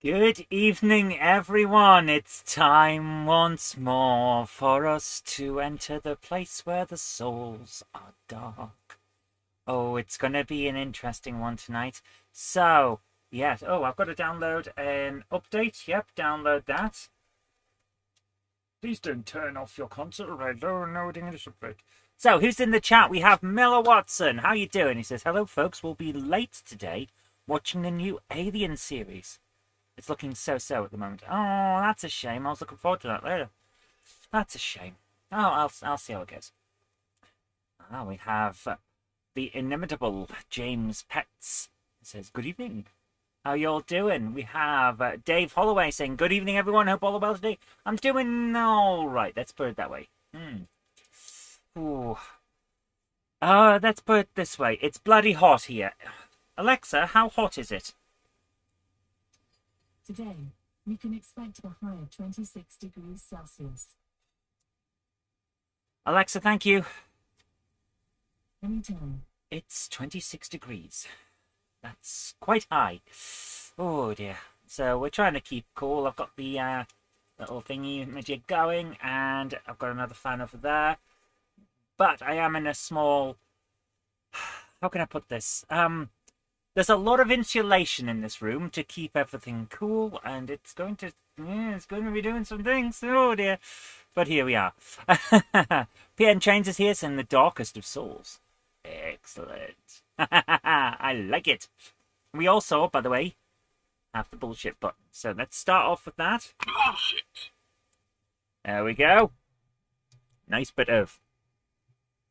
Good evening, everyone. It's time once more for us to enter the place where the souls are dark. Oh, it's going to be an interesting one tonight. So, yes. Oh, I've got to download an update. Yep, download that. Please don't turn off your console by downloading this update. So, who's in the chat? We have Miller Watson. How you doing? He says, hello, folks. We'll be late today watching the new Alien series. It's looking so-so at the moment. Oh, that's a shame. I was looking forward to that later. That's a shame. Oh, I'll see how it goes. We have the inimitable James Petts. He says, good evening. How y'all doing? We have Dave Holloway saying, good evening, everyone. Hope all are well today. I'm doing all right. Let's put it that way. Ooh. Let's put it this way. It's bloody hot here. Alexa, how hot is it? Today, you can expect a high of 26 degrees Celsius. Alexa, thank you. Anytime. It's 26 degrees. That's quite high. Oh dear. So we're trying to keep cool. I've got the little thingy majig going, and I've got another fan over there. But I am in a small... How can I put this? There's a lot of insulation in this room to keep everything cool, and it's going to be doing some things. Oh dear. But here we are. PN Chains is here, saying the darkest of souls. Excellent. I like it. We also, by the way, have the bullshit button. So let's start off with that. Bullshit. There we go. Nice bit of...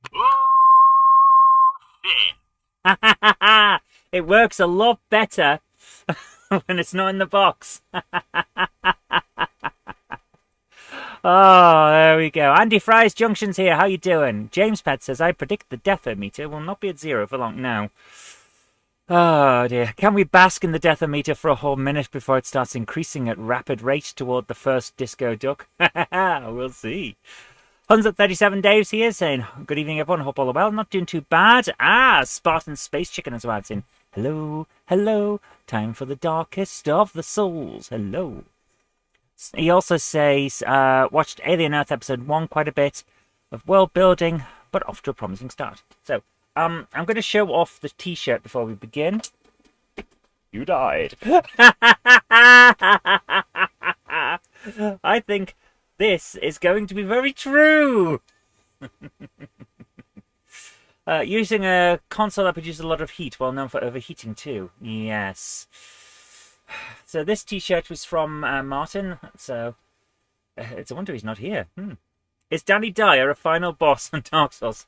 Bullshit. It works a lot better when it's not in the box. Oh, there we go. Andy Fry's Junction's here. How you doing? James Pett says, I predict the death meter will not be at 0 for long now. Oh, dear. Can we bask in the death meter for a whole minute before it starts increasing at rapid rate toward the first disco duck? We'll see. 137 Dave's here saying, good evening, everyone. Hope all are well. Not doing too bad. Spartan Space Chicken as well. Saying, hello, hello. Time for the darkest of the souls. Hello. He also says, watched Alien Earth episode 1 quite a bit of world building, but off to a promising start. So, I'm going to show off the t-shirt before we begin. You died. I think this is going to be very true. Using a console that produces a lot of heat, well known for overheating too. Yes. So this t-shirt was from Martin, so it's a wonder he's not here. Is Danny Dyer a final boss on Dark Souls?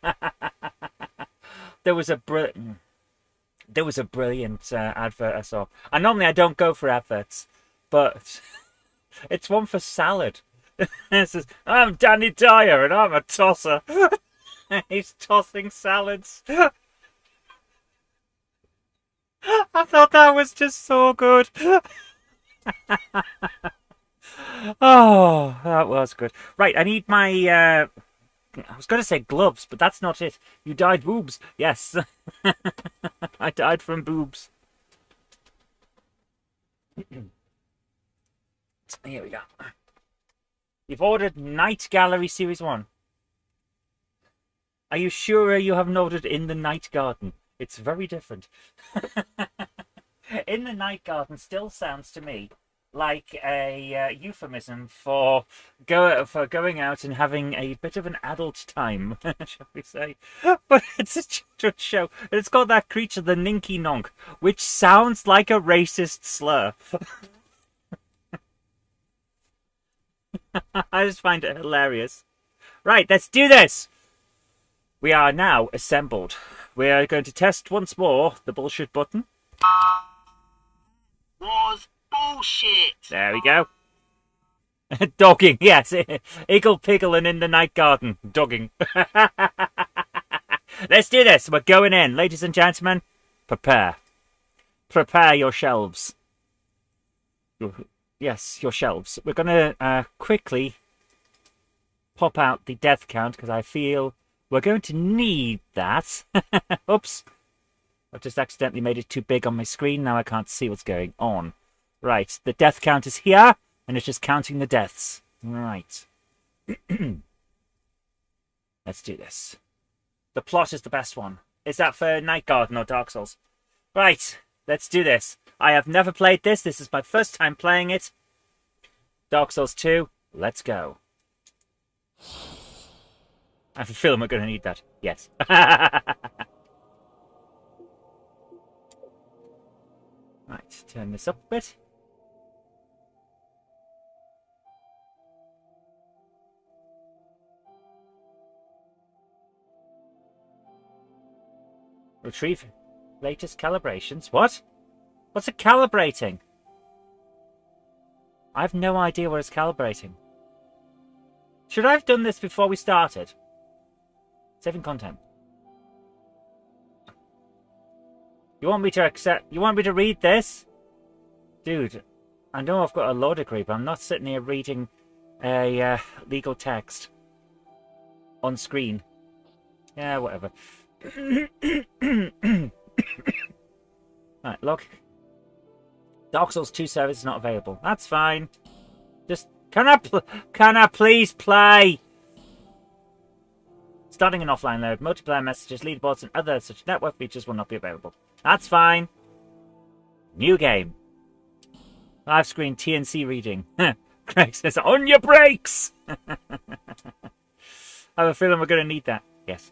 There was a brilliant advert I saw. And normally I don't go for adverts, but it's one for salad. It says, I'm Danny Dyer and I'm a tosser. He's tossing salads. I thought that was just so good. Oh, that was good. Right, I need my... I was going to say gloves, but that's not it. You died boobs. Yes. I died from boobs. Here we go. You've ordered Night Gallery Series 1. Are you sure you haven't ordered In the Night Garden? It's very different. In the Night Garden still sounds to me like a euphemism for going out and having a bit of an adult time, shall we say. But it's a children's show. And it's called That Creature, the Ninky Nonk, which sounds like a racist slur. I just find it hilarious. Right, let's do this. We are now assembled. We are going to test once more the bullshit button. Was bullshit. There we go. Dogging, yes. Eagle Piggle and In the Night Garden. Dogging. Let's do this. We're going in. Ladies and gentlemen, prepare. Prepare your shelves. Yes, your shelves. We're going to quickly pop out the death count because I feel we're going to need that. Oops. I've just accidentally made it too big on my screen. Now I can't see what's going on. Right, the death count is here, and it's just counting the deaths. Right. Let's do this. The plot is the best one. Is that for Night Garden or Dark Souls? Right, let's do this. I have never played this. This is my first time playing it. Dark Souls 2, let's go. I have a feeling we're going to need that. Yes. Right, turn this up a bit. Retrieve latest calibrations. What? What's it calibrating? I have no idea what it's calibrating. Should I have done this before we started? Saving content. You want me to accept? You want me to read this? Dude, I know I've got a law degree, but I'm not sitting here reading a legal text on screen. Yeah, whatever. Right, log. Dark Souls 2 service is not available. That's fine. Just can I please play? Starting an offline load, multiplayer messages, leaderboards, and other such network features will not be available. That's fine. New game. Live screen TNC reading. Craig says, on your brakes! I have a feeling we're going to need that. Yes.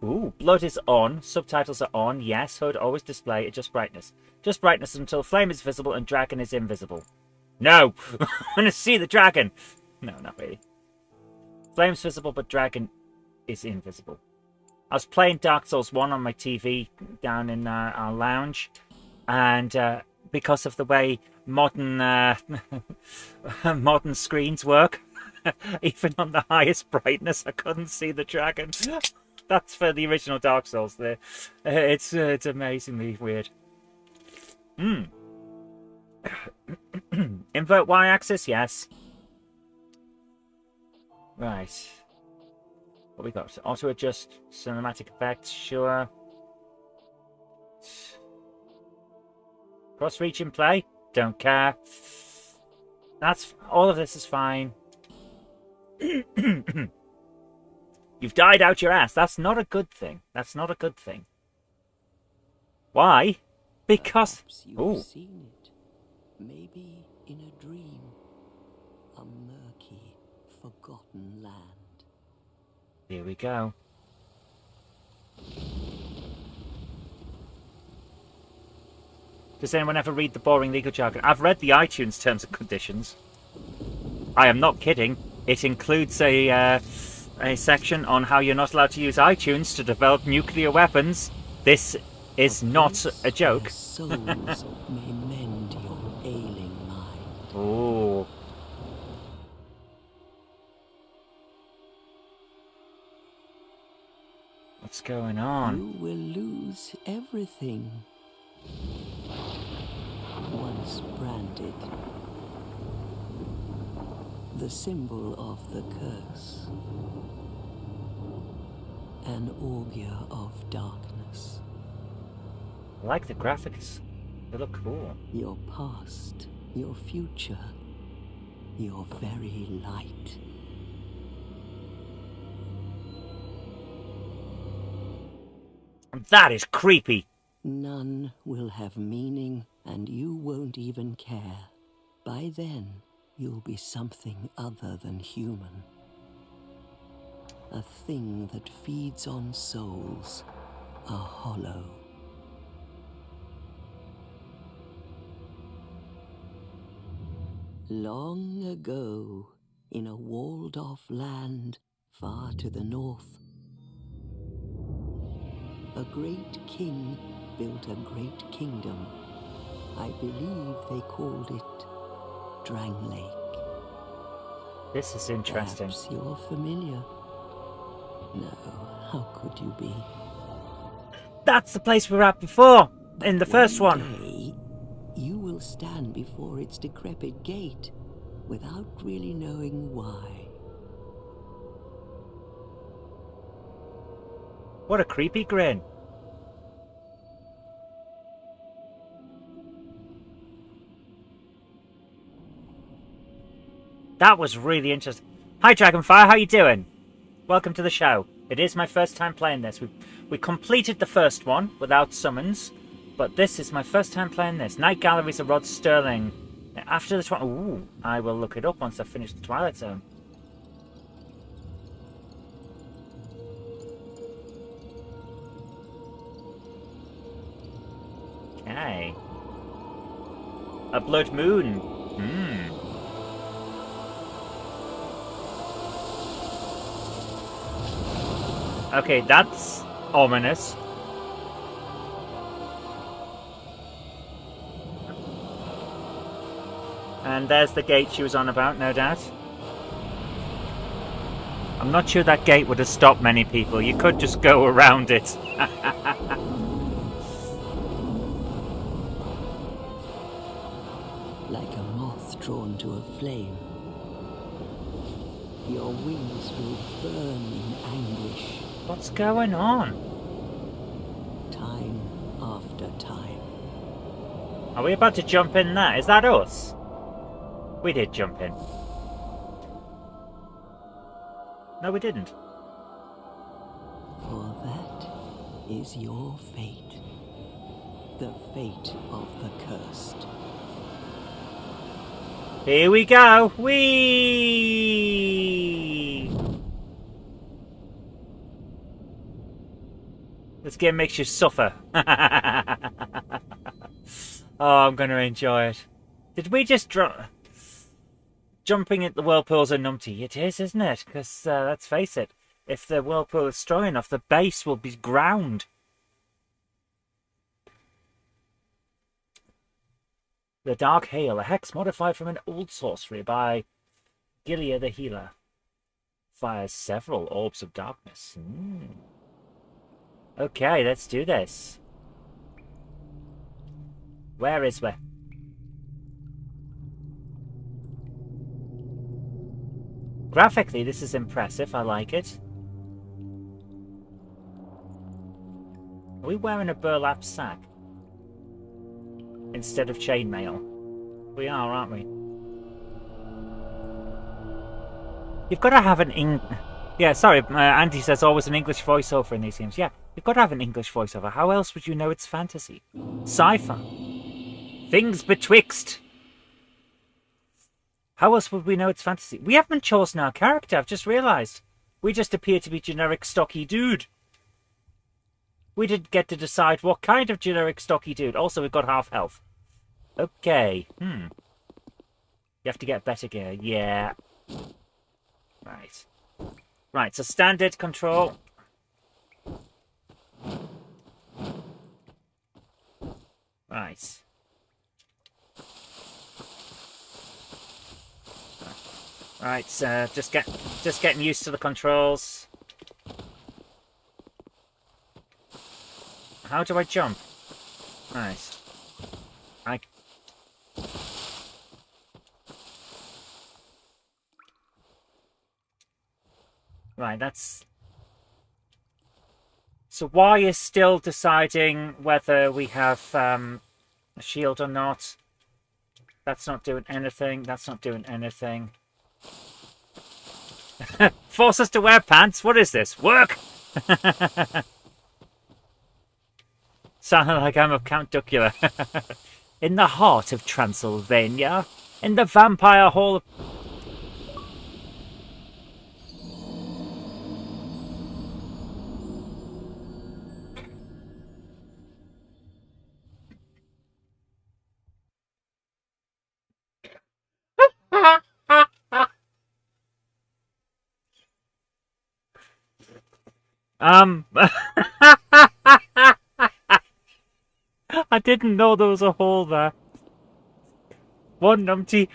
Ooh, blood is on. Subtitles are on. Yes, HUD always display. Adjust brightness. Just brightness until flame is visible and dragon is invisible. No! I want to see the dragon! No, not really. Flame's visible, but dragon is invisible. I was playing Dark Souls 1 on my TV down in our lounge, and because of the way modern modern screens work, even on the highest brightness, I couldn't see the dragon. That's for the original Dark Souls. There, it's amazingly weird. Invert Y-axis, yes. Right. What we got? Auto adjust cinematic effects, sure. Cross region play, don't care. That's all of this is fine. You've died out your ass. That's not a good thing. That's not a good thing. Why? Because you've seen it. Maybe in a dream. A murky, forgotten land. Here we go. Does anyone ever read the boring legal jargon? I've read the iTunes terms and conditions. I am not kidding. It includes a section on how you're not allowed to use iTunes to develop nuclear weapons. This is not a joke. Souls may mend your ailing mind. Ooh. What's going on? You will lose everything. Once branded. The symbol of the curse. An augur of darkness. I like the graphics. They look cool. Your past, your future, your very light. That is creepy. None will have meaning, and you won't even care. By then, you'll be something other than human. A thing that feeds on souls, a hollow. Long ago, in a walled-off land far to the north, a great king built a great kingdom. I believe they called it Drang Lake. This is interesting. Perhaps you're familiar. No, how could you be? That's the place we were at before, in the first one. Day, you will stand before its decrepit gate without really knowing why. What a creepy grin. That was really interesting. Hi, Dragonfire. How you doing? Welcome to the show. It is my first time playing this. We completed the first one without summons, but this is my first time playing this. Night Galleries of Rod Sterling. After the Ooh, I will look it up once I finish the Twilight Zone. Okay. A blood moon. Okay, that's ominous. And there's the gate she was on about, no doubt. I'm not sure that gate would have stopped many people. You could just go around it. Like a moth drawn to a flame, your wings will burn in anguish. What's going on? Time after time. Are we about to jump in there? Is that us? We did jump in. No, we didn't. For that is your fate. The fate of the cursed. Here we go. Whee! This game makes you suffer. Oh, I'm going to enjoy it. Did we just drop... Jumping at the whirlpool's a numpty. It is, isn't it? Because, let's face it, if the whirlpool is strong enough, the base will be ground. The Dark Hail, a hex modified from an old sorcery by Gilia the Healer. Fires several orbs of darkness. Okay, let's do this. Where is we? Graphically, this is impressive. I like it. Are we wearing a burlap sack instead of chainmail? We are, aren't we? You've got to have an Yeah, sorry, Andy says always an English voiceover in these games. Yeah, you've got to have an English voiceover. How else would you know it's fantasy? Sci-fi. Things betwixt. How else would we know it's fantasy? We haven't chosen our character, I've just realised. We just appear to be generic stocky dude. We didn't get to decide what kind of generic stocky dude. Also, we've got half health. Okay. You have to get better gear. Yeah. Right. Right, so standard control. Right. Right, so just getting used to the controls. How do I jump? Nice. Right, that's... So Y is still deciding whether we have a shield or not. That's not doing anything. That's not doing anything. Force us to wear pants? What is this? Work! Sounding like I'm of Count Duckula. In the heart of Transylvania, in the Vampire Hall of... I didn't know there was a hole there. One numpty.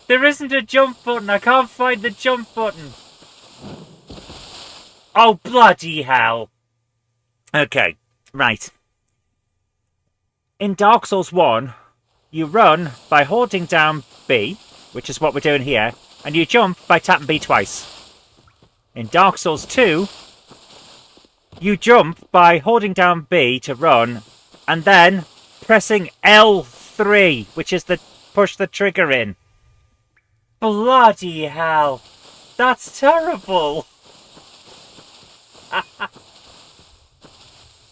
There isn't a jump button. I can't find the jump button. Oh, bloody hell. Okay, right. In Dark Souls 1, you run by holding down B, which is what we're doing here, and you jump by tapping B twice. In Dark Souls 2, you jump by holding down B to run, and then pressing L3, which is the push the trigger in. Bloody hell. That's terrible.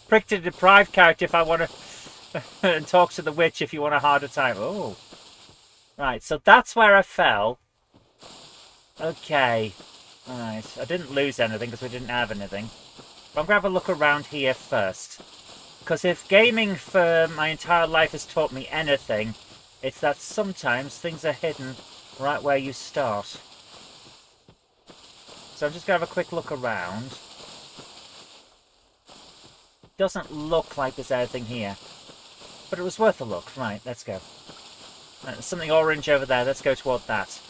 Prick to deprived character if I want to... and talk to the witch if you want a harder time. Oh. Right, so that's where I fell. Okay. Alright, I didn't lose anything because we didn't have anything. But I'm going to have a look around here first. Because if gaming for my entire life has taught me anything, it's that sometimes things are hidden right where you start. So I'm just going to have a quick look around. Doesn't look like there's anything here. But it was worth a look. Right, let's go. There's something orange over there. Let's go toward that.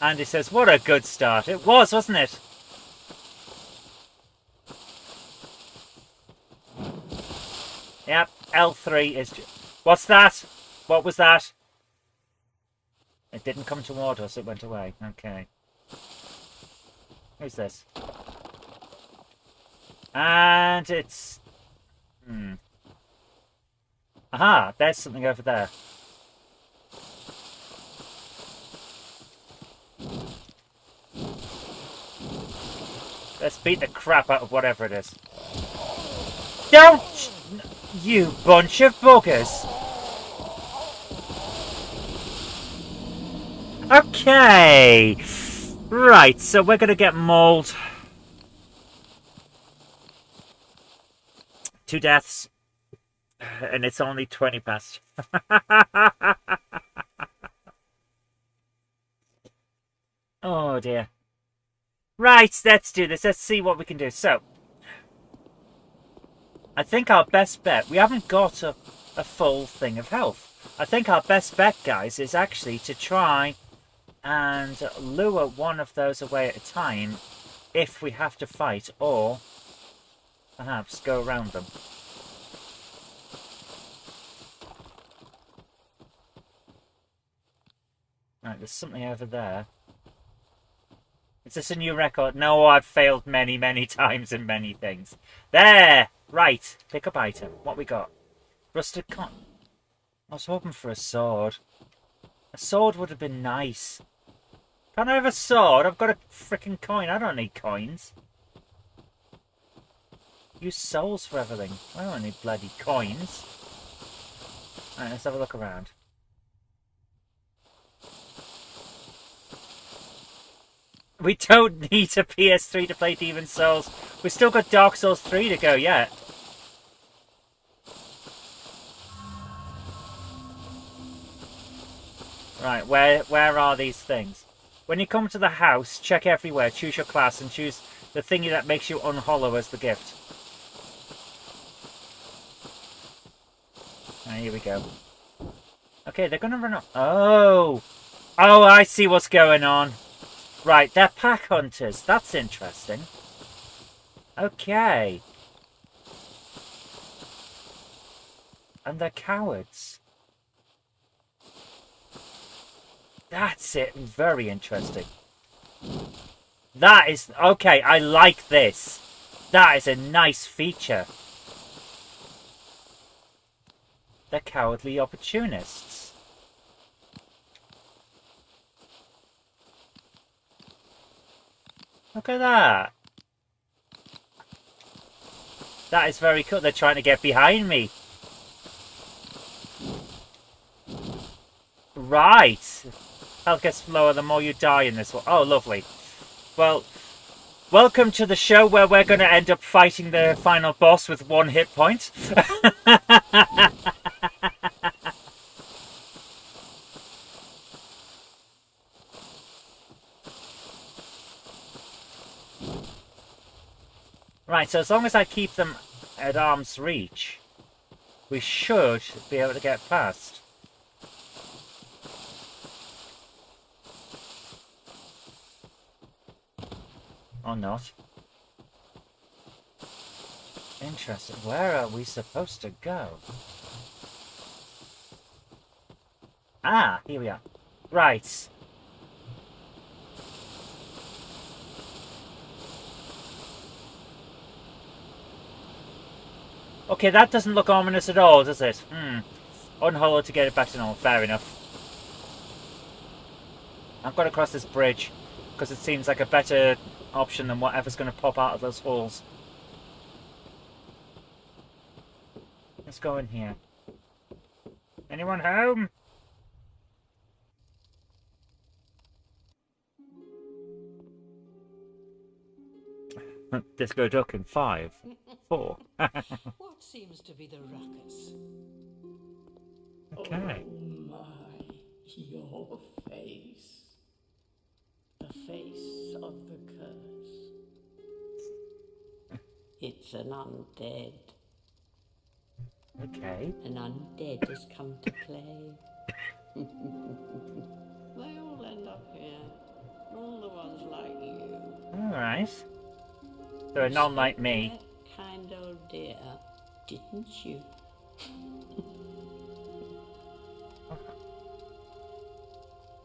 Andy says, what a good start. It was, wasn't it? Yep, L3 is... What's that? What was that? It didn't come toward us. It went away. Okay. Who's this? And it's... Aha, there's something over there. Let's beat the crap out of whatever it is. Don't! You bunch of buggers! Okay! Right, so we're gonna get mauled. 2 deaths. And it's only 20 past. Oh dear. Right, let's do this. Let's see what we can do. So, I think our best bet... We haven't got a full thing of health. I think our best bet, guys, is actually to try and lure one of those away at a time if we have to fight, or perhaps go around them. Right, there's something over there. Is this a new record? No, I've failed many, many times in many things. There! Right, pick up item. What we got? Rusted con... I was hoping for a sword. A sword would have been nice. Can't I have a sword? I've got a freaking coin. I don't need coins. Use souls for everything. I don't need bloody coins. Alright, let's have a look around. We don't need a PS3 to play Demon's Souls. We've still got Dark Souls 3 to go yet. Right, where are these things? When you come to the house, check everywhere, choose your class, and choose the thingy that makes you unhollow as the gift. Here we go. Okay, they're gonna run up. Oh! Oh, I see what's going on. Right, they're pack hunters. That's interesting. Okay. And they're cowards. That's it. Very interesting. That is... Okay, I like this. That is a nice feature. They're cowardly opportunists. Look at that. That is very cool. They're trying to get behind me. Right. Health gets lower the more you die in this one. Oh, lovely. Well, welcome to the show where we're going to end up fighting the final boss with 1 hit point. Right, so as long as I keep them at arm's reach, we should be able to get past. Or not. Interesting. Where are we supposed to go? Ah, here we are. Right. Okay, that doesn't look ominous at all, does it? Unhollow to get it back to normal. Fair enough. I'm going to cross this bridge because it seems like a better option than whatever's going to pop out of those holes. Let's go in here. Anyone home? Disco duck in 5, 4. What seems to be the ruckus? Okay. Oh my, your face. The face of the curse. It's an undead. Okay. An undead has come to play. They all end up here. All the ones like you. Alright. So a non like me. That kind old dear, didn't you?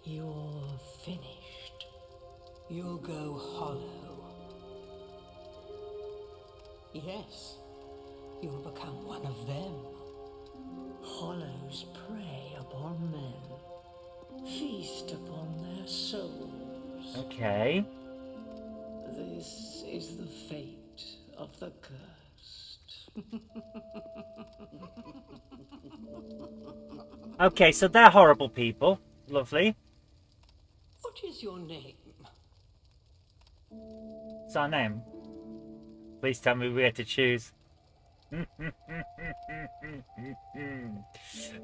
You're finished. You'll go hollow. Yes, you'll become one of them. Hollows prey upon men, feast upon their souls. Okay. This is the fate of the cursed. Okay, so they're horrible people. Lovely. What is your name? What's our name? Please tell me we had to choose.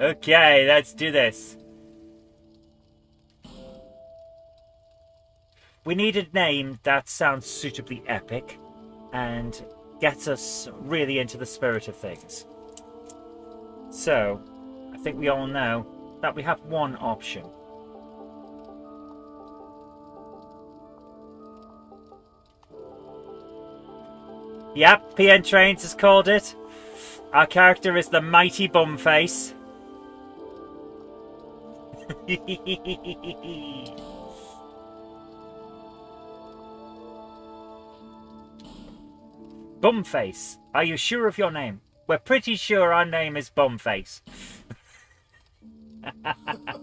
Okay, let's do this. We need a name that sounds suitably epic and gets us really into the spirit of things. So, I think we all know that we have one option. Yep, PN Trains has called it. Our character is the mighty Bumface. Bumface, are you sure of your name? We're pretty sure our name is Bumface.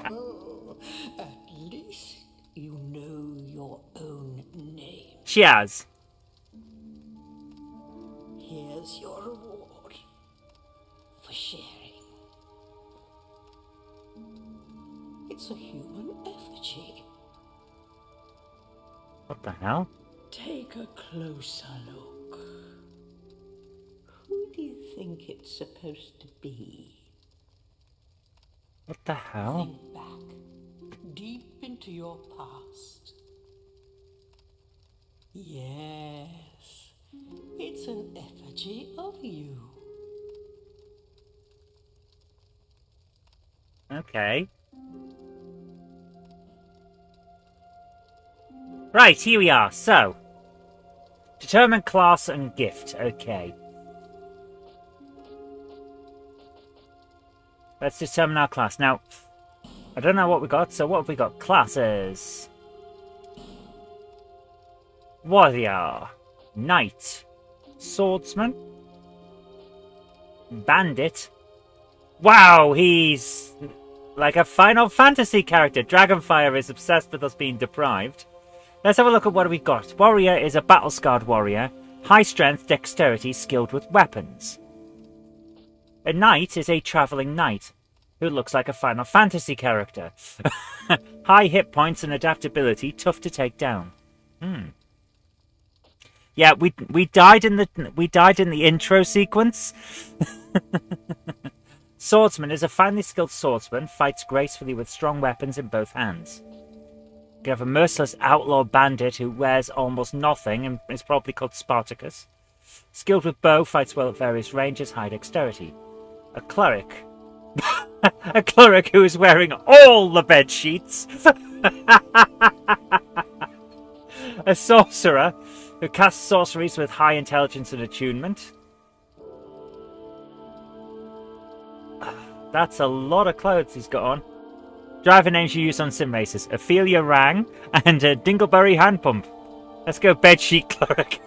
Oh, at least you know your own name. Cheers. Here's your reward for sharing. It's a human effigy. What the hell? Take a closer look. Who do you think it's supposed to be? What the hell? Think back, deep into your past. Yes, it's an effigy of you. Okay. Right, here we are. So, determine class and gift. Okay. Let's determine our class. Now, I don't know what we got, so what have we got? Classes. Warrior. Knight. Swordsman. Bandit. Wow, he's like a Final Fantasy character. Dragonfire is obsessed with us being deprived. Let's have a look at what we've got. Warrior is a battle-scarred warrior. High strength, dexterity, skilled with weapons. A knight is a travelling knight who looks like a Final Fantasy character. High hit points and adaptability, tough to take down. Yeah, we died in the intro sequence. Swordsman is a finely skilled swordsman, fights gracefully with strong weapons in both hands. You have a merciless outlaw bandit who wears almost nothing and is probably called Spartacus. Skilled with bow, fights well at various ranges, high dexterity. A cleric. A cleric who is wearing all the bed sheets. A sorcerer who casts sorceries with high intelligence and attunement. That's a lot of clothes he's got on. Driver names you use on sim races. Ophelia Rang and Dingleberry Hand Pump. Let's go bedsheet cleric.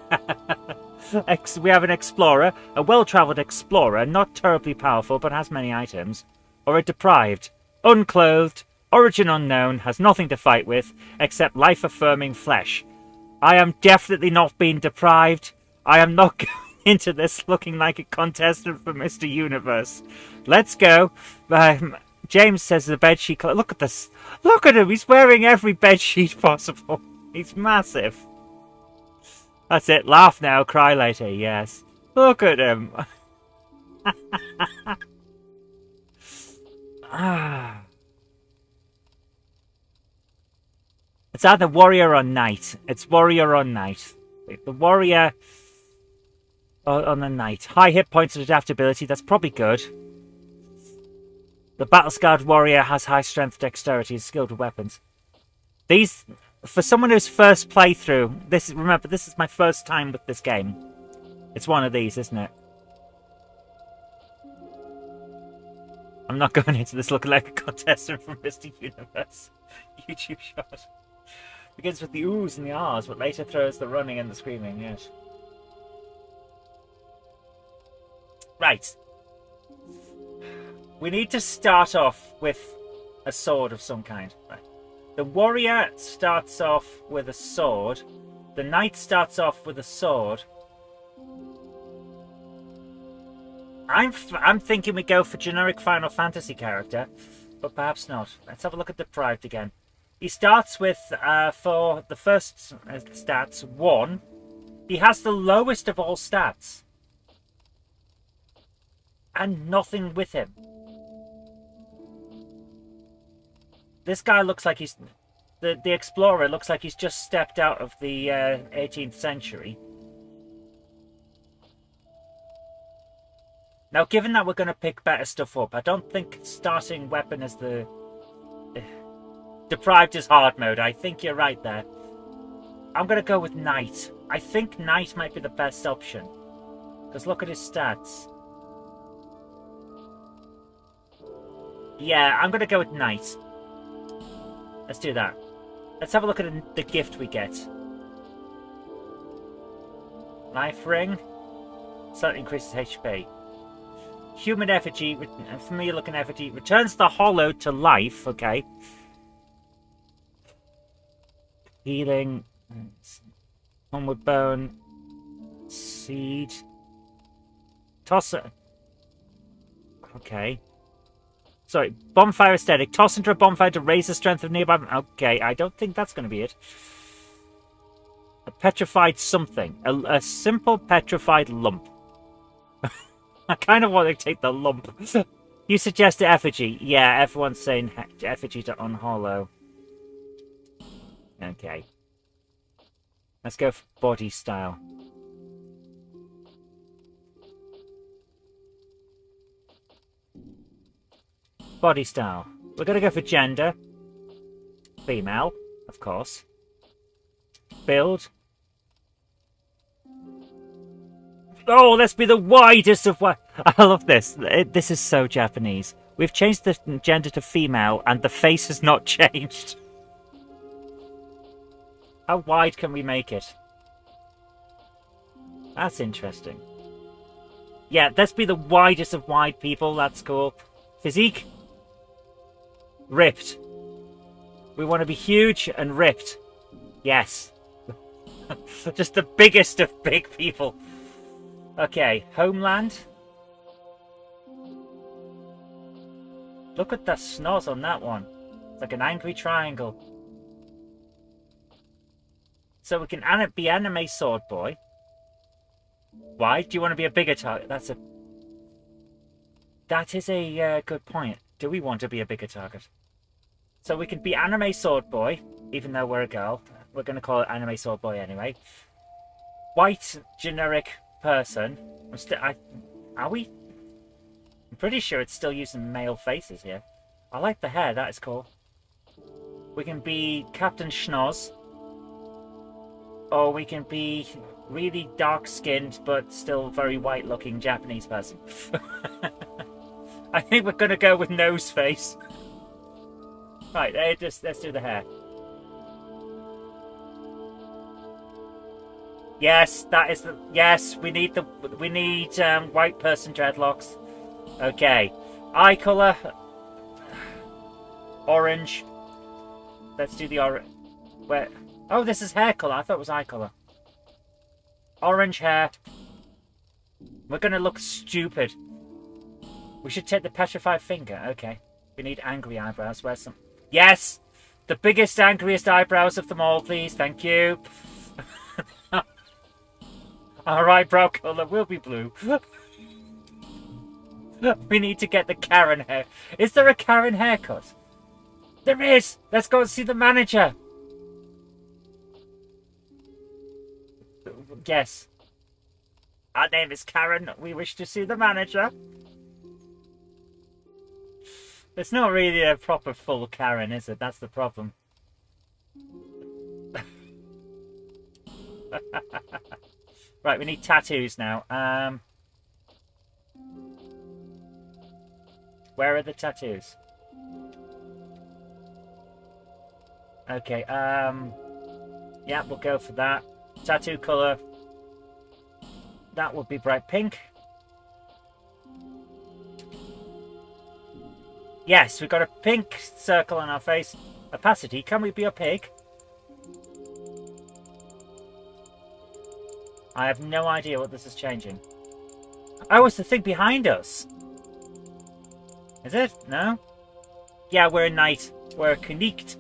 We have an explorer, a well-travelled explorer, not terribly powerful but has many items. Or a deprived, unclothed, origin unknown, has nothing to fight with except life-affirming flesh. I am definitely not being deprived. I am not going into this looking like a contestant for Mr. Universe. Let's go. James says the bedsheet... Look at this. Look at him. He's wearing every bedsheet possible. He's massive. That's it. Laugh now, cry later. Yes. Look at him. It's either warrior or knight. It's warrior or knight. The warrior on the knight. High hit points and adaptability. That's probably good. The battle-scarred warrior has high strength, dexterity, and skilled with weapons. These, for someone who's first playthrough, remember, this is my first time with this game. It's one of these, isn't it? I'm not going into this looking like a contestant from Mr. Universe. YouTube shot. Begins with the oohs and the ahs, but later throws the running and the screaming, yes. Right. We need to start off with a sword of some kind. Right. The warrior starts off with a sword. The knight starts off with a sword. I'm thinking we go for generic Final Fantasy character, but perhaps not. Let's have a look at Deprived again. He starts with, for the first stats, 1. He has the lowest of all stats. And nothing with him. This guy looks like he's... The explorer looks like he's just stepped out of the 18th century. Now, given that we're going to pick better stuff up, I don't think starting weapon as the... Deprived is hard mode. I think you're right there. I'm going to go with Knight. I think Knight might be the best option. Because look at his stats. Yeah, I'm going to go with Knight. Let's do that. Let's have a look at the gift we get. Life ring. Slightly increases HP. Human effigy, familiar looking effigy, returns the hollow to life. Okay. Healing. Onward bone. Seed. Tosser. Okay. Sorry, bonfire aesthetic. Toss into a bonfire to raise the strength of nearby... Okay, I don't think that's going to be it. A petrified something. A simple petrified lump. I kind of want to take the lump. You suggest effigy. Yeah, everyone's saying effigy to unhollow. Okay. Let's go for body style. Body style. We're going to go for gender. Female, of course. Build. Oh, let's be the widest of... I love this. This is so Japanese. We've changed the gender to female and the face has not changed. How wide can we make it? That's interesting. Yeah, let's be the widest of wide people. That's cool. Physique. Ripped. We want to be huge and ripped. Yes. Just the biggest of big people. Okay, homeland. Look at the snoz on that one. It's like an angry triangle. So we can be anime sword boy. Why? Do you want to be a bigger target? That is a good point. Do we want to be a bigger target? So we can be anime sword boy, even though we're a girl. We're going to call it anime sword boy anyway. White generic person. Are we? I'm pretty sure it's still using male faces here. I like the hair. That is cool. We can be Captain Schnoz. Or we can be really dark-skinned, but still very white-looking Japanese person. I think we're going to go with nose face. Right, let's do the hair. Yes, that is the... Yes, we need white person dreadlocks. Okay. Eye colour. Orange. Let's do the orange. Where? Oh, this is hair colour. I thought it was eye colour. Orange hair. We're going to look stupid. We should take the petrified finger. Okay. We need angry eyebrows. Where's some... Yes! The biggest, angriest eyebrows of them all, please. Thank you. Our eyebrow colour will be blue. We need to get the Karen hair. Is there a Karen haircut? There is! Let's go and see the manager. Yes. Our name is Karen. We wish to see the manager. It's not really a proper full Karen, is it? That's the problem. Right, we need tattoos now. Where are the tattoos? Okay, yeah, we'll go for that. Tattoo colour. That would be bright pink. Yes, we've got a pink circle on our face. Opacity, can we be a pig? I have no idea what this is changing. Oh, it's the thing behind us. Is it? No? Yeah, we're a knight. We're a knicht.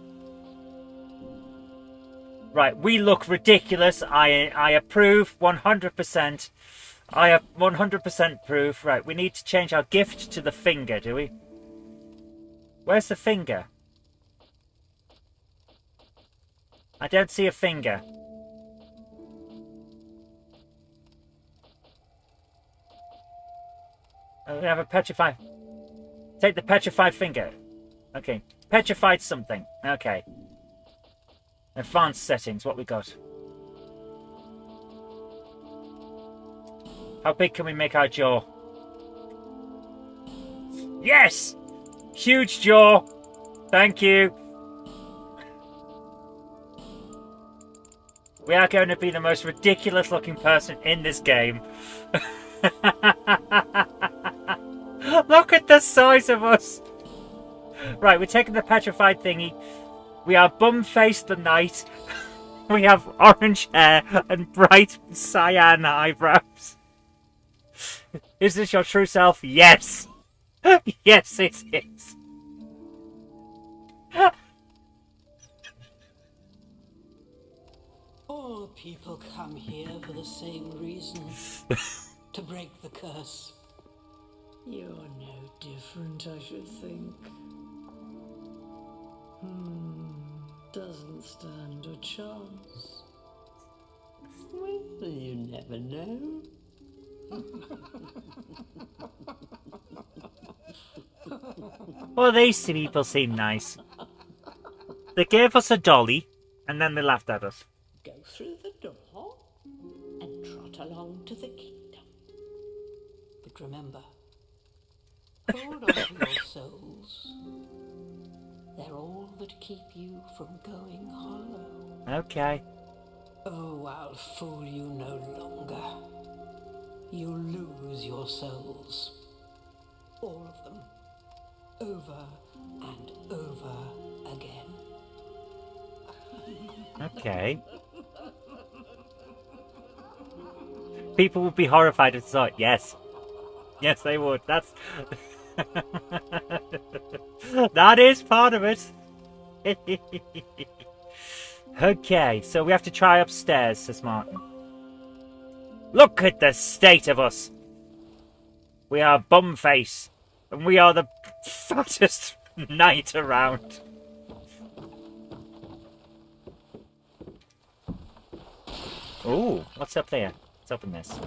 Right, we look ridiculous. I approve 100%. I have 100% proof. Right, we need to change our gift to the finger, do we? Where's the finger? I don't see a finger. Oh, we have a petrified... Take the petrified finger. Okay. Petrified something. Okay. Advanced settings, what we got? How big can we make our jaw? Yes! Huge jaw. Thank you. We are going to be the most ridiculous looking person in this game. Look at the size of us. Right, we're taking the petrified thingy. We are bum-faced the knight. We have orange hair and bright cyan eyebrows. Is this your true self? Yes. Yes, it is. All people come here for the same reason. To break the curse. You're no different, I should think. Doesn't stand a chance. Well, you never know. Well, these people seem nice. They gave us a dolly, and then they laughed at us. Go through the door and trot along to the kingdom. But remember, hold on to your souls. They're all that keep you from going hollow. Okay. Oh, I'll fool you no longer. You'll lose your souls. All of them. Over and over again. Okay. People would be horrified at the thought. Yes. Yes, they would. That's... that is part of it. Okay, so we have to try upstairs, says Martin. Look at the state of us. We are bum-face, and we are the fattest knight around. Ooh, what's up there? Let's open this.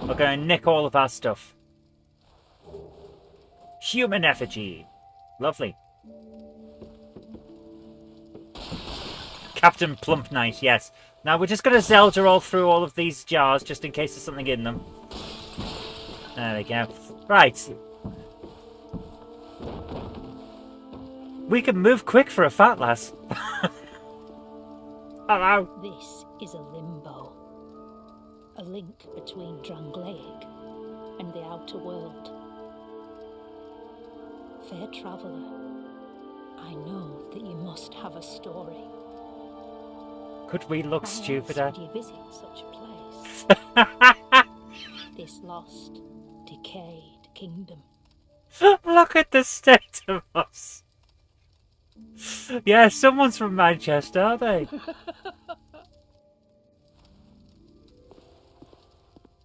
We're going to nick all of our stuff. Human effigy. Lovely. Captain Plump Knight, yes. Now we're just going to Zelda all through all of these jars just in case there's something in them. There we go. Right. We can move quick for a fat lass. Hello. This is a limbo. A link between Drangleic and the outer world. Fair traveller, I know that you must have a story. Could we look Why else stupider? would you visit such a place? This lost, decayed kingdom. Look at the state of us. Yeah, someone's from Manchester, are they?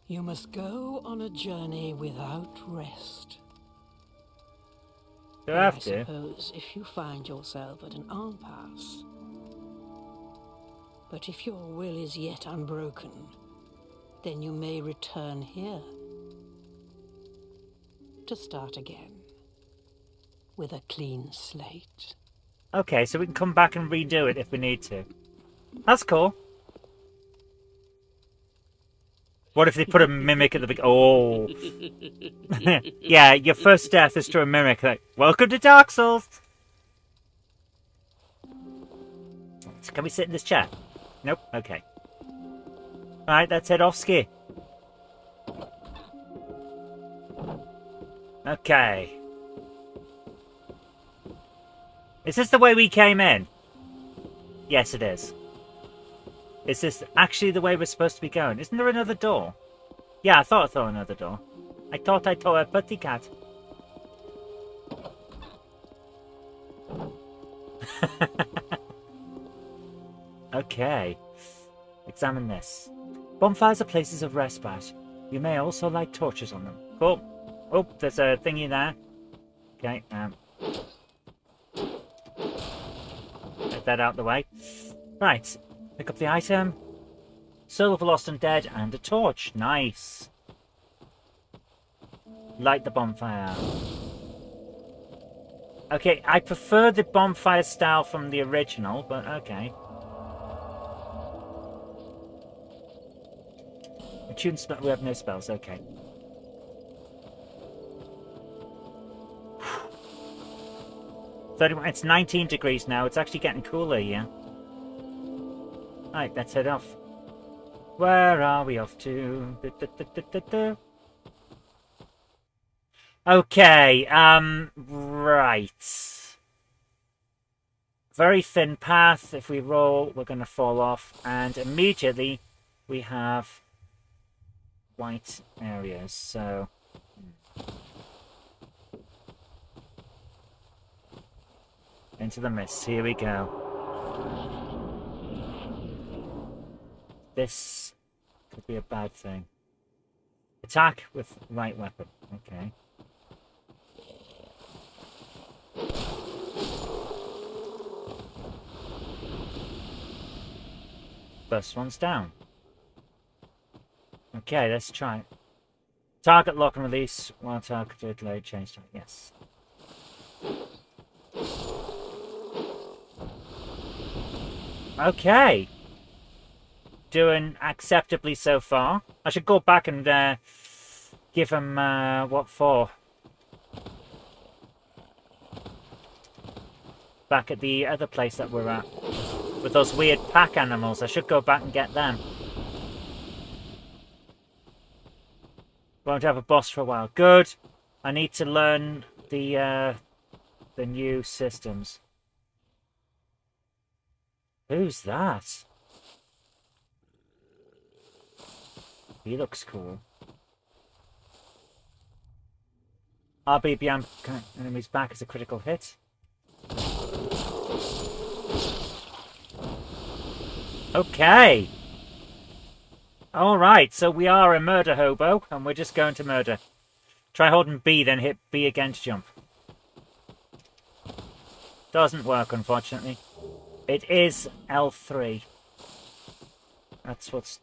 You must go on a journey without rest. Do I have I to? suppose if you find yourself at an impasse. But if your will is yet unbroken, then you may return here to start again with a clean slate. Okay, so we can come back and redo it if we need to. That's cool. What if they put a mimic at the beginning? Oh. Yeah, your first death is to a mimic. Like, welcome to Dark Souls. So can we sit in this chair? Nope. Okay. Alright, let's head off ski. Okay. Is this the way we came in? Yes, it is. Is this actually the way we're supposed to be going? Isn't there another door? Yeah, I thought I saw another door. I thought I saw a putty cat. Okay. Examine this. Bonfires are places of respite. You may also light torches on them. Cool. Oh, there's a thingy there. Okay, get that out of the way. Right. Pick up the item. Soul of a Lost Undead and a torch. Nice. Light the bonfire. Okay, I prefer the bonfire style from the original, but okay. Attune spell. We have no spells. Okay. It's 19 degrees now. It's actually getting cooler here. Right, let's head off. Where are we off to? Okay, right. Very thin path. If we roll, we're going to fall off. And immediately, we have white areas, so... Into the mist. Here we go. This could be a bad thing. Attack with right weapon. Okay. First one's down. Okay, let's try it. Target lock and release while targeted delayed change time. Yes. Okay. Doing acceptably so far. I should go back and give him what for. Back at the other place that we're at. With those weird pack animals. I should go back and get them. Won't have a boss for a while. Good. I need to learn the new systems. Who's that? He looks cool. RB beyond enemy's back is a critical hit. Okay. Alright, so we are a murder hobo, and we're just going to murder. Try holding B, then hit B again to jump. Doesn't work, unfortunately. It is L3. That's what's...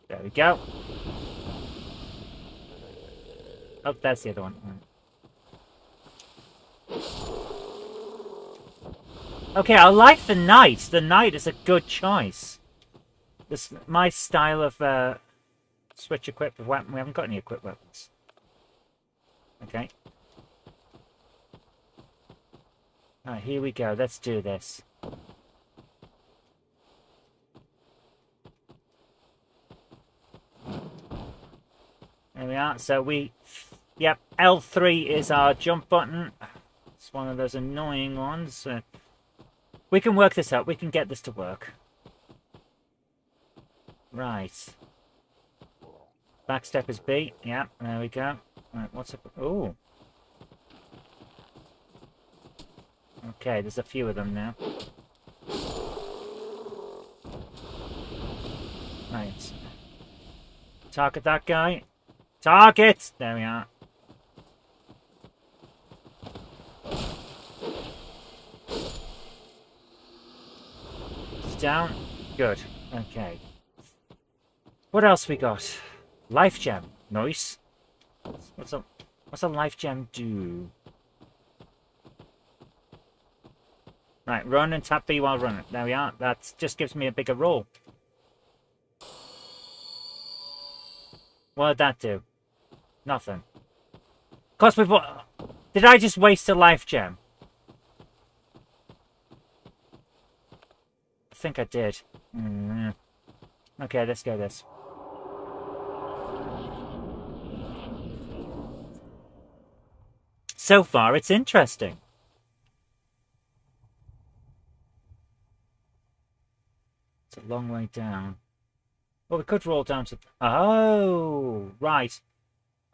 There we go. Oh, that's the other one. Okay, I like the knight. The knight is a good choice. This my style of switch equipped with weapon. We haven't got any equipped weapons. Okay. Alright, here we go. Let's do this. There we are. So yep, L3 is our jump button. It's one of those annoying ones. We can work this out. We can get this to work. Right. Back step is B. Yeah, there we go. Right, what's up? Oh. Okay, there's a few of them now. Right. Target that guy. Target! There we are. It's down. Good. Okay. What else we got? Life gem. Nice. What's a life gem do? Right, run and tap B while running. There we are. That just gives me a bigger roll. What did that do? Nothing. Of course, did I just waste a life gem? I think I did. Okay, let's go this. So far, it's interesting. It's a long way down. Well, we could roll down to... Oh, right.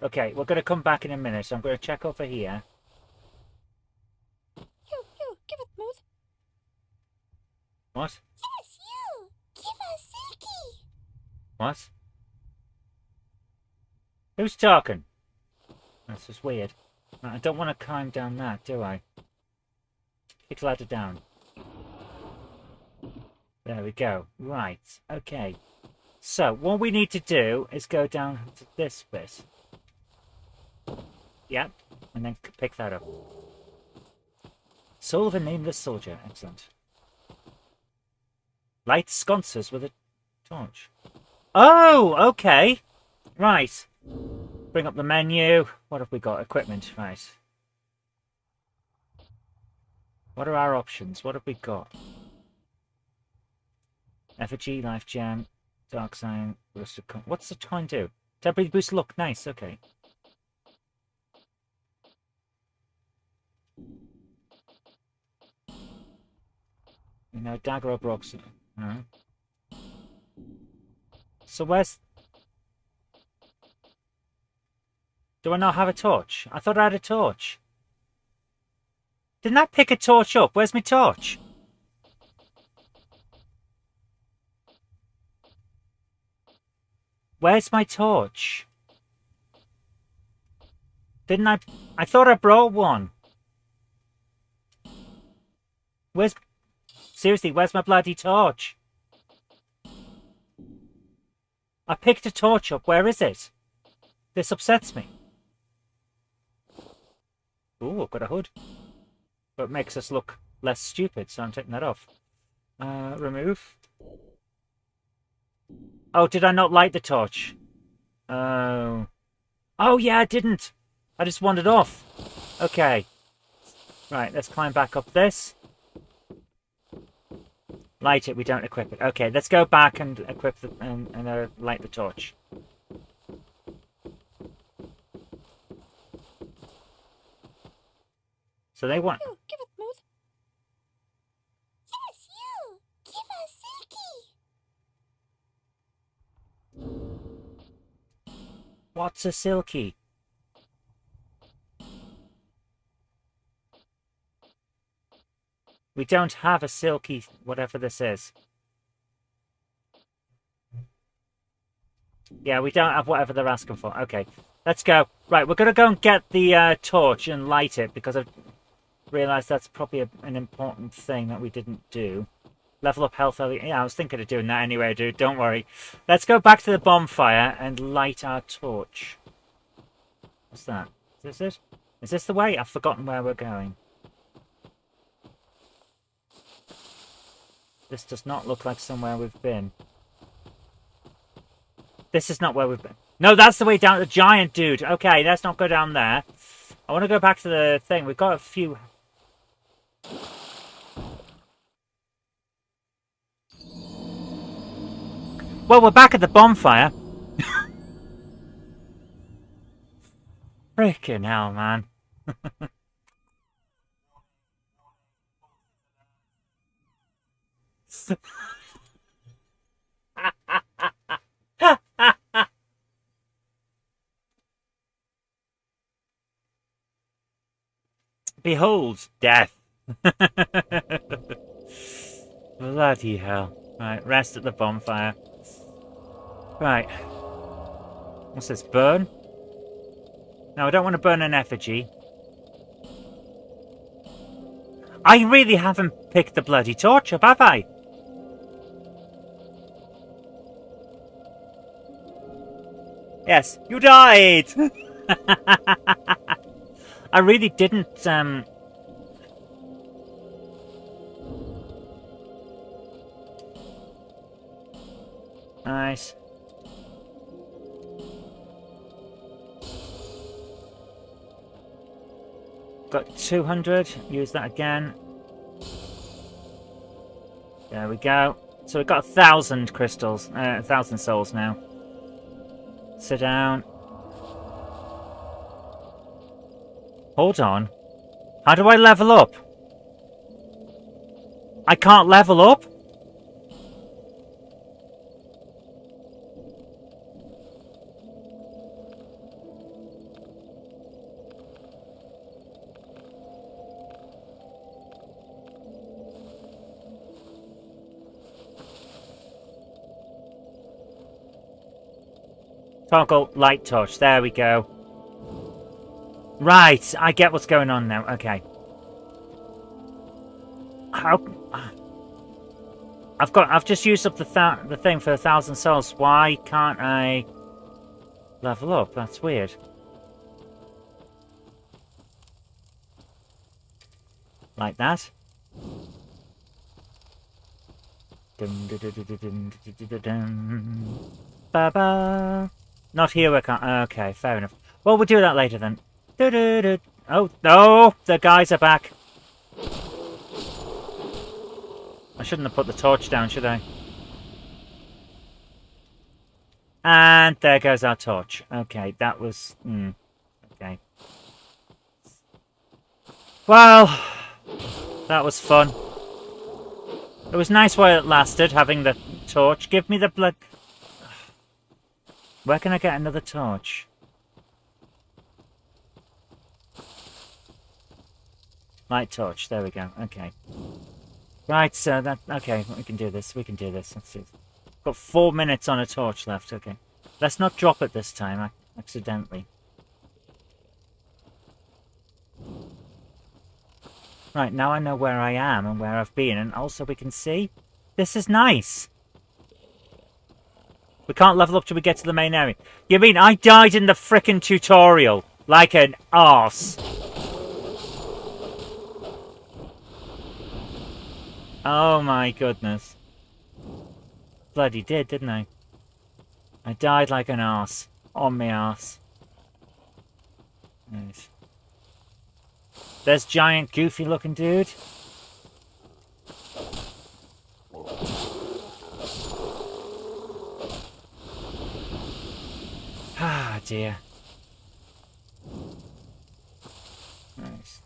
Okay, we're going to come back in a minute. So I'm going to check over here. You, give it, Moose. What? Yes, you! Give us Silky! What? Who's talking? That's just weird. I don't want to climb down that, do I? Kick ladder down. There we go. Right. Okay. So, what we need to do is go down to this bit. Yep. And then pick that up. Soul of a nameless soldier. Excellent. Light sconces with a torch. Oh, okay. Right. Bring up the menu. What have we got? Equipment. Right. What are our options? What have we got? Effigy, life gem, dark sign, what's the coin do? Temporary boost look. Nice, okay. You know, dagger or brox. So where's... Do I not have a torch? I thought I had a torch. Didn't I pick a torch up? Where's my torch? Where's my torch? Didn't I... I thought I brought one. Where's... Seriously, where's my bloody torch? I picked a torch up. Where is it? This upsets me. Ooh, I've got a hood. But it makes us look less stupid, so I'm taking that off. Remove. Oh, did I not light the torch? Oh. Oh, yeah, I didn't. I just wandered off. Okay. Right, let's climb back up this. Light it, we don't equip it. Okay, let's go back and equip the, and light the torch. So they want... You, give it, Moose. Yes, you! Give us Silky! What's a silky? We don't have a silky, whatever this is. Yeah, we don't have whatever they're asking for. Okay, let's go. Right, we're going to go and get the torch and light it because I've realised that's probably an important thing that we didn't do. Level up health early. Yeah, I was thinking of doing that anyway, dude. Don't worry. Let's go back to the bonfire and light our torch. What's that? Is this it? Is this the way? I've forgotten where we're going. This does not look like somewhere we've been. This is not where we've been. No, that's the way down. The giant dude. Okay, let's not go down there. I want to go back to the thing. We've got a few... Well, we're back at the bonfire. Freaking hell, man. Behold, death. Bloody hell. Right, rest at the bonfire. Right. What's this? Burn? No, I don't want to burn an effigy. I really haven't picked the bloody torch up, have I? Yes, you died! I really didn't, Nice. Got 200. Use that again. There we go. So we've got 1,000 crystals. 1,000 souls now. Sit down. Hold on. How do I level up? I can't level up? Toggle light touch. There we go. Right, I get what's going on now. Okay. How? I've just used up the thing for 1,000 souls. Why can't I level up? That's weird. Like that. Ba-ba. Not here, we can't. Okay, fair enough. Well, we'll do that later then. Oh, no! The guys are back. I shouldn't have put the torch down, should I? And there goes our torch. Okay, that was... okay. Well, that was fun. It was nice while it lasted, having the torch. Give me the blood... Where can I get another torch? Light torch. There we go. Okay. Right, so that... Okay, we can do this. We can do this. Let's see. Got 4 minutes on a torch left. Okay. Let's not drop it this time, accidentally. Right, now I know where I am and where I've been, and also we can see. This is nice. We can't level up till we get to the main area. You mean I died in the frickin' tutorial? Like an arse. Oh my goodness. Bloody did, didn't I? I died like an arse. On my arse. Nice. There's giant goofy looking dude. Ah, dear. Nice.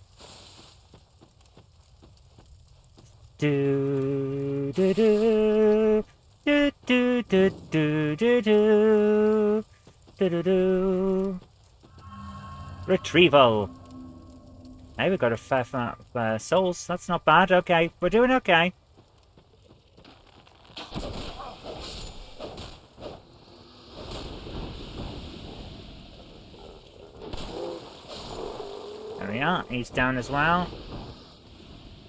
Do do do do do do do do do do do. Retrieval. Hey, we got a fair amount of souls. That's not bad. Okay, we're doing okay. There we are. He's down as well.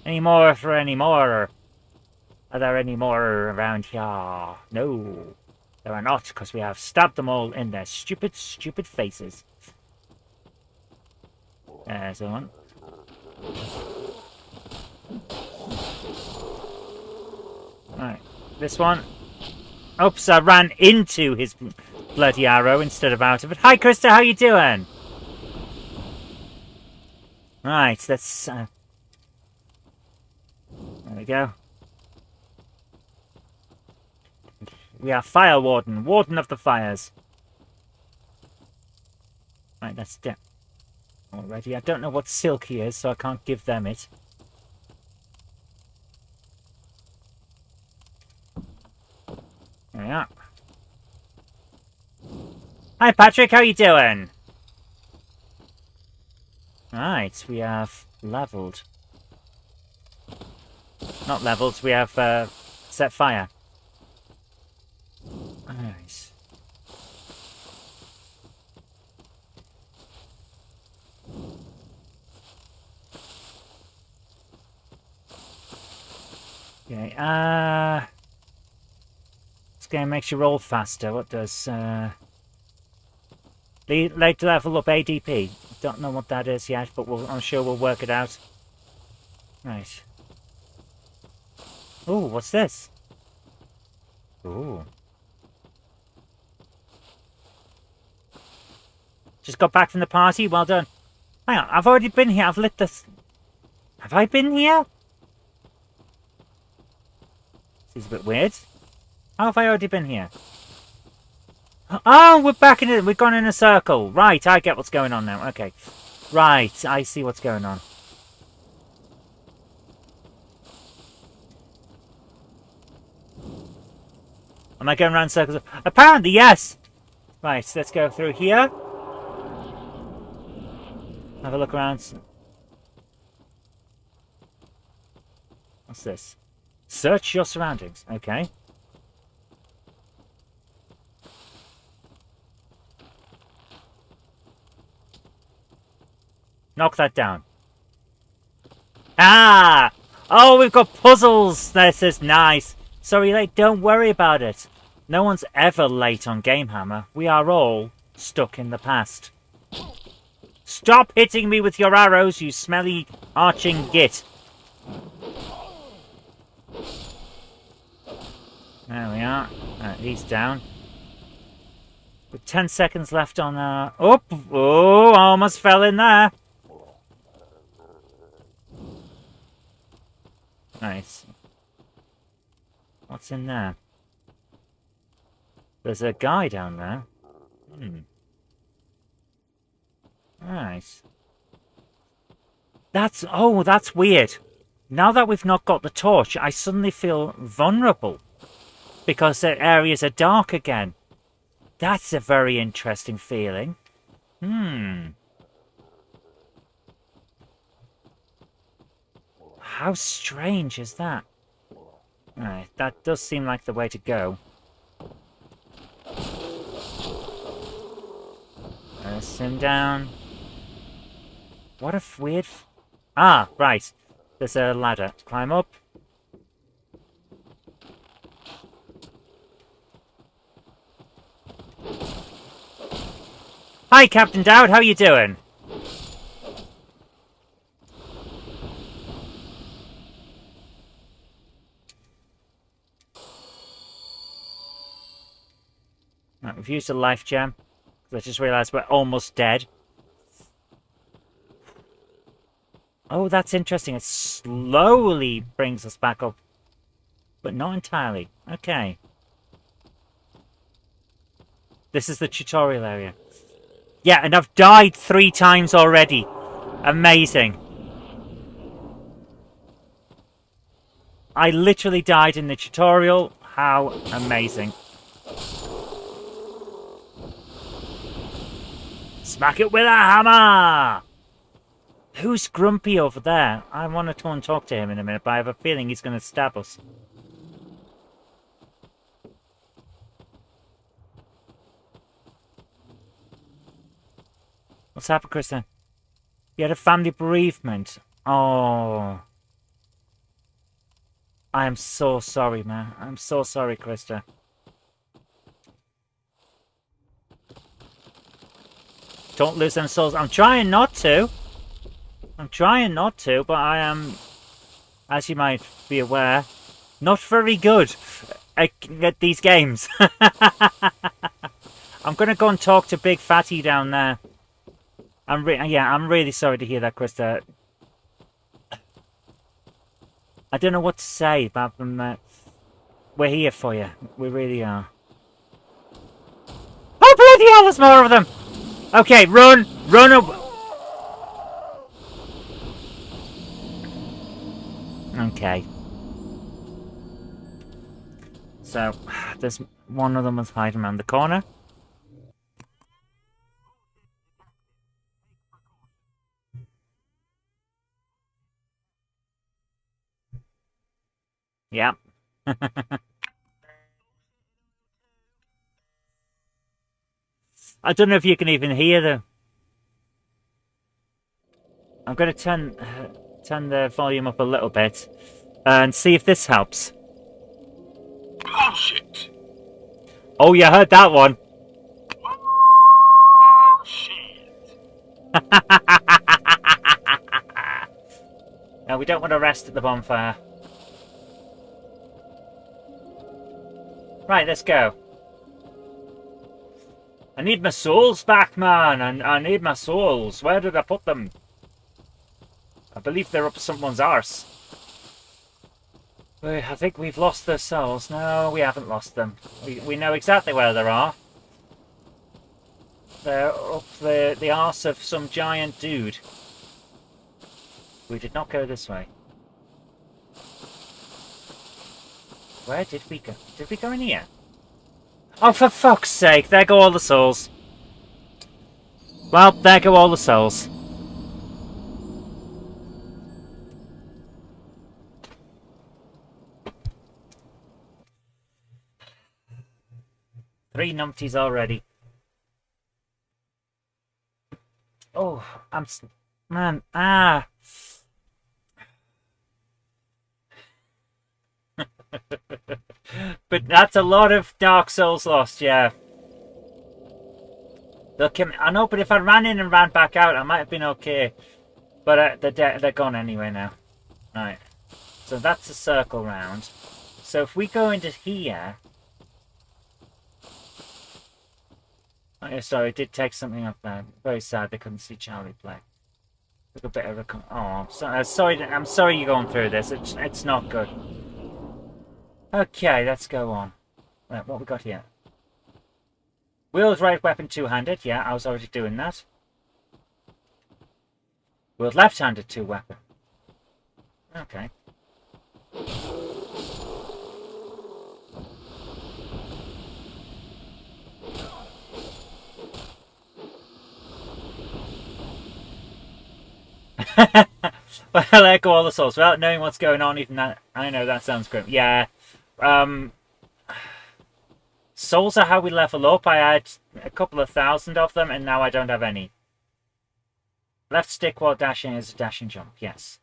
Any more for any more? Are there any more around here? No. There are not, because we have stabbed them all in their stupid, stupid faces. There's one. Right. This one. Oops, I ran into his bloody arrow instead of out of it. Hi, Krista, how you doing? Right, let's... there we go. We are Fire Warden. Warden of the Fires. Right, that's dead. Already. I don't know what Silky is, so I can't give them it. There we are. Hi Patrick, how you doing? Right, we have leveled. Not leveled, we have set fire. Nice. Okay, this game makes you roll faster. What does, later level up ADP. Don't know what that is yet, but I'm sure we'll work it out. Right. Ooh, what's this? Ooh. Just got back from the party. Well done. Hang on, I've already been here. I've lit this. Have I been here? This is a bit weird. How have I already been here? Oh, we're back in it. We've gone in a circle. Right, I get what's going on now. Okay. Right, I see what's going on. Am I going around circles? Apparently, yes. Right, let's go through here. Have a look around. What's this? Search your surroundings. Okay. Knock that down. Ah! Oh, we've got puzzles! This is nice. Sorry, late. Don't worry about it. No one's ever late on GameHammer. We are all stuck in the past. Stop hitting me with your arrows, you smelly arching git. There we are. He's down. With 10 seconds left on our... Oh, almost fell in there. Nice. What's in there? There's a guy down there. Nice. That's weird. Now that we've not got the torch, I suddenly feel vulnerable. Because the areas are dark again. That's a very interesting feeling. How strange is that? Alright, that does seem like the way to go. Press him down. What a weird... Ah, right. There's a ladder. Climb up. Hi, Captain Dowd. How you doing? Right, we've used a life gem. I just realised we're almost dead. Oh, that's interesting. It slowly brings us back up. But not entirely. Okay. This is the tutorial area. Yeah, and I've died 3 times already. Amazing. I literally died in the tutorial. How amazing. Smack it with a hammer! Who's grumpy over there? I want to go and talk to him in a minute, but I have a feeling he's going to stab us. What's happened, Krista? You had a family bereavement. Oh. I am so sorry, man. I'm so sorry, Krista. Don't lose them souls. I'm trying not to. I'm trying not to, but I am, as you might be aware, not very good at these games. I'm going to go and talk to Big Fatty down there. I'm really sorry to hear that, Krista. I don't know what to say about them. We're here for you. We really are. Oh, bloody hell, there's more of them! Okay, run! Run up! Okay. So, there's one of them was hiding around the corner. Yeah. I don't know if you can even hear them. I'm going to turn the volume up a little bit and see if this helps. Bullshit. Oh, you heard that one. Shit. No, we don't want to rest at the bonfire. Right, let's go. I need my souls back, man. I need my souls. Where did I put them? I believe they're up someone's arse. I think we've lost their souls. No, we haven't lost them. We know exactly where they are. They're up the arse of some giant dude. We did not go this way. Where did we go? Did we go in here? Oh, for fuck's sake, there go all the souls. Well, there go all the souls. Three numpties already. Oh, man, But that's a lot of Dark Souls lost, yeah. Look, I know, but if I ran in and ran back out, I might have been okay. But they're gone anyway now. Right. So that's a circle round. So if we go into here... Oh, sorry, I did take something up there. Very sad they couldn't see Charlie play. Took a bit of a... Oh, I'm sorry you're going through this. It's not good. Okay, let's go on. Right, what we got here? Wheeled right weapon two-handed. Yeah, I was already doing that. Wheeled left-handed two-weapon. Okay. Well, there go all the souls. Without knowing what's going on, even that... I know, that sounds grim. Yeah. Souls are how we level up. I had a couple of thousand of them, and now I don't have any. Left stick while dashing is a dashing jump. Yes.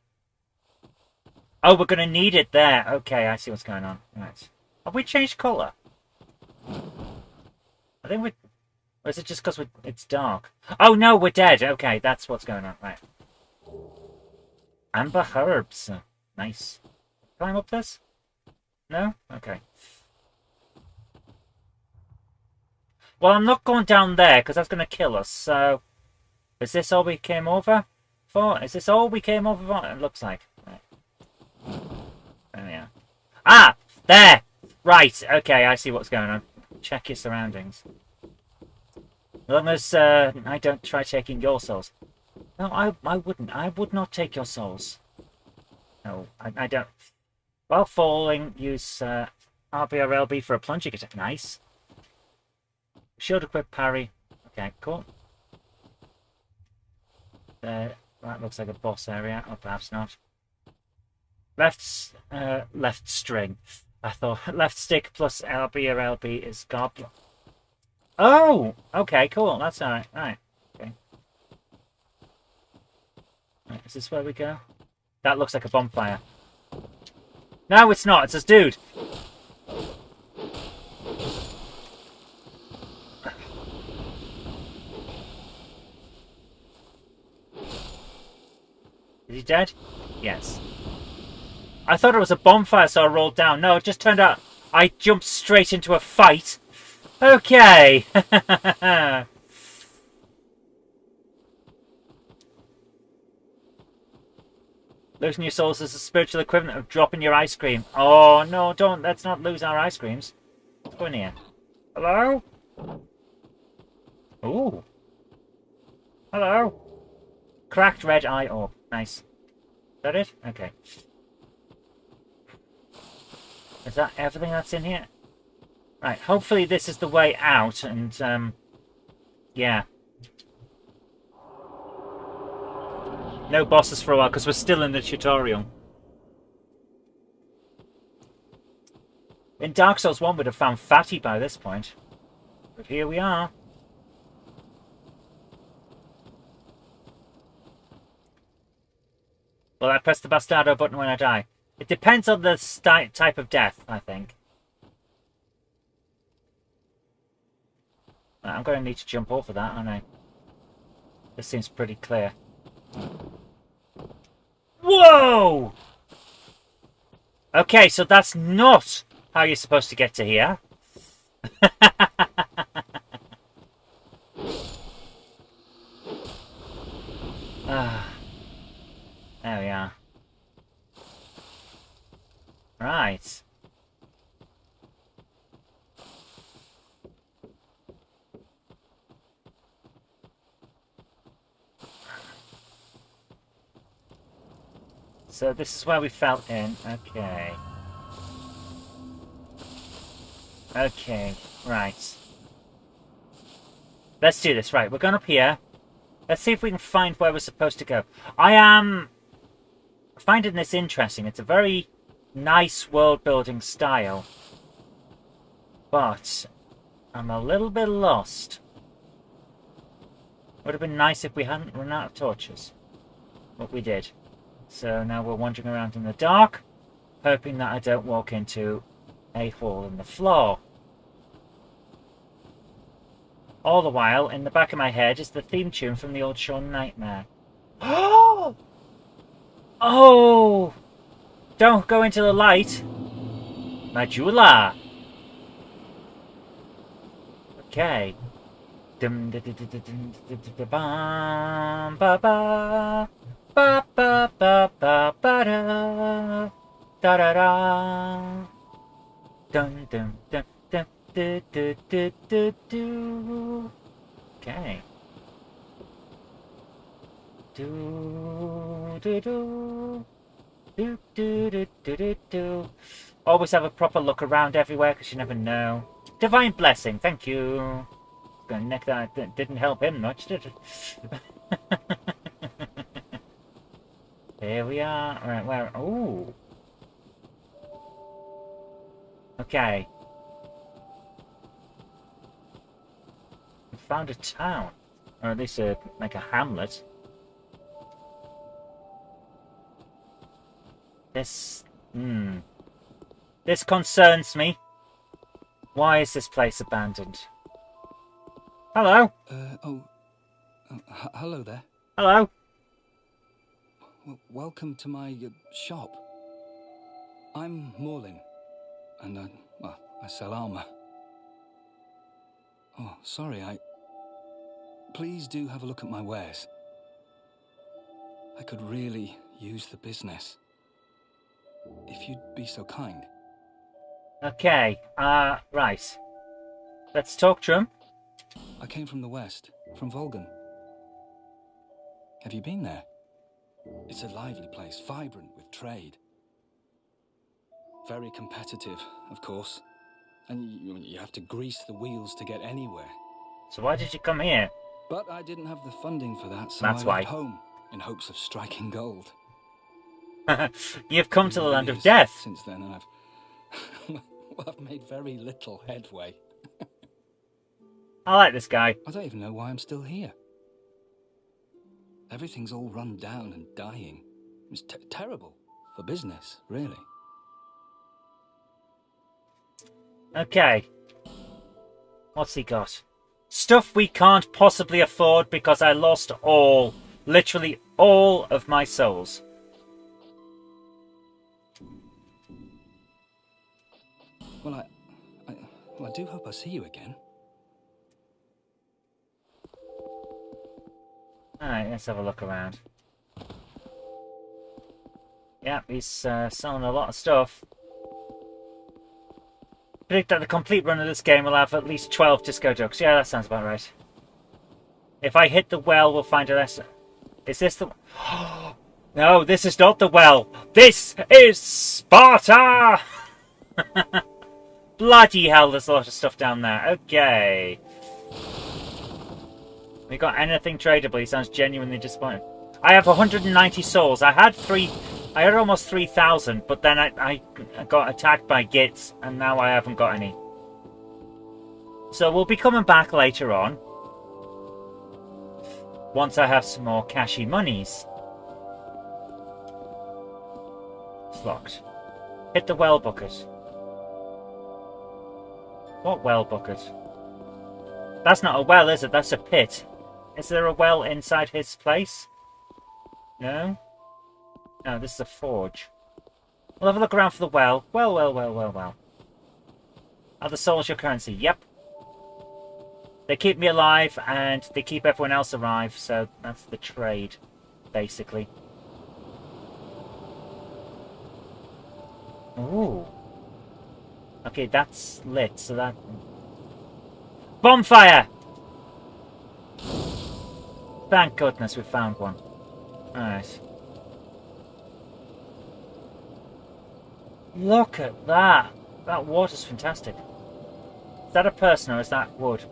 Oh, we're going to need it there. Okay, I see what's going on. Right. Have we changed colour? I think we... Or is it just because it's dark? Oh, no, we're dead. Okay, that's what's going on. Right. Amber herbs. Nice. Climb up this? No? Okay. Well, I'm not going down there, because that's going to kill us, so... Is this all we came over for? Is this all we came over for? It looks like. Right. There we are. Ah! There! Right, okay, I see what's going on. Check your surroundings. As long as I don't try taking your souls. No, I wouldn't. I would not take your souls. No, I don't. While falling, use RBRLB for a plunging attack. Nice. Shield equip parry. Okay, cool. That looks like a boss area, or perhaps not. Left string. I thought left stick plus RBRLB is goblin. Oh, okay, cool. That's alright. Alright. Okay. Right, is this where we go? That looks like a bonfire. No, it's not. It's this dude. Is he dead? Yes. I thought it was a bonfire, so I rolled down. No, it just turned out I jumped straight into a fight. Okay. Losing your souls is the spiritual equivalent of dropping your ice cream. Oh, no, don't. Let's not lose our ice creams. Let's go in here. Hello? Ooh. Hello? Cracked red eye orb. Nice. Is that it? Okay. Is that everything that's in here? Right, hopefully this is the way out, and, yeah. No bosses for a while, because we're still in the tutorial. In Dark Souls 1, we'd have found Fatty by this point. But here we are. Will I press the bastardo button when I die? It depends on the type of death, I think. I'm going to need to jump off of that, aren't I? This seems pretty clear. Whoa! Okay, so that's not how you're supposed to get to here. There we are. Right. So this is where we fell in. Okay. Okay, right. Let's do this. Right, we're going up here. Let's see if we can find where we're supposed to go. I am finding this interesting. It's a very nice world-building style. But I'm a little bit lost. Would have been nice if we hadn't run out of torches. But we did. So now we're wandering around in the dark, hoping that I don't walk into a hole in the floor. All the while, in the back of my head is the theme tune from the old Sean Nightmare. Oh! Oh! Don't go into the light. Majula. Okay. Dum da da da da dum da da da bam ba ba ba ba ba ba ba da da da da dum dum dum dum do do do do do. Okay. Do do do do do do do do do. Always have a proper look around everywhere because you never know. Divine blessing, thank you. Gonna neck that didn't help him much, did it? Here we are. Right, where? Ooh. Okay. We found a town, or at least like a hamlet. This, this concerns me. Why is this place abandoned? Hello. Hello there. Hello. Welcome to my shop. I'm Morlin, and I sell armor. Oh, sorry, Please do have a look at my wares. I could really use the business. If you'd be so kind. Okay, right. Let's talk to him. I came from the west, from Volgan. Have you been there? It's a lively place, vibrant with trade. Very competitive, of course. And you have to grease the wheels to get anywhere. So why did you come here? But I didn't have the funding for that, so That's I why. left home in hopes of striking gold. You've come to the land of death. Since then, and I've made very little headway. I like this guy. I don't even know why I'm still here. Everything's all run down and dying. It's terrible for business, really. Okay. What's he got? Stuff we can't possibly afford because I lost all, literally all of my souls. Well, I do hope I see you again. Alright, let's have a look around. Yeah, he's selling a lot of stuff. Predict that the complete run of this game will have at least 12 disco ducks. Yeah, that sounds about right. If I hit the well, we'll find a lesson. Is this the... No, this is not the well. This is Sparta! Bloody hell, there's a lot of stuff down there. Okay. We got anything tradable? He sounds genuinely disappointed. I have 190 souls. I had almost 3,000, but then I got attacked by gits, and now I haven't got any. So we'll be coming back later on. Once I have some more cashy monies. It's locked. Hit the well bucket. What well bucket? That's not a well, is it? That's a pit. Is there a well inside his place? No? No, this is a forge. We'll have a look around for the well. Well. Are the souls your currency? Yep. They keep me alive, and they keep everyone else alive, so that's the trade, basically. Ooh. Okay, that's lit, so that... Bonfire! Thank goodness we found one. Alright. Look at that! That water's fantastic. Is that a person or is that wood?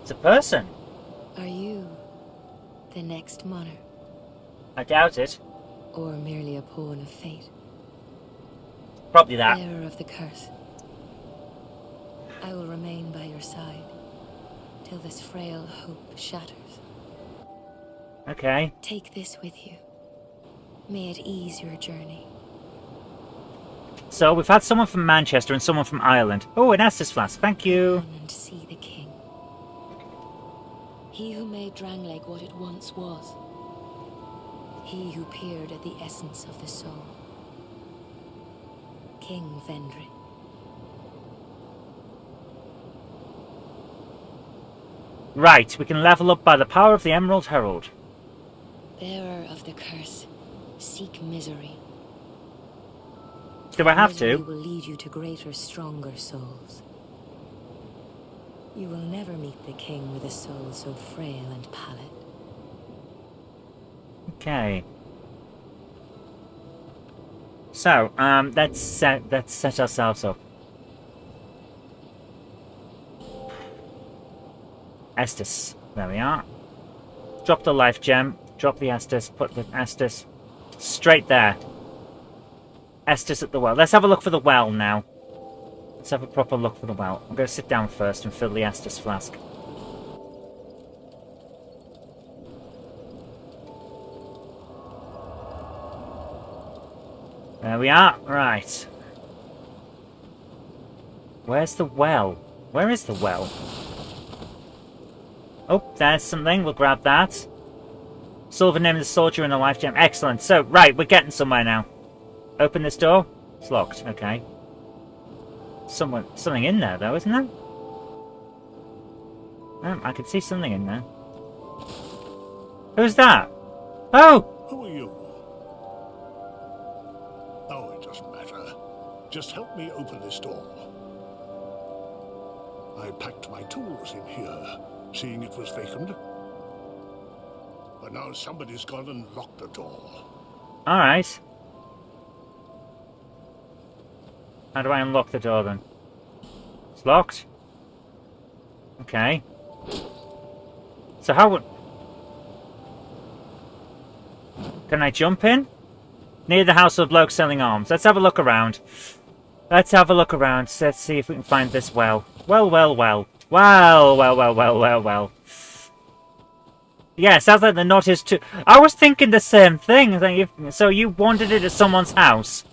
It's a person! Are you the next monarch? I doubt it. Or merely a pawn of fate? Probably that. Bearer of the curse. I will remain by your side till this frail hope shatters. Okay. Take this with you. May it ease your journey. So we've had someone from Manchester and someone from Ireland. Oh, an Estus flask. Thank you. Come and see the king. He who made Drangleic what it once was. He who peered at the essence of the soul. King Vendrick. Right, we can level up by the power of the Emerald Herald. Bearer of the curse, seek misery. Do I have Misery to? will lead you to greater, stronger souls. You will never meet the king with a soul so frail and pallid. Okay. So, let's set ourselves up. Estus. There we are. Drop the life gem. Drop the Estus. Put the Estus straight there. Estus at the well. Let's have a look for the well now. Let's have a proper look for the well. I'm going to sit down first and fill the Estus flask. There we are. Right. Where's the well? Where is the well? Oh, there's something. We'll grab that. Silver name of the soldier and a life gem. Excellent. So, right, we're getting somewhere now. Open this door. It's locked. Okay. Something in there, though, isn't there? I can see something in there. Who's that? Oh! Who are you? Oh, it doesn't matter. Just help me open this door. I packed my tools in here, seeing it was vacant. But now somebody's gone and locked the door. Alright. How do I unlock the door then? It's locked. Okay. So how would... Can I jump in? Near the house of bloke selling arms. Let's have a look around. Let's have a look around. Let's see if we can find this well. Well. Yeah, sounds like the knot is too... I was thinking the same thing. So you wandered into someone's house,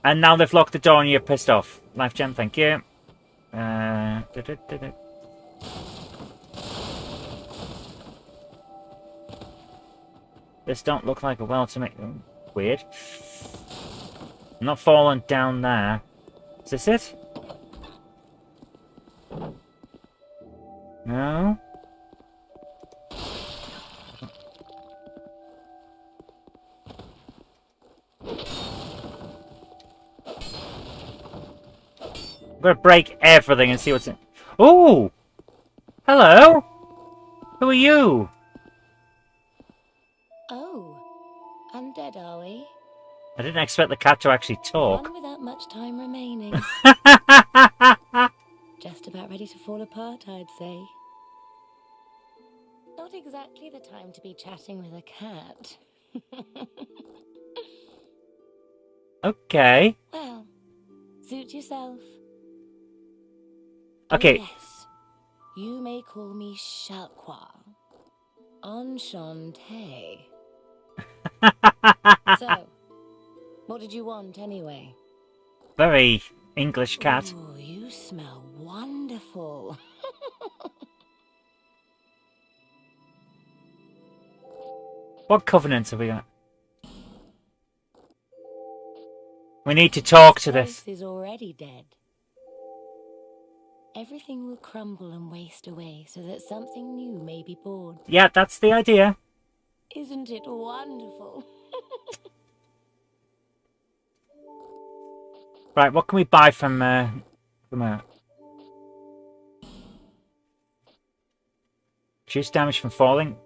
and now they've locked the door and you're pissed off. Life gem, thank you. This don't look like a well to me. Weird. I'm not falling down there. Is this it? No? I'm gonna break everything and see what's in. Oh! Hello! Who are you? Oh, undead, are we? I didn't expect the cat to actually talk. One without much time remaining. Just about ready to fall apart, I'd say. Not exactly the time to be chatting with a cat. Okay. Well, suit yourself. Okay. Oh, yes. You may call me Shalqua. Enchantée. So, what did you want anyway? Very English cat. Oh, you smell wonderful. What covenants have we got? We need to talk to this. Place is already dead. Everything will crumble and waste away so that something new may be born. Yeah, that's the idea. Isn't it wonderful? Right, what can we buy from her? Reduce damage from falling.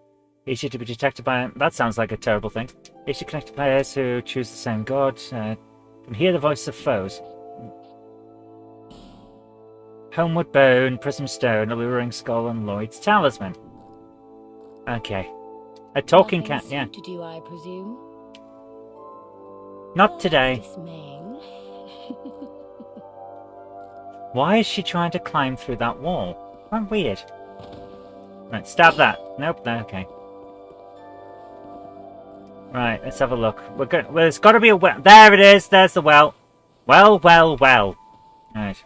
Easier to be detected by... That sounds like a terrible thing. Easier connected players who choose the same god. Can hear the voice of foes. Homeward Bone, Prism Stone, Alluring Skull, and Lloyd's Talisman. Okay. A talking Nothing cat, yeah. suited you, I presume? Not today. Dismaying. Why is she trying to climb through that wall? How weird. Right, stab that. Nope, no, okay. Right, let's have a look. We're good. Well, there's got to be a well. There it is. There's the well. Well, well, well. Right.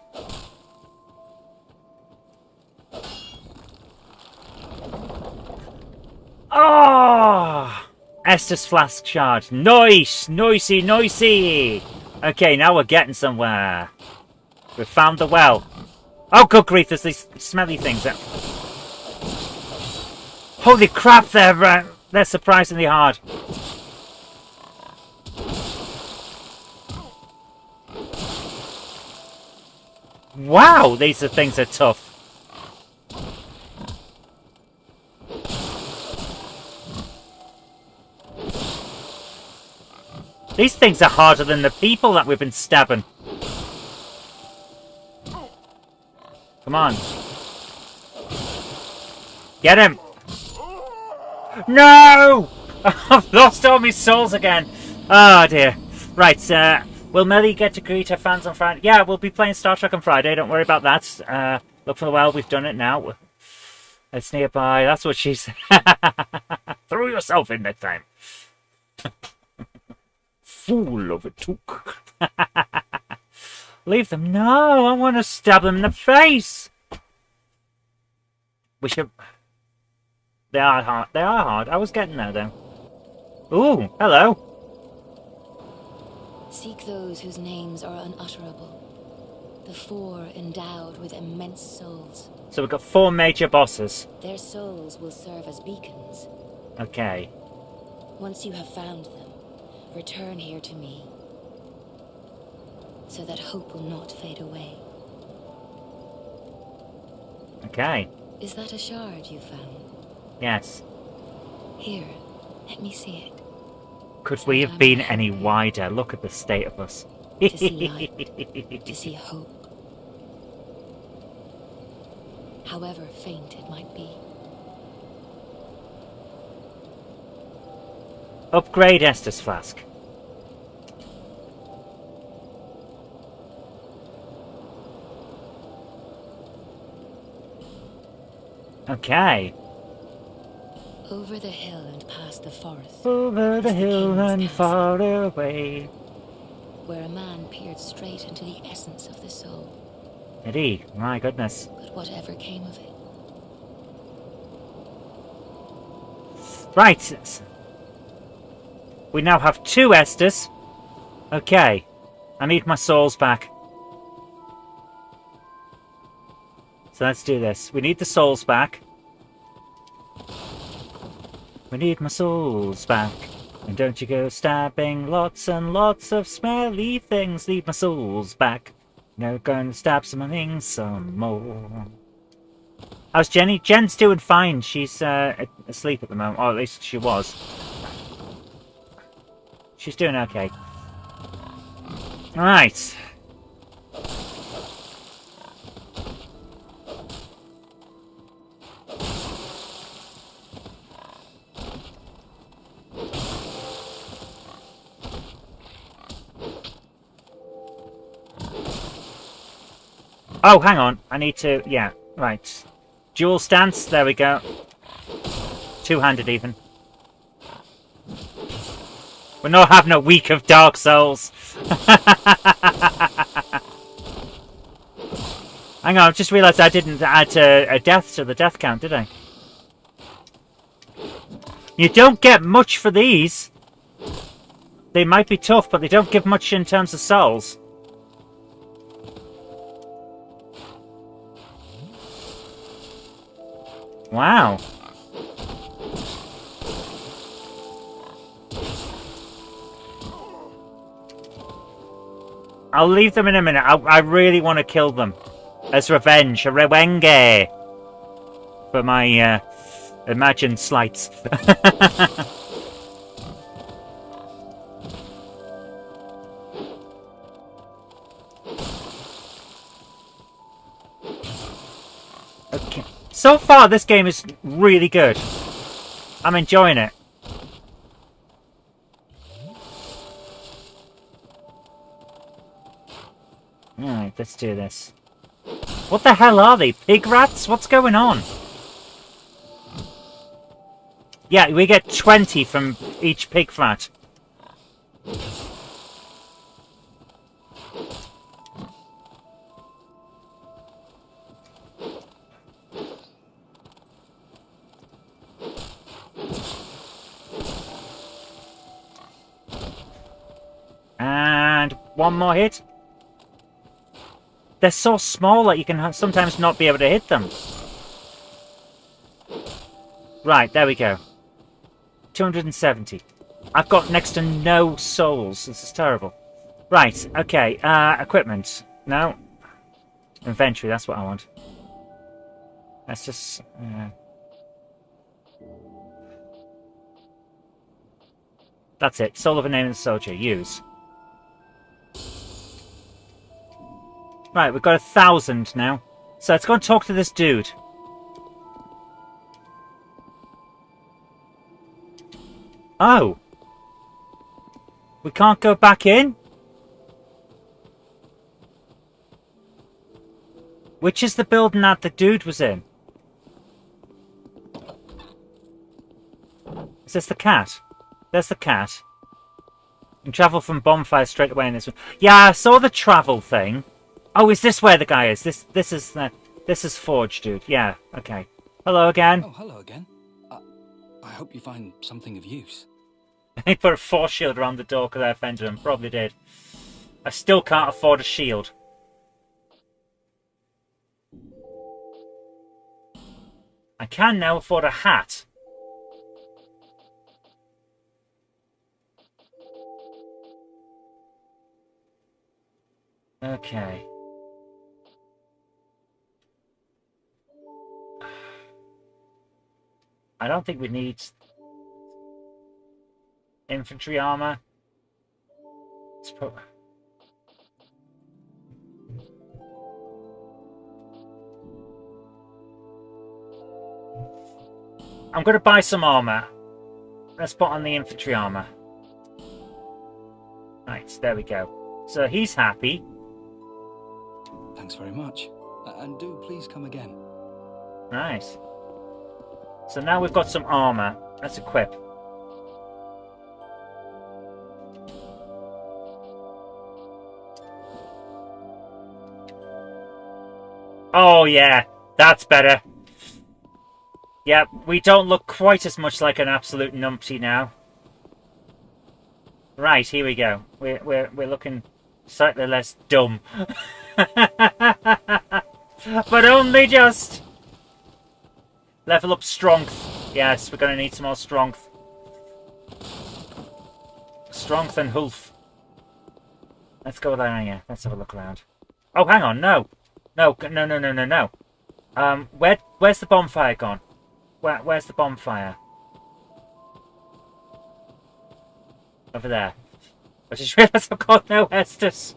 Oh! Estus Flask Shard. Nice! Noisy, noisy! Okay, now we're getting somewhere. We've found the well. Oh, good grief, there's these smelly things. Holy crap, they're surprisingly hard. Wow, these things are tough. These things are harder than the people that we've been stabbing. Come on. Get him! No! I've lost all my souls again. Oh dear. Right, will Melly get to greet her fans on Friday? Yeah, we'll be playing Star Trek on Friday. Don't worry about that. Look for the well. We've done it now. It's nearby. That's what she said. Throw yourself in next time. Fool of a took. Leave them. No, I want to stab them in the face. We should... They are hard. They are hard. I was getting there, though. Ooh, hello. Seek those whose names are unutterable. The four endowed with immense souls. So we've got 4 major bosses. Their souls will serve as beacons. Okay. Once you have found them, return here to me, so that hope will not fade away. Okay. Is that a shard you found? Yes. Here, let me see it. Could we have been any wider? Look at the state of us. To see light, to see hope. However faint it might be. Upgrade Estus Flask. Okay. Over the hill and past the forest. Over the is hill king's and castle, far away. where a man peered straight into the essence of the soul. Did he? My goodness. But whatever came of it, Right. We now have 2 Estus. Okay. I need my souls back. So let's do this. We need the souls back. We need my souls back. And don't you go stabbing lots and lots of smelly things. Need my souls back. Now gonna stop summoning some more. How's Jenny? Jen's doing fine. She's asleep at the moment, or at least she was. She's doing okay. Alright. Oh, hang on. I need to... Yeah, right. Dual stance. There we go. Two-handed, even. We're not having a week of Dark Souls. Hang on, I've just realised I didn't add a death to the death count, did I? You don't get much for these. They might be tough, but they don't give much in terms of souls. Wow. I'll leave them in a minute. I really want to kill them. As revenge. A revenge. For my imagined slights. Okay. So far, this game is really good. I'm enjoying it. Alright, let's do this. What the hell are they? Pig rats? What's going on? Yeah, we get 20 from each pig rat. And one more hit. They're so small that you can sometimes not be able to hit them. Right, there we go. 270. I've got next to no souls. This is terrible. Right, okay. Equipment. No. Inventory, that's what I want. Let's just... That's it. Soul of a nameless soldier. Use. Right, we've got 1,000 now. So let's go and talk to this dude. Oh. We can't go back in? Which is the building that the dude was in? Is this the cat? There's the cat. You can travel from bonfire straight away in this one. Yeah, I saw the travel thing. Oh, is this where the guy is? This is Forge, dude. Yeah, okay. Hello again. Oh, hello again. I hope you find something of use. He put a force shield around the door because I offended him. Probably did. I still can't afford a shield. I can now afford a hat. Okay. I don't think we need infantry armor. I'm going to buy some armor. Let's put on the infantry armor. Right, there we go. So he's happy. Thanks very much. And do please come again. Nice. So now we've got some armor. Let's equip. Oh yeah, that's better. Yeah, we don't look quite as much like an absolute numpty now. Right, here we go. We're looking slightly less dumb. But only just. Level up strength. Yes, we're going to need some more strength. Strength and health. Let's go there, yeah. Let's have a look around. Oh, hang on, no. No, no, no, no, no, no. Where's the bonfire gone? Where's the bonfire? Over there. I just realised I've got no Estus.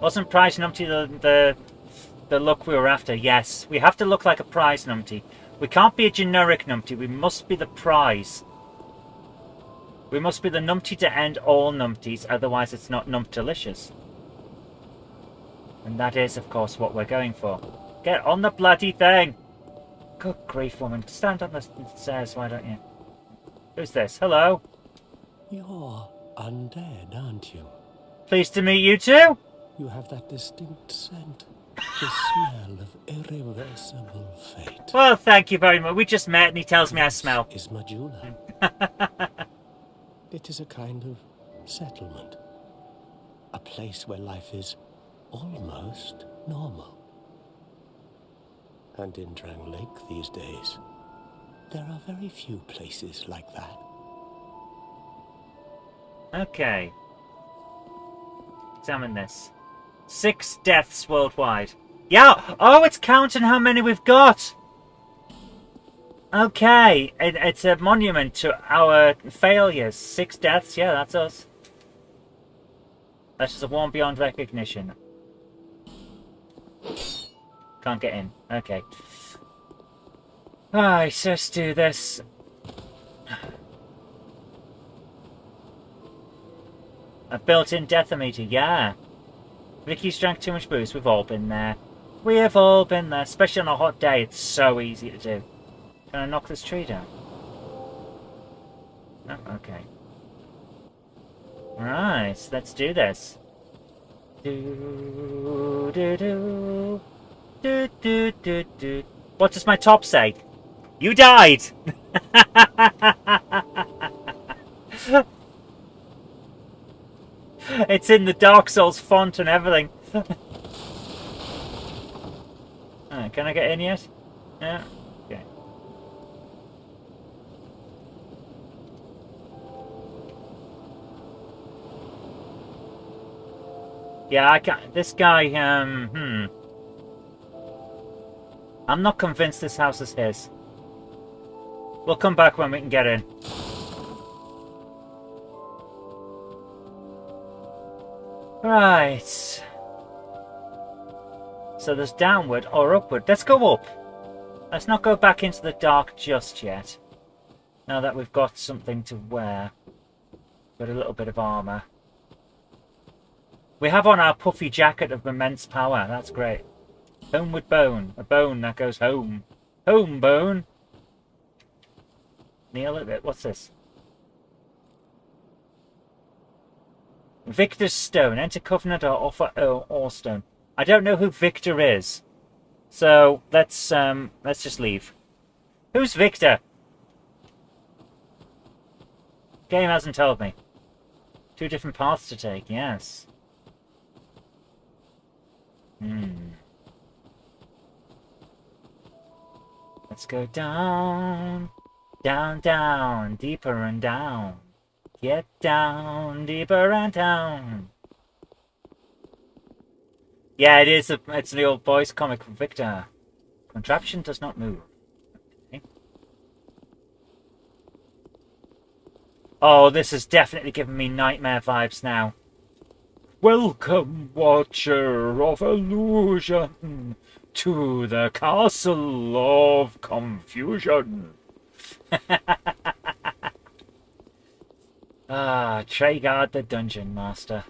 Wasn't prize numpty the look we were after? Yes, we have to look like a prize numpty. We can't be a generic numpty. We must be the prize. We must be the numpty to end all numpties, otherwise it's not numptilicious. And that is, of course, what we're going for. Get on the bloody thing! Good grief, woman. Stand on the stairs, why don't you? Who's this? Hello? You're undead, aren't you? Pleased to meet you too? You have that distinct scent. The smell of irreversible fate. Well, thank you very much. We just met and he tells me I smell. Is Majula. It is a kind of settlement. A place where life is almost normal. And in Drang Lake these days, there are very few places like that. Okay. Examine this. 6 deaths worldwide. Yeah! Oh, it's counting how many we've got! Okay. It's a monument to our failures. 6 deaths, yeah, that's us. That's just a one beyond recognition. Can't get in. Okay. Alright, so let's do this. A built-in death-o-meter, yeah. Vicky's drank too much booze. We've all been there. We have all been there. Especially on a hot day. It's so easy to do. Can I knock this tree down? No? Okay. Right, let's do this. Do, do, do. Do, do, do, do. What does my top say? You died! It's in the Dark Souls font and everything. Can I get in yet? Yeah. Okay. Yeah, I can't. This guy, I'm not convinced this house is his. We'll come back when we can get in. Right. So there's downward or upward. Let's go up. Let's not go back into the dark just yet. Now that we've got something to wear. Got a little bit of armour. We have on our puffy jacket of immense power. That's great. Homeward bone. A bone that goes home. Home bone. Kneel a bit. What's this? Victor's Stone. Enter Covenant or offer Ore Stone. I don't know who Victor is. So let's just leave. Who's Victor? Game hasn't told me. 2 different paths to take, yes. Let's go down. Down, down, deeper and down. Get down, deeper and down. Yeah, it is. It's the old boys comic from Victor. Contraption does not move. Okay. Oh, this is definitely giving me nightmare vibes now. Welcome, Watcher of Illusion, to the Castle of Confusion. Traegard the Dungeon Master.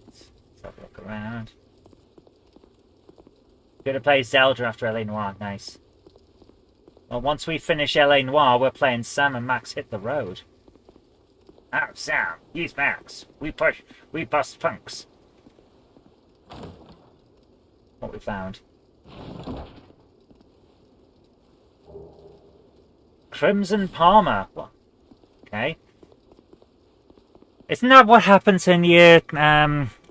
Let's have a look around. Gonna play Zelda after L.A. Noire, nice. Well, once we finish L.A. Noire, we're playing Sam and Max Hit the Road. I'm Sam, he's Max. We bust punks. What we found. Crimson Palmer. What? Okay. Isn't that what happens when you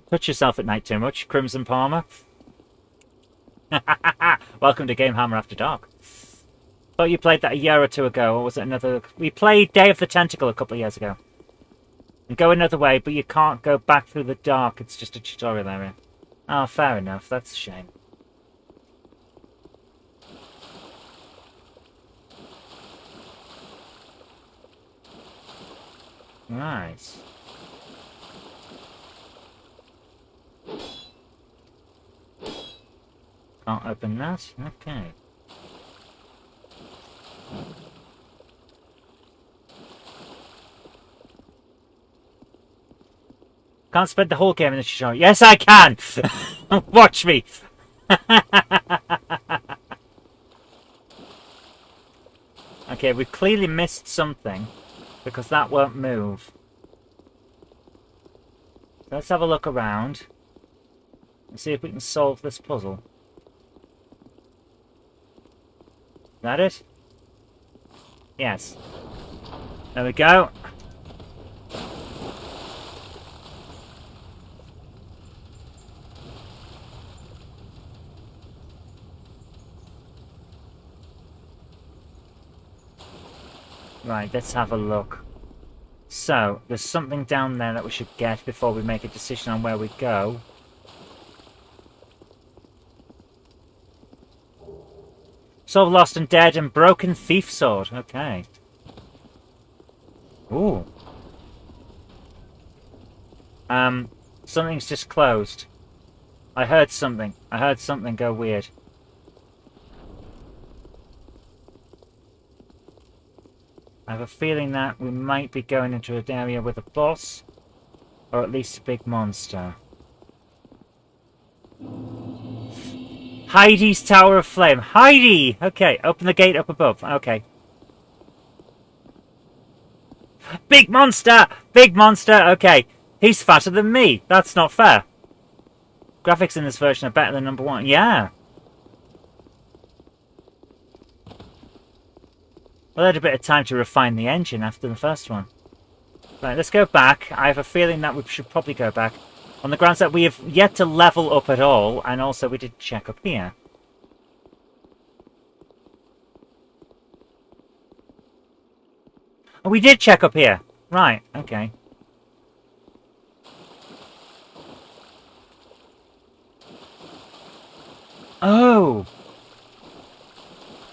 Touch yourself at night too much, Crimson Palmer. Welcome to GameHammer After Dark. Thought you played that a year or two ago, or was it another... We played Day of the Tentacle a couple of years ago. And go another way, but you can't go back through the dark, it's just a tutorial area. Oh, fair enough, that's a shame. Right. Can't open that? Okay. Can't spend the whole game in the tutorial. Yes, I can! Watch me! Okay, we've clearly missed something, because that won't move. Let's have a look around and see if we can solve this puzzle. Is that it? Yes. There we go. Right, let's have a look. So, there's something down there that we should get before we make a decision on where we go. Soul Lost and Dead and Broken Thief Sword. Okay. Ooh. Something's just closed. I heard something. I heard something go weird. I have a feeling that we might be going into an area with a boss, or at least a big monster. Heidi's Tower of Flame. Heidi! Okay, open the gate up above. Okay. Big monster! Big monster! Okay. He's fatter than me. That's not fair. Graphics in this version are better than number one. Yeah. Well, I had a bit of time to refine the engine after the first one. Right, let's go back. I have a feeling that we should probably go back on the grounds that we have yet to level up at all, and also we did check up here. Oh, we did check up here. Right, okay. Oh!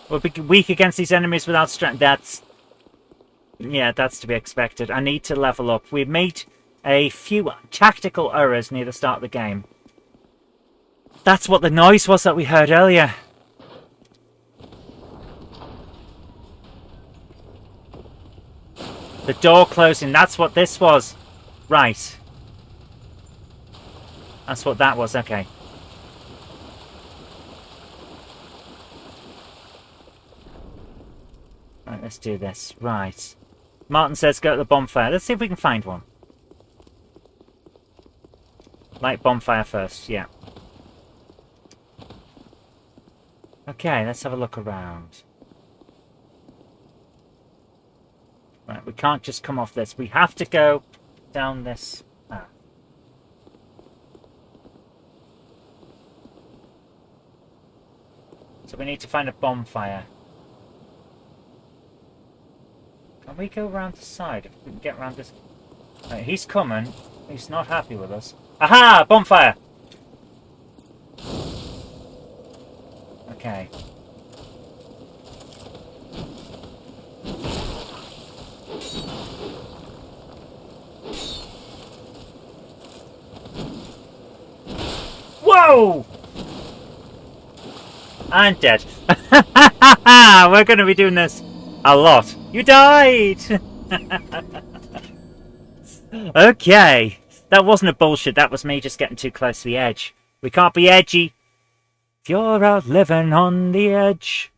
We'll be weak against these enemies without strength. That's... Yeah, that's to be expected. I need to level up. We've made a few tactical errors near the start of the game. That's what the noise was that we heard earlier. The door closing. That's what this was. Right. That's what that was. Okay. Right, let's do this. Right. Martin says go to the bonfire. Let's see if we can find one. Light bonfire first, yeah. Okay, let's have a look around. Right, we can't just come off this. We have to go down this path. So we need to find a bonfire. Can we go around the side? If we can get around this... Right, he's coming. He's not happy with us. Aha! Bonfire! Okay. Whoa! I'm dead. We're going to be doing this a lot. You died! Okay. That wasn't a bullshit. That was me just getting too close to the edge. We can't be edgy. If you're out living on the edge.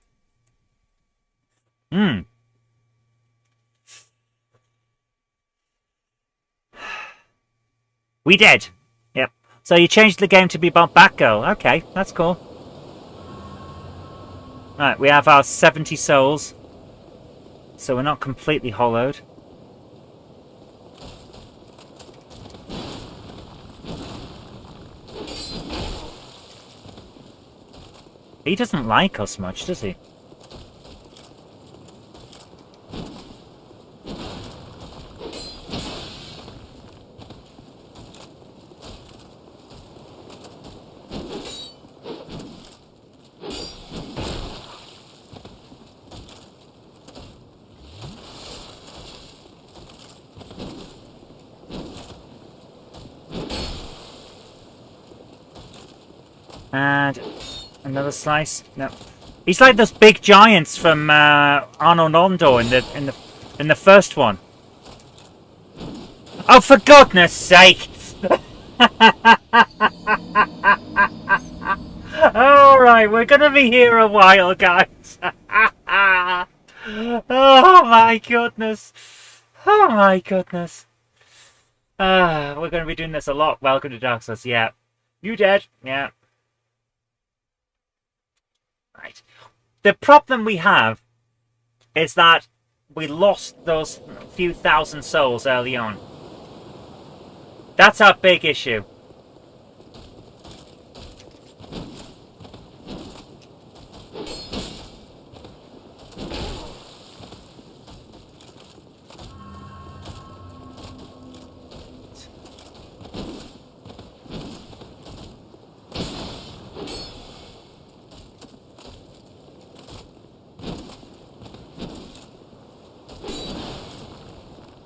We did. Yep. So you changed the game to be about Batgirl. Okay, that's cool. Right, we have our 70 souls. So we're not completely hollowed. He doesn't like us much, does he? And another slice. No, he's like those big giants from Arnold Nondo in the first one. Oh, for goodness sake! All right, we're gonna be here a while, guys. Oh my goodness! Oh my goodness! We're gonna be doing this a lot. Welcome to Dark Souls. Yeah, you dead? Yeah. Right. The problem we have is that we lost those few thousand souls early on. That's our big issue.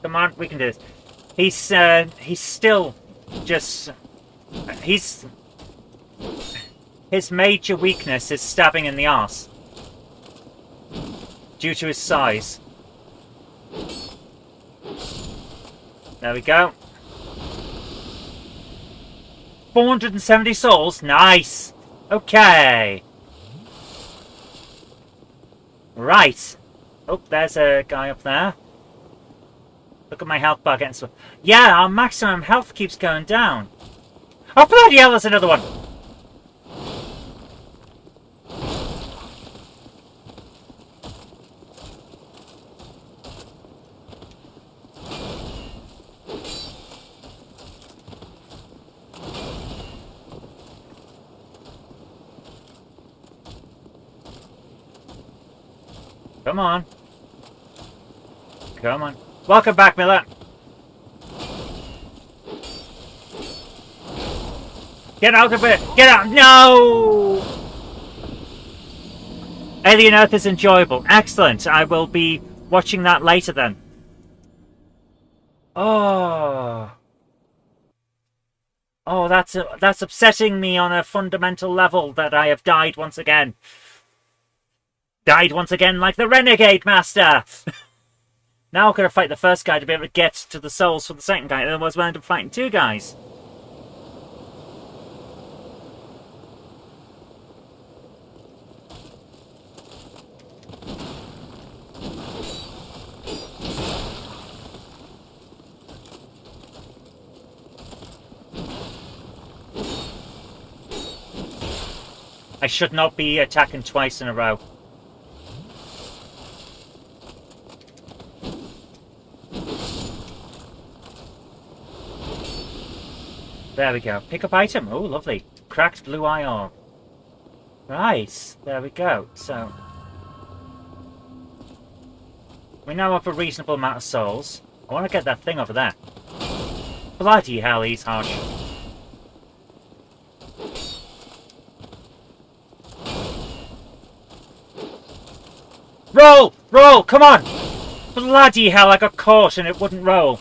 Come on, we can do this. He's still just... His major weakness is stabbing in the arse. Due to his size. There we go. 470 souls. Nice. Okay. Right. Oh, there's a guy up there. Look at my health bar getting so... Yeah, our maximum health keeps going down. Oh, bloody hell, there's another one. Come on. Come on. Welcome back, Miller. Get out of it! Get out! No! Alien Earth is enjoyable. Excellent. I will be watching that later then. Oh. Oh, that's upsetting me on a fundamental level that I have died once again. Died once again like the Renegade Master! Now I've got to fight the first guy to be able to get to the souls for the second guy. Otherwise we'll end up fighting two guys. I should not be attacking twice in a row. There we go. Pick up item. Oh, lovely. Cracked blue eye orb. Right. There we go. So, we now have a reasonable amount of souls. I want to get that thing over there. Bloody hell, he's harsh. Roll! Roll! Come on! Bloody hell, I got caught and it wouldn't roll.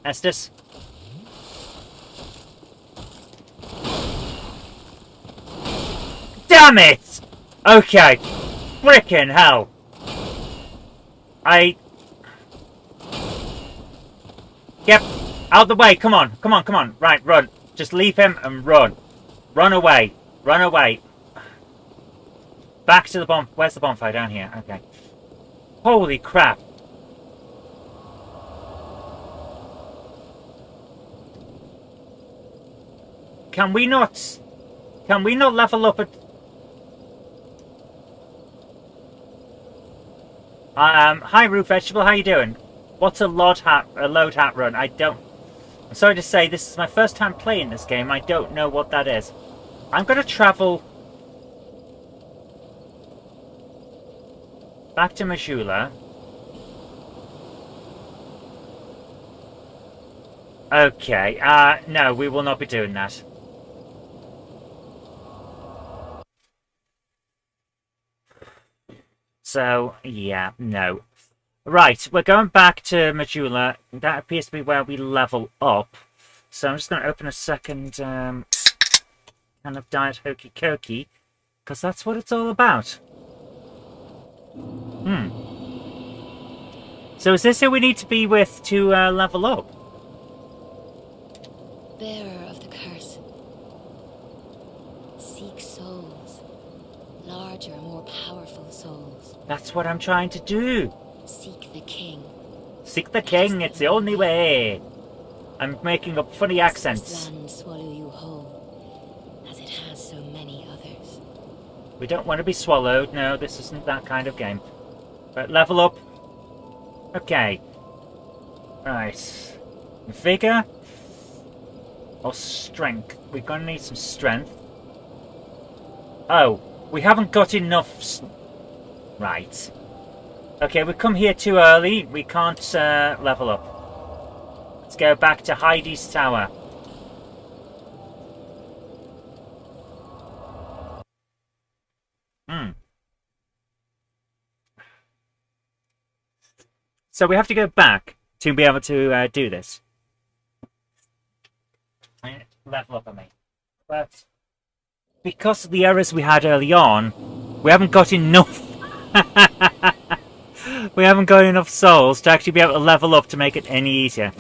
Estes. Damn it! Okay. Frickin' hell. Get out of the way. Come on. Come on. Come on. Right, run. Just leave him and run. Run away. Run away. Back to the bomb. Where's the bonfire? Down here. Okay. Holy crap. Can we not level up at... hi Root Vegetable, how you doing? What's a load hat run? I'm sorry to say, this is my first time playing this game. I don't know what that is. I'm going to travel back to Majula. Okay, no, we will not be doing that. So, yeah, no. Right, we're going back to Majula. That appears to be where we level up. So I'm just going to open a second kind of Diet Hokey Cokey, because that's what it's all about. So is this who we need to be with to level up? Bearer of the curse. Seek souls. Larger, more powerful souls. That's what I'm trying to do. Seek the king. Seek the king, it's the only way. I'm making up funny accents. This land swallow you whole, as it has so many others. We don't want to be swallowed. No, this isn't that kind of game. But level up. Okay. Right. Vigor or strength? We're going to need some strength. Oh, we haven't got enough. Right. Okay, we come here too early. We can't level up. Let's go back to Heidi's tower. So we have to go back to be able to do this. Level up, I mean. But because of the errors we had early on, we haven't got enough. We haven't got enough souls to actually be able to level up to make it any easier.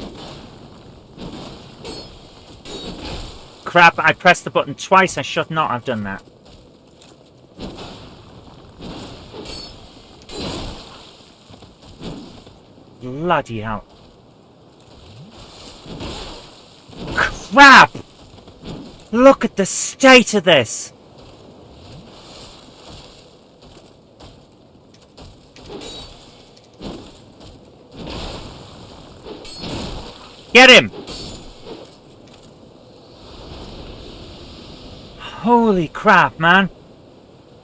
Crap, I pressed the button twice. I should not have done that. Bloody hell. Crap! Look at the state of this! Get him! Holy crap, man.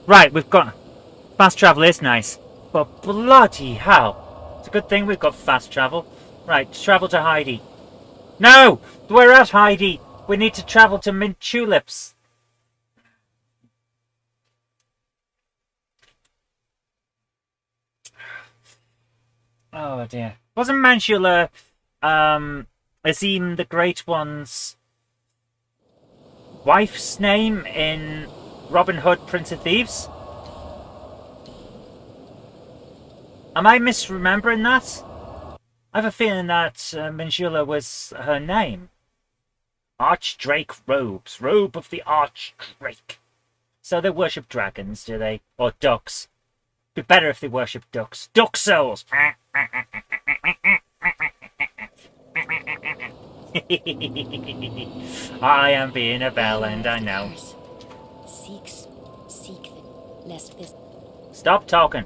Right, we've got... Fast travel is nice. But bloody hell. It's a good thing we've got fast travel. Right, travel to Heidi. No! We're at Heidi! We need to travel to Mint Tulips. Oh dear. Wasn't Manchula, Azim the Great One's wife's name in Robin Hood, Prince of Thieves? Am I misremembering that? I have a feeling that Manjula was her name. Archdrake robes. Robe of the Archdrake. So they worship dragons, do they? Or ducks. Be better if they worship ducks. Duck souls! I am being a bellend, I know. Seek the lest this. Stop talking.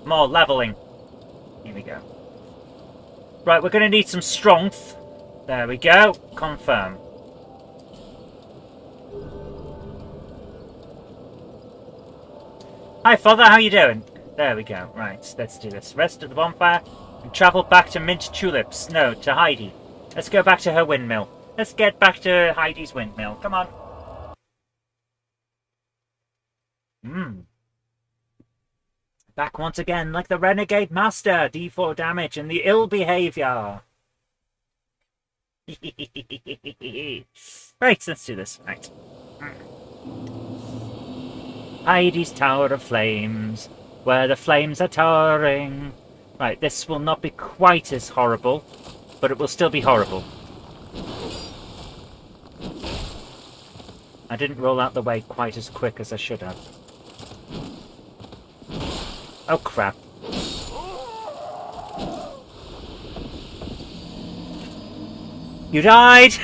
More leveling. Here we go. Right, we're going to need some strength. There we go. Confirm. Hi, Father. How you doing? There we go. Right, let's do this. Rest of the bonfire and travel back to Mint Tulips. No, to Heidi. Let's go back to her windmill. Let's get back to Heidi's windmill. Come on. Back once again, like the Renegade Master. D4 damage and the ill behavior. Right, let's do this. Right. Heidi's Tower of Flames, where the flames are towering. Right, this will not be quite as horrible, but it will still be horrible. I didn't roll out the way quite as quick as I should have. Oh crap. You died!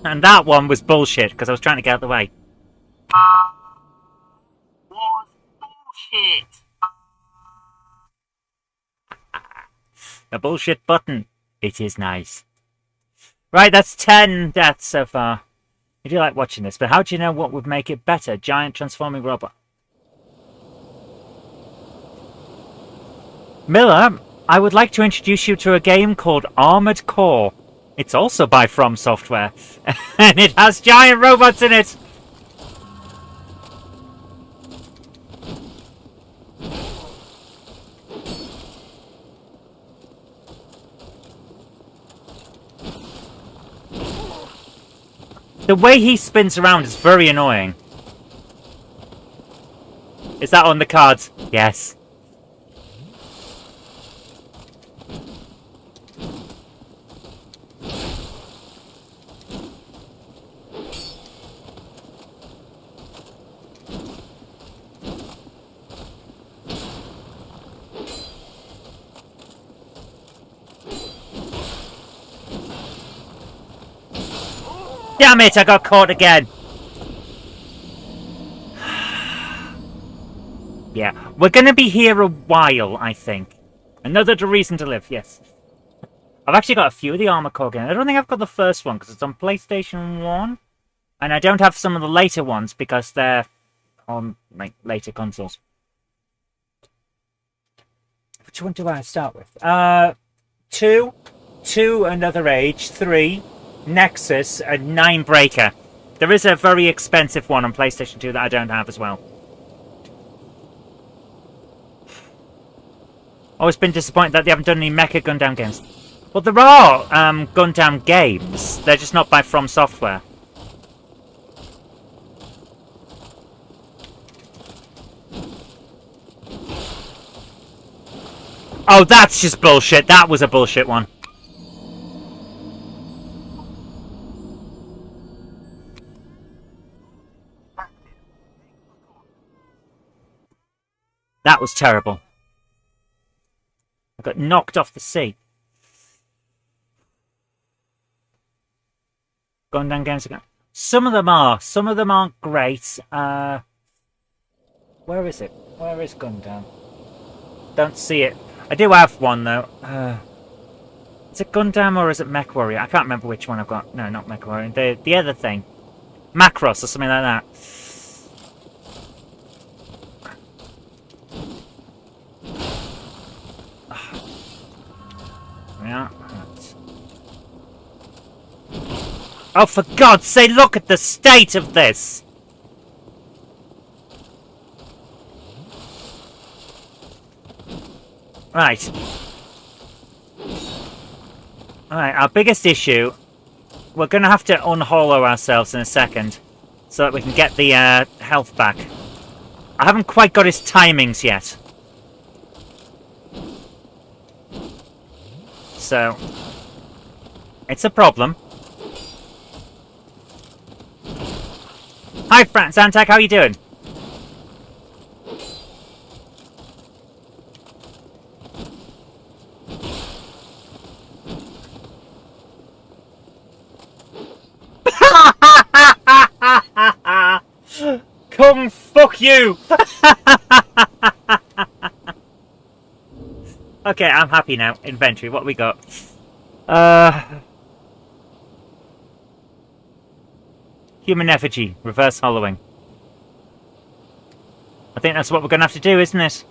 And that one was bullshit, because I was trying to get out of the way. Was bullshit. A bullshit button. It is nice. Right, that's 10 deaths so far. I do like watching this, but how do you know what would make it better? Giant transforming robot. Miller, I would like to introduce you to a game called Armored Core. It's also by From Software, and it has giant robots in it. The way he spins around is very annoying. Is that on the cards? Yes. Damn it, I got caught again. Yeah, we're going to be here a while, I think. Another reason to live, yes. I've actually got a few of the Armored Core games. I don't think I've got the first one because it's on PlayStation 1. And I don't have some of the later ones because they're on like later consoles. Which one do I start with? 2, Another Age, 3, Nexus, and 9 Breaker. There is a very expensive one on PlayStation 2 that I don't have as well. Always been disappointed that they haven't done any Mecha Gundam games. Well, there are Gundam games. They're just not by From Software. Oh, that's just bullshit. That was a bullshit one. That was terrible. I got knocked off the seat. Gundam games again. Some of them are. Some of them aren't great. Where is it? Where is Gundam? Don't see it. I do have one though. Is it Gundam or is it Mech Warrior? I can't remember which one I've got. No, not Mech Warrior. The other thing. Macross or something like that. Yeah. Oh, for God's sake, look at the state of this! Right. Alright, our biggest issue... We're going to have to unhollow ourselves in a second so that we can get the health back. I haven't quite got his timings yet. So... It's a problem. Hi, Franz Antak, how are you doing? Come fuck you! Okay, I'm happy now. Inventory, what we got? Human effigy, reverse hollowing. I think that's what we're going to have to do, isn't it?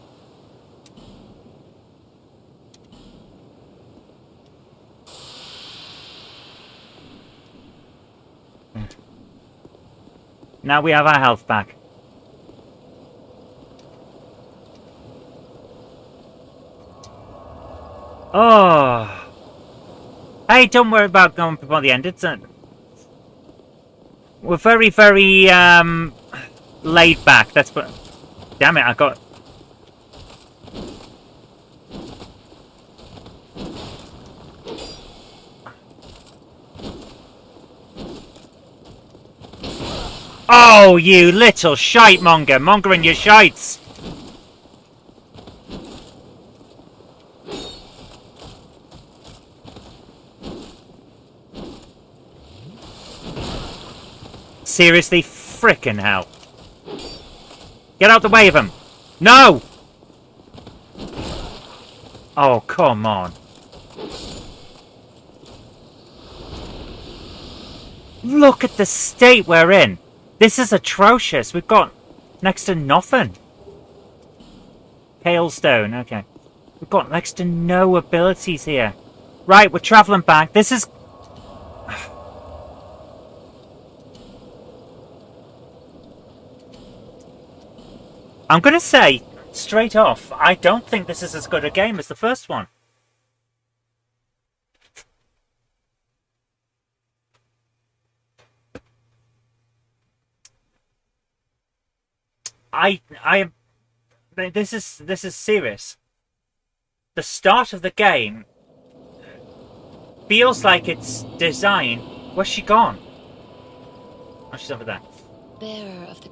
Now we have our health back. Oh. Hey, don't worry about going before the end. We're very, very laid back. That's what. Damn it! I got. Oh, you little shite monger! Mongering your shites! Seriously? Frickin' hell. Get out the way of him! No! Oh, come on. Look at the state we're in. This is atrocious. We've got next to nothing. Hailstone, okay. We've got next to no abilities here. Right, we're travelling back. This is... I'm going to say, straight off, I don't think this is as good a game as the first one. This is serious. The start of the game feels like it's designed. Where's she gone? Oh, she's over there. Bearer of the...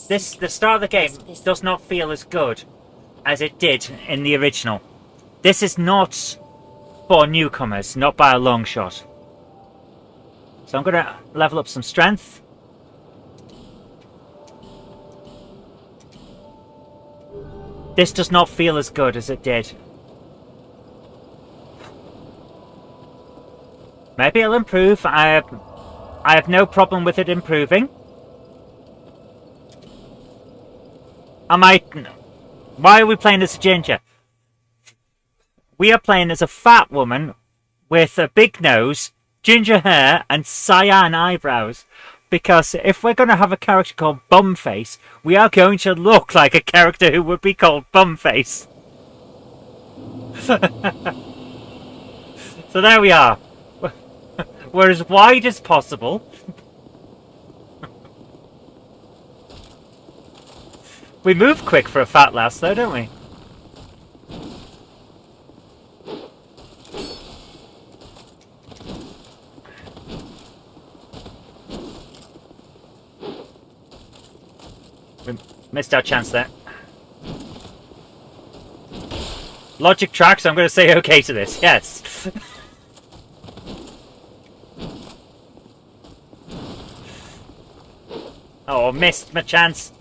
The start of the game does not feel as good as it did in the original. This is not for newcomers, not by a long shot. So I'm going to level up some strength. This does not feel as good as it did. Maybe it'll improve. I have no problem with it improving. Why are we playing as a ginger? We are playing as a fat woman with a big nose, ginger hair, and cyan eyebrows. Because if we're going to have a character called Bumface, we are going to look like a character who would be called Bumface. So there we are. We're as wide as possible. We move quick for a fat lass though, don't we? We missed our chance there. Logic tracks, I'm going to say okay to this, yes. Oh, missed my chance.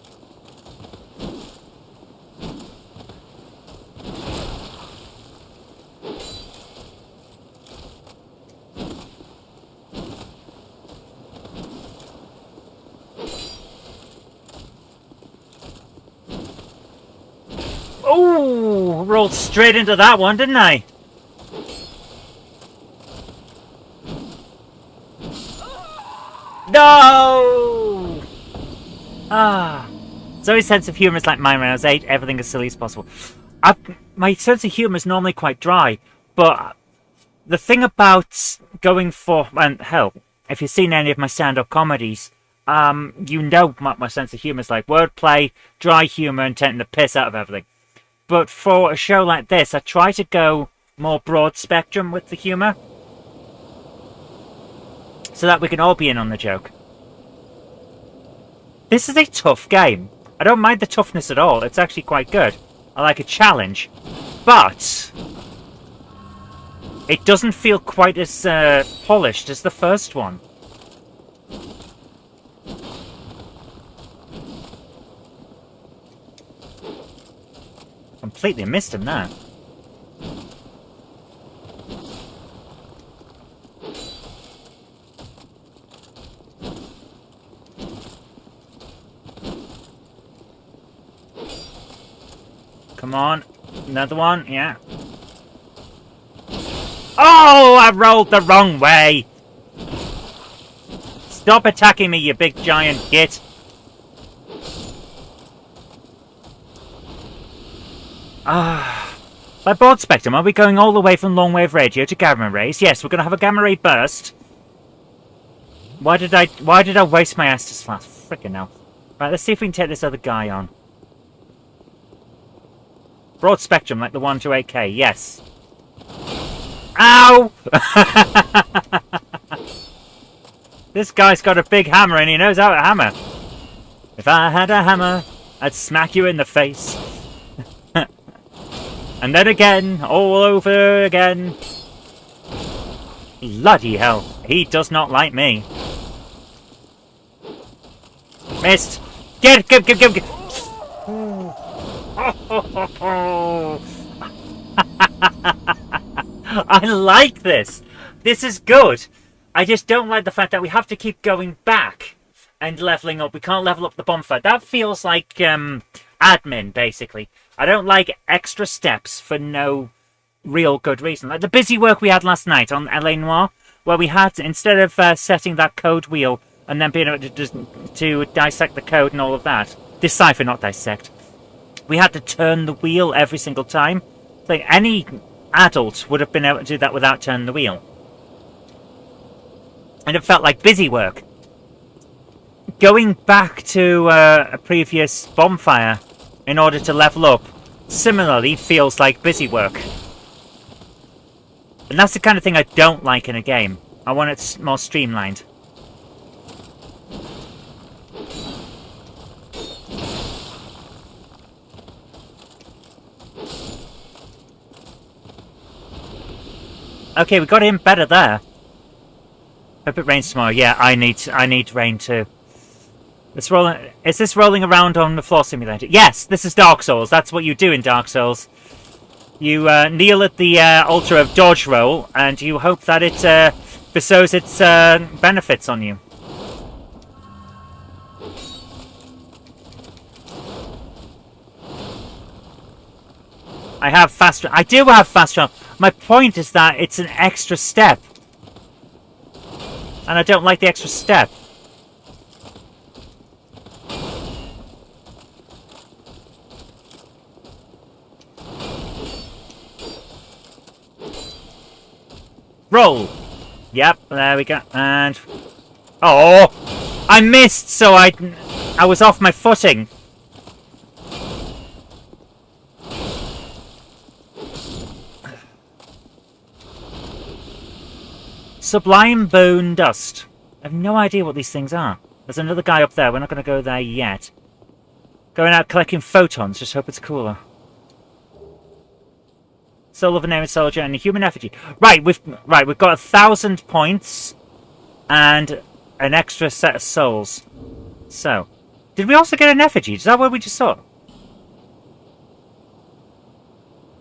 Oh, rolled straight into that one, didn't I? No! Ah. Zoe's sense of humour is like mine when I was 8. Everything as silly as possible. My sense of humour is normally quite dry, but the thing about going for... And hell, if you've seen any of my stand-up comedies, you know what my sense of humour is like. Wordplay, dry humour, and taking the piss out of everything. But for a show like this, I try to go more broad spectrum with the humour, so that we can all be in on the joke. This is a tough game. I don't mind the toughness at all. It's actually quite good. I like a challenge. But it doesn't feel quite as polished as the first one. Completely missed him now. Come on. Another one, yeah. Oh, I rolled the wrong way. Stop attacking me, you big giant git. By broad spectrum, are we going all the way from long wave radio to gamma rays? Yes, we're going to have a gamma ray burst. Why did I waste my Estus flask? Frickin' hell. Right, let's see if we can take this other guy on. Broad spectrum, like the 1 to 8K, yes. Ow! This guy's got a big hammer and he knows how to hammer. If I had a hammer, I'd smack you in the face. And then again, all over again. Bloody hell, he does not like me. Missed. Get. I like this. This is good. I just don't like the fact that we have to keep going back and leveling up. We can't level up the bonfire. That feels like admin, basically. I don't like extra steps for no real good reason. Like the busy work we had last night on L.A. Noire, where we had, instead of setting that code wheel and then being able to dissect the code and all of that, decipher, not dissect, we had to turn the wheel every single time. Like any adult would have been able to do that without turning the wheel. And it felt like busy work. Going back to a previous bonfire in order to level up similarly feels like busy work. And that's the kind of thing I don't like in a game. I want it more streamlined. Okay, we got him better there. Hope it rains tomorrow. Yeah, I need rain too. It's rolling. Is this rolling around on the floor simulator? Yes, this is Dark Souls. That's what you do in Dark Souls. You kneel at the altar of dodge roll, and you hope that it bestows its benefits on you. I have fast. I do have fast travel. My point is that it's an extra step. And I don't like the extra step. Roll! Yep, there we go. And... oh! I missed, so I was off my footing. Sublime Bone Dust. I have no idea what these things are. There's another guy up there. We're not going to go there yet. Going out collecting photons. Just hope it's cooler. Soul of a named soldier and a human effigy. Right, we've got 1,000 points and an extra set of souls. So, did we also get an effigy? Is that what we just saw?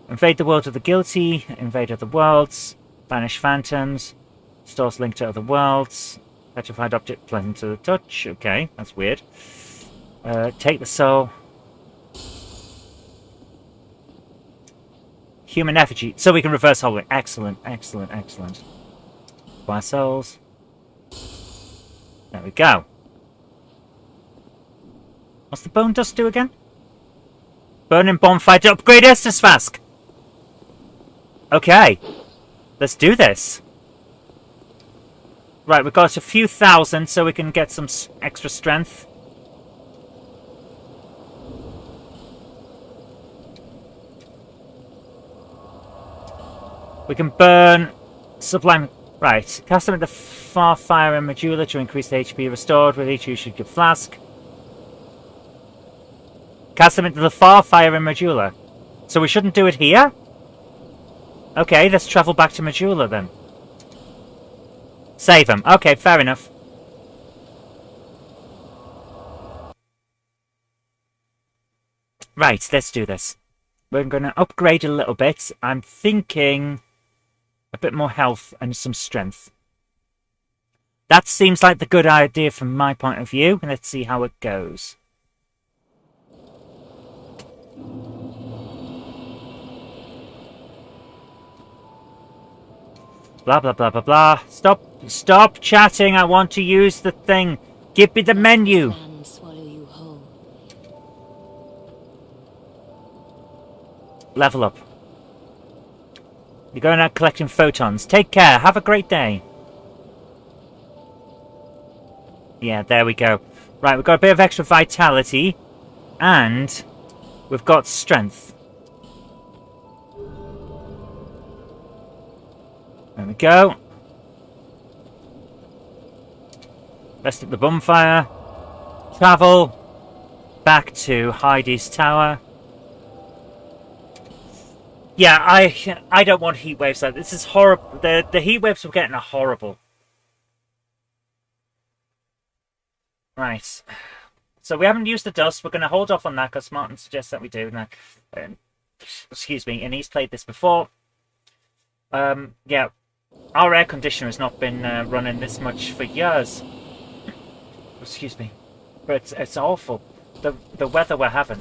Invade the world of the guilty. Invade other worlds. Banish phantoms. Stores link to other worlds. Petrified object pleasant to the touch. Okay, that's weird. Take the soul. Human effigy. So we can reverse holding. Excellent, excellent, excellent. Buy souls. There we go. What's the bone dust do again? Burning bonfire to upgrade Estus Flask. Okay. Let's do this. Right, we've got a few thousand so we can get some extra strength. We can burn Sublime. Right, cast them at the far fire and medulla to increase the HP restored. With each, you should give flask. Cast them into the far fire and medulla. So we shouldn't do it here? Okay, let's travel back to medulla then. Save them. Okay, fair enough. Right, let's do this. We're going to upgrade a little bit. I'm thinking a bit more health and some strength. That seems like the good idea from my point of view. Let's see how it goes. Blah, blah, blah, blah, blah. Stop chatting. I want to use the thing. Give me the menu. Level up. You're going out collecting photons. Take care. Have a great day. Yeah, there we go. Right, we've got a bit of extra vitality. And we've got strength. There we go. Rest at the bonfire. Travel back to Heidi's tower. Yeah, I don't want heat waves like this. This is horrible. The heat waves we're getting are horrible. Right. So we haven't used the dust. We're going to hold off on that because Martin suggests that we do. Now, excuse me, and he's played this before. Yeah. Our air conditioner has not been running this much for years. Excuse me. But it's awful. The weather we're having.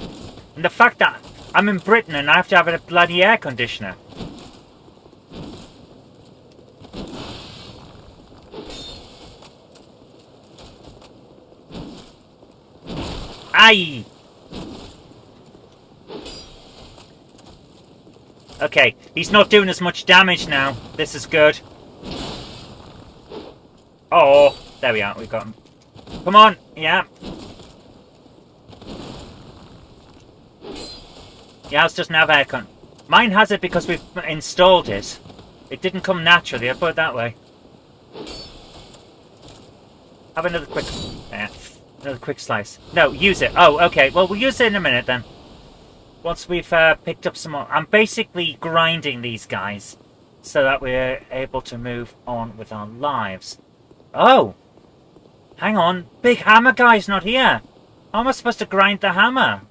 And the fact that I'm in Britain and I have to have a bloody air conditioner. Aye! Okay, he's not doing as much damage now. This is good. Oh, there we are. We've got him. Come on. Yeah. The house doesn't have aircon. Mine has it because we've installed it. It didn't come naturally, I'll put it that way. Have another quick... another quick slice. No, use it. Oh, okay. Well, we'll use it in a minute then. Once we've picked up some more. I'm basically grinding these guys so that we're able to move on with our lives. Oh! Hang on. Big hammer guy's not here. How am I supposed to grind the hammer?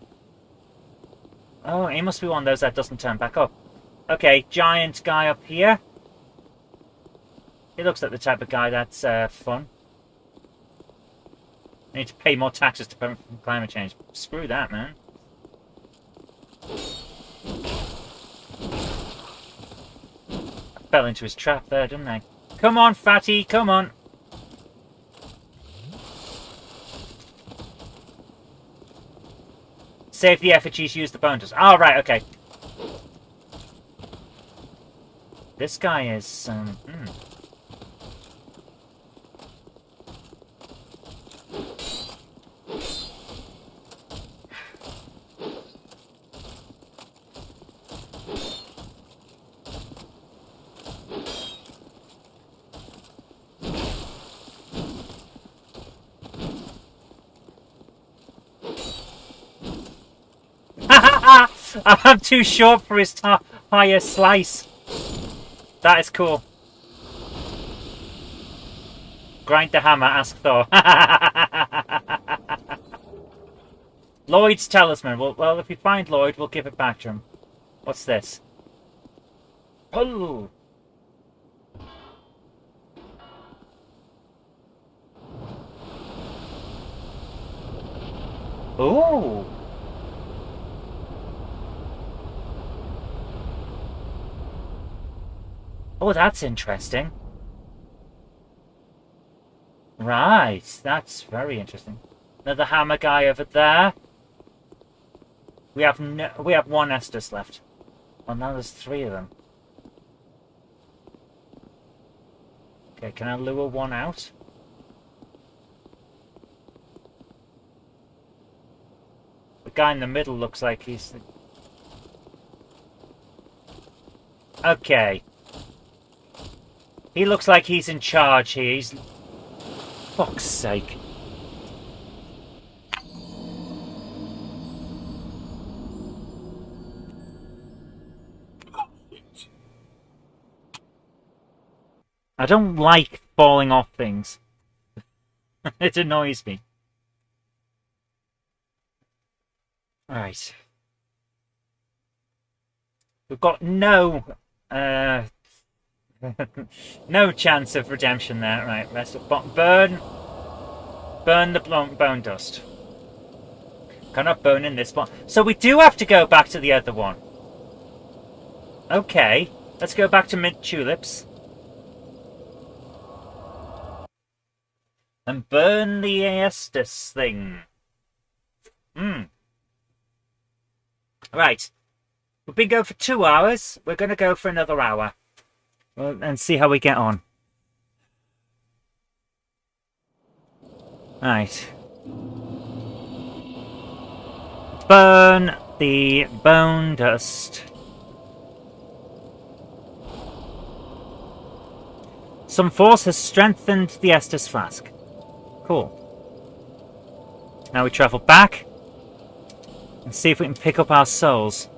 Oh, he must be one of those that doesn't turn back up. Okay, giant guy up here. He looks like the type of guy that's fun. I need to pay more taxes to prevent from climate change. Screw that, man. I fell into his trap there, didn't I? Come on, fatty, come on. Save the effigies, use the bone dust. Oh, right, okay. This guy is, I'm too short for his higher slice. That is cool. Grind the hammer, ask Thor. Lloyd's talisman. Well, if we find Lloyd, we'll give it back to him. What's this? Oh! Ooh! Oh, that's interesting. Right, that's very interesting. Another hammer guy over there. We have one Estus left. Oh, now there's 3 of them. Okay, can I lure one out? The guy in the middle looks like he's... Okay. He looks like he's in charge here. He's... Fuck's sake. I don't like falling off things. It annoys me. Right. We've got no... no chance of redemption there. Right, rest of burn the bone dust. Cannot burn in this one. So we do have to go back to the other one. Okay, let's go back to mint tulips and burn the Estus thing. Right, we've been going for 2 hours. We're going to go for another hour. And see how we get on. Right. Burn the bone dust. Some force has strengthened the Estus flask. Cool. Now we travel back and see if we can pick up our souls.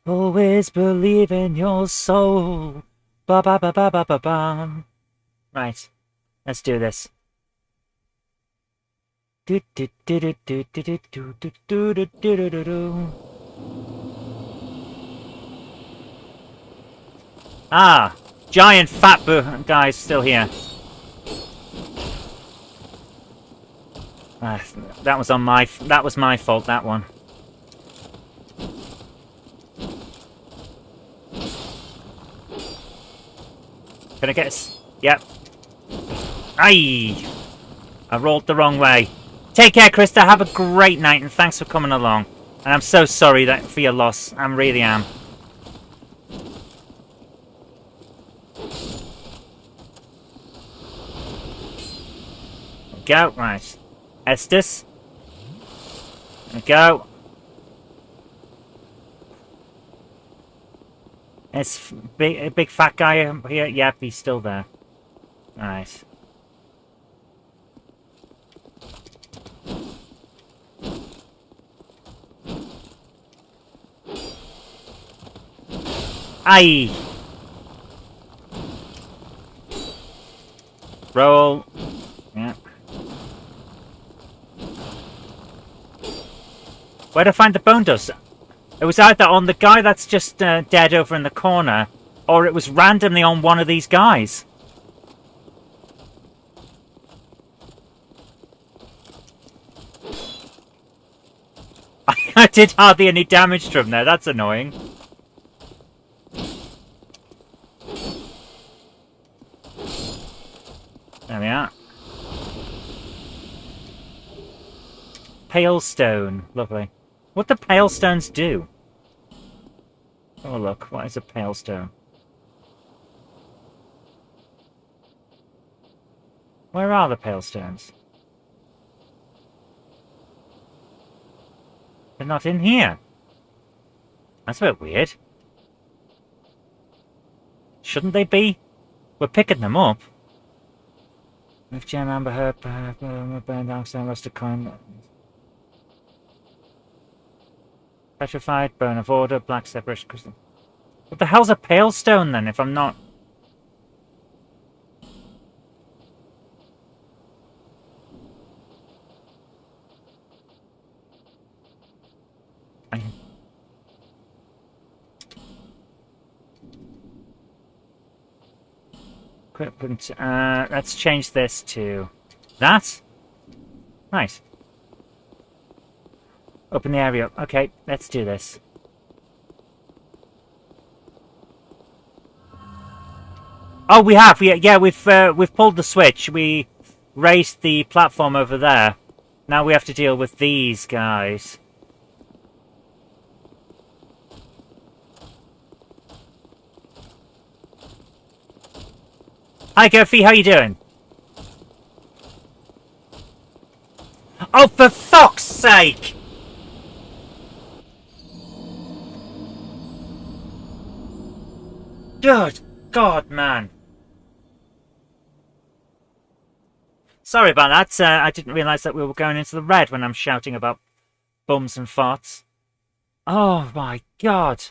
Always believe in your soul. Ba ba ba ba ba ba ba. Right, let's do this. Ah, giant fat guy's still here. Ah, that was my fault, that one. Can I get Yep. Aye! I rolled the wrong way. Take care, Krista. Have a great night, and thanks for coming along. And I'm so sorry for your loss. I really am. Go. Right. Estes. There we go. It's a big fat guy here. Yep, he's still there. Alright. Aye! Roll. Yeah. Where'd I find the bone dust? It was either on the guy that's just dead over in the corner, or it was randomly on one of these guys. I did hardly any damage to him there, that's annoying. There we are. Pale stone. Lovely. What do pale stones do? Oh look, what is a pale stone? Where are the pale stones? They're not in here. That's a bit weird. Shouldn't they be? We're picking them up. If GameHammer heard burn down stone rusted coin. Petrified, bone of order, black separation crystal. What the hell's a pale stone then if I'm not? Equipment. Let's change this to that. Nice. Open the area up. Okay, let's do this. Oh, we have. Yeah, we've pulled the switch. We raised the platform over there. Now we have to deal with these guys. Hi, Goofy. How you doing? Oh, for fuck's sake! Good God, man. Sorry about that. I didn't realise that we were going into the red when I'm shouting about bums and farts. Oh, my God.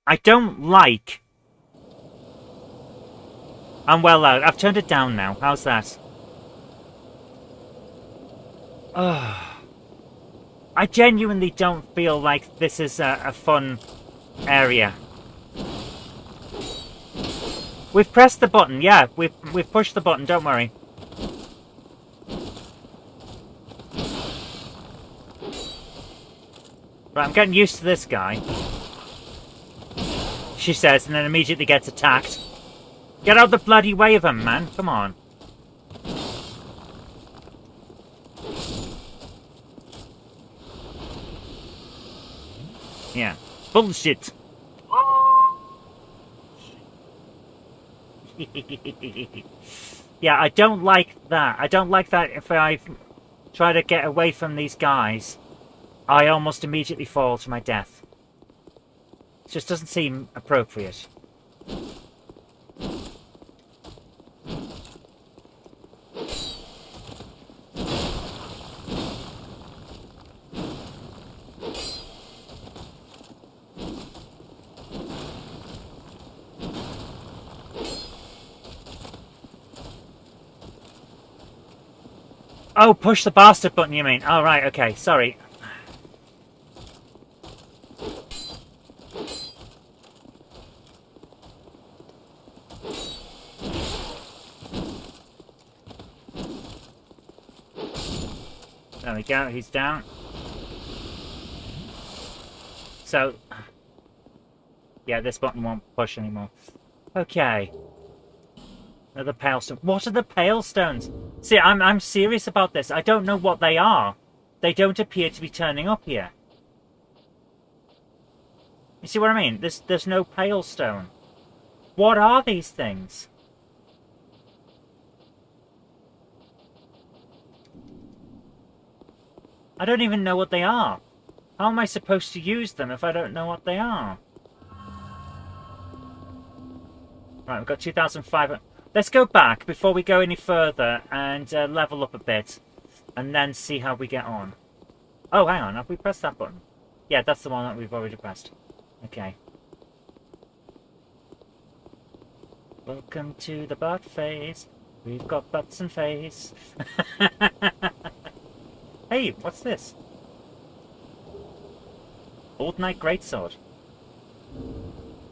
I don't like... I'm well loud. I've turned it down now. How's that? Ugh. I genuinely don't feel like this is a fun area. We've pressed the button, yeah. We've pushed the button, don't worry. Right, I'm getting used to this guy. She says, and then immediately gets attacked. Get out the bloody way of him, man. Come on. Yeah. Bullshit. Yeah, I don't like that. I don't like that if I try to get away from these guys, I almost immediately fall to my death. It just doesn't seem appropriate. Oh, push the bastard button, you mean? Oh, right, okay, sorry. There we go, he's down. So, yeah, this button won't push anymore. Okay. Another pale stone. What are the pale stones? See, I'm serious about this. I don't know what they are. They don't appear to be turning up here. You see what I mean? There's no pale stone. What are these things? I don't even know what they are. How am I supposed to use them if I don't know what they are? Right, we've got 2,500. Let's go back before we go any further and level up a bit. And then see how we get on. Oh, hang on. Have we pressed that button? Yeah, that's the one that we've already pressed. Okay. Welcome to the butt phase. We've got butts and face. Hey, what's this? Old Knight Greatsword.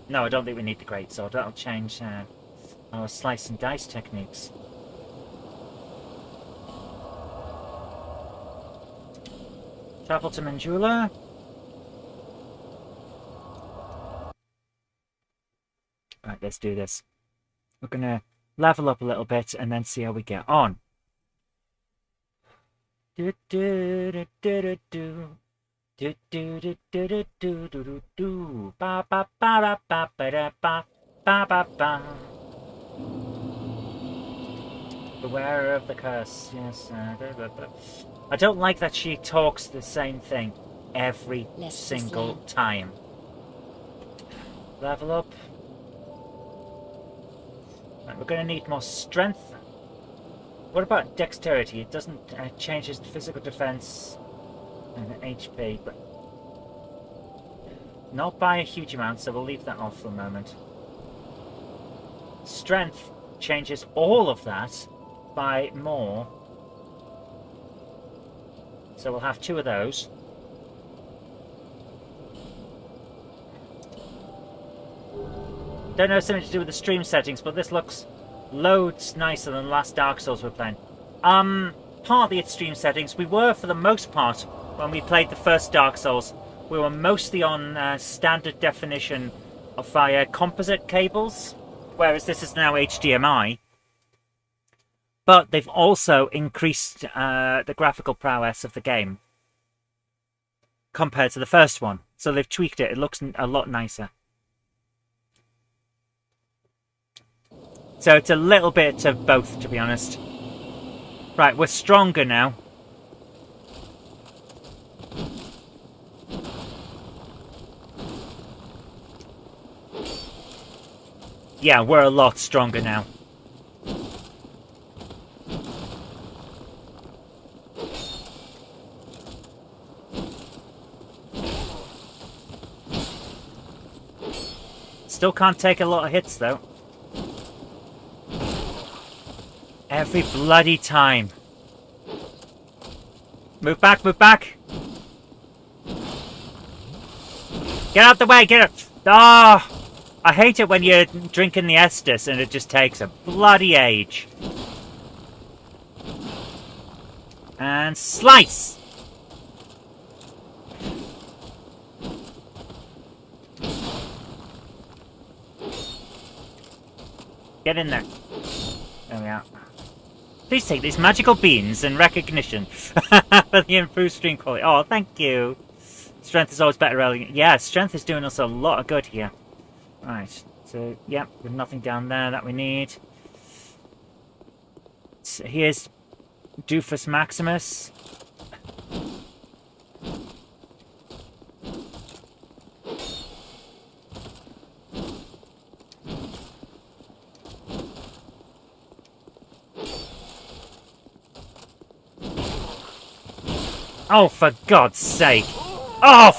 No, I don't think we need the Greatsword. That'll change our slice and dice techniques. Travel to Manjula. Right, let's do this. We're gonna level up a little bit and then see how we get on. Do do do do do do do do do do do do do do ba ba ba ba ba ba ba ba ba ba. Beware of the curse. Yes. I don't like that she talks the same thing every single time. Level up. Right, we're going to need more strength. What about dexterity? It doesn't change his physical defense and HP, but not by a huge amount, so we'll leave that off for a moment. Strength changes all of that by more. So we'll have 2 of those. Don't know if it's something to do with the stream settings, but this looks loads nicer than the last Dark Souls we're playing. Partly it's stream settings. We were, for the most part, when we played the first Dark Souls, we were mostly on standard definition via composite cables, whereas this is now HDMI. But they've also increased the graphical prowess of the game compared to the first one. So they've tweaked it. It looks a lot nicer. So it's a little bit of both, to be honest. Right, we're stronger now. Yeah, we're a lot stronger now. Still can't take a lot of hits, though. Every bloody time. Move back, move back. Get out the way, get it. Ah! Oh, I hate it when you're drinking the Estus and it just takes a bloody age. And slice! Get in there. There we are. Please take these magical beans and recognition for the improved stream quality. Oh, thank you. Strength is always better early. Yeah, strength is doing us a lot of good here. Right. So, yeah, there's nothing down there that we need. So here's Doofus Maximus. Oh, for God's sake. Oh,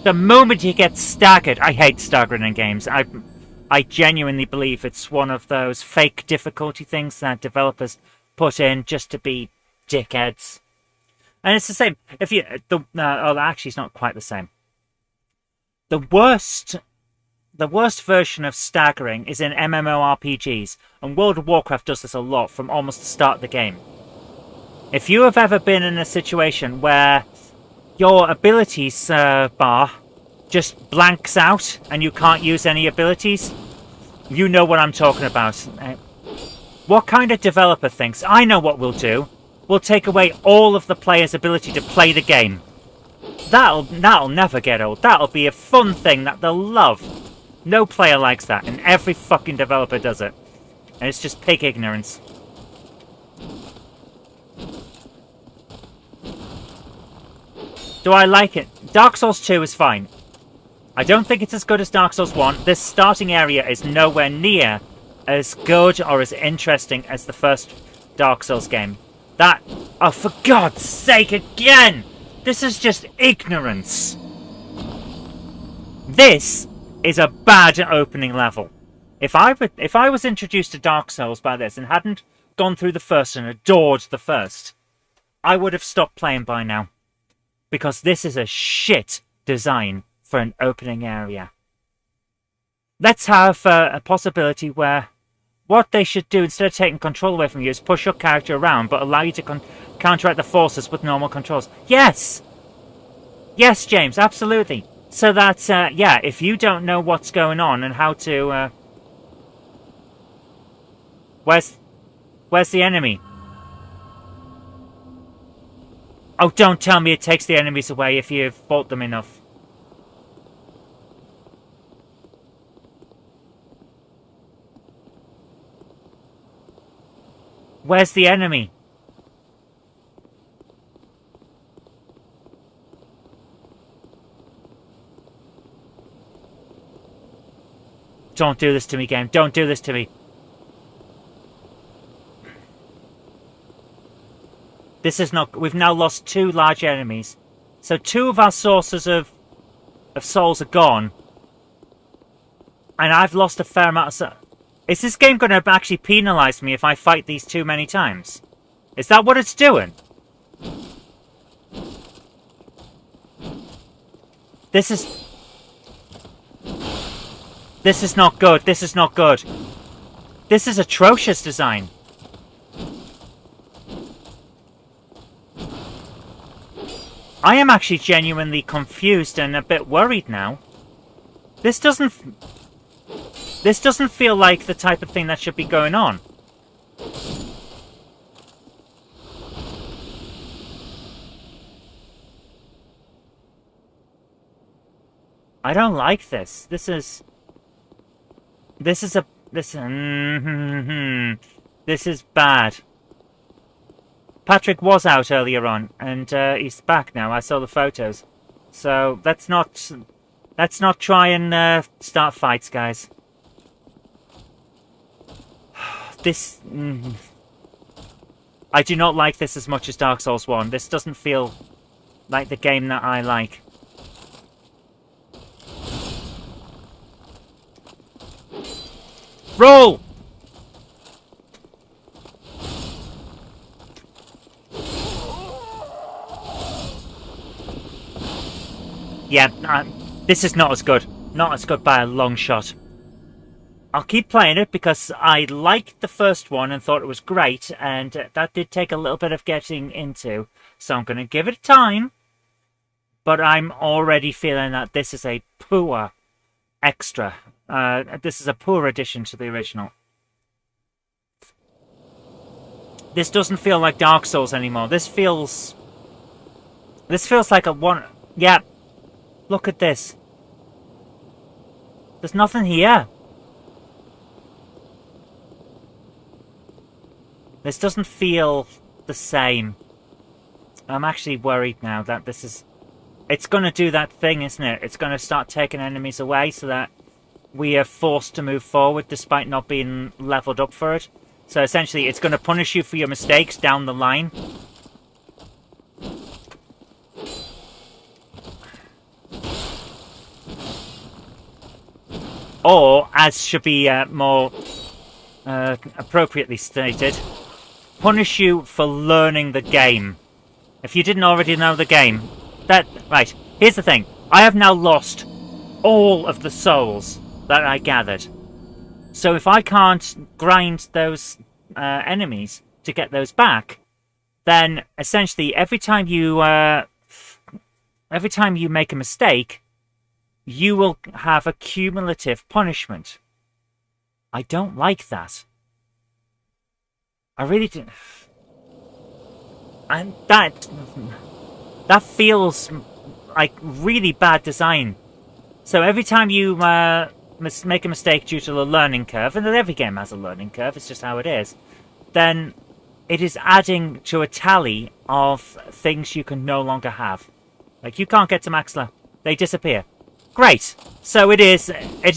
The moment he gets staggered, I hate staggering in games. I genuinely believe it's one of those fake difficulty things that developers put in just to be dickheads. And it's the same. If you, actually, it's not quite the same. The worst version of staggering is in MMORPGs, and World of Warcraft does this a lot from almost the start of the game. If you have ever been in a situation where your abilities bar just blanks out and you can't use any abilities, you know what I'm talking about. What kind of developer thinks, I know what we'll do? We'll take away all of the player's ability to play the game. That'll never get old. That'll be a fun thing that they'll love. No player likes that, and every fucking developer does it. And it's just pig ignorance. Do I like it? Dark Souls 2 is fine. I don't think it's as good as Dark Souls 1. This starting area is nowhere near as good or as interesting as the first Dark Souls game. That... Oh, for God's sake, again! This is just ignorance. This is a bad opening level. If I was introduced to Dark Souls by this and hadn't gone through the first and adored the first, I would have stopped playing by now. Because this is a shit design for an opening area. Let's have a possibility where what they should do, instead of taking control away from you, is push your character around, but allow you to counteract the forces with normal controls. Yes! Yes, James, absolutely. So that, yeah, if you don't know what's going on and how to... Where's the enemy? Oh, don't tell me it takes the enemies away if you've fought them enough. Where's the enemy? Don't do this to me, game. Don't do this to me. This is not... We've now lost 2 large enemies. So 2 of our sources of souls are gone. And I've lost a fair amount of... Is this game going to actually penalise me if I fight these too many times? Is that what it's doing? This is... This is not good. This is not good. This is atrocious design. I am actually genuinely confused and a bit worried now. This doesn't feel like the type of thing that should be going on. I don't like this. This is bad. Patrick was out earlier on, and he's back now. I saw the photos. So let's not try and start fights, guys. This... I do not like this as much as Dark Souls 1. This doesn't feel like the game that I like. Roll! Yeah, this is not as good. Not as good by a long shot. I'll keep playing it because I liked the first one and thought it was great, and that did take a little bit of getting into, so I'm going to give it time. But I'm already feeling that this is a poor extra. This is a poor addition to the original. This doesn't feel like Dark Souls anymore. This feels like a one... Yeah. Look at this. There's nothing here. This doesn't feel the same. I'm actually worried now that this is... It's going to do that thing, isn't it? It's going to start taking enemies away so that we are forced to move forward despite not being leveled up for it. So essentially, it's going to punish you for your mistakes down the line. Or, as should be more appropriately stated, punish you for learning the game. If you didn't already know the game, right, here's the thing. I have now lost all of the souls that I gathered. So if I can't grind those enemies to get those back, then essentially every time you make a mistake, you will have a cumulative punishment. I don't like that. I really do. And that feels like really bad design. So every time you make a mistake due to the learning curve, and every game has a learning curve, it's just how it is, then it is adding to a tally of things you can no longer have. Like, you can't get to max level. They disappear. Great. So it's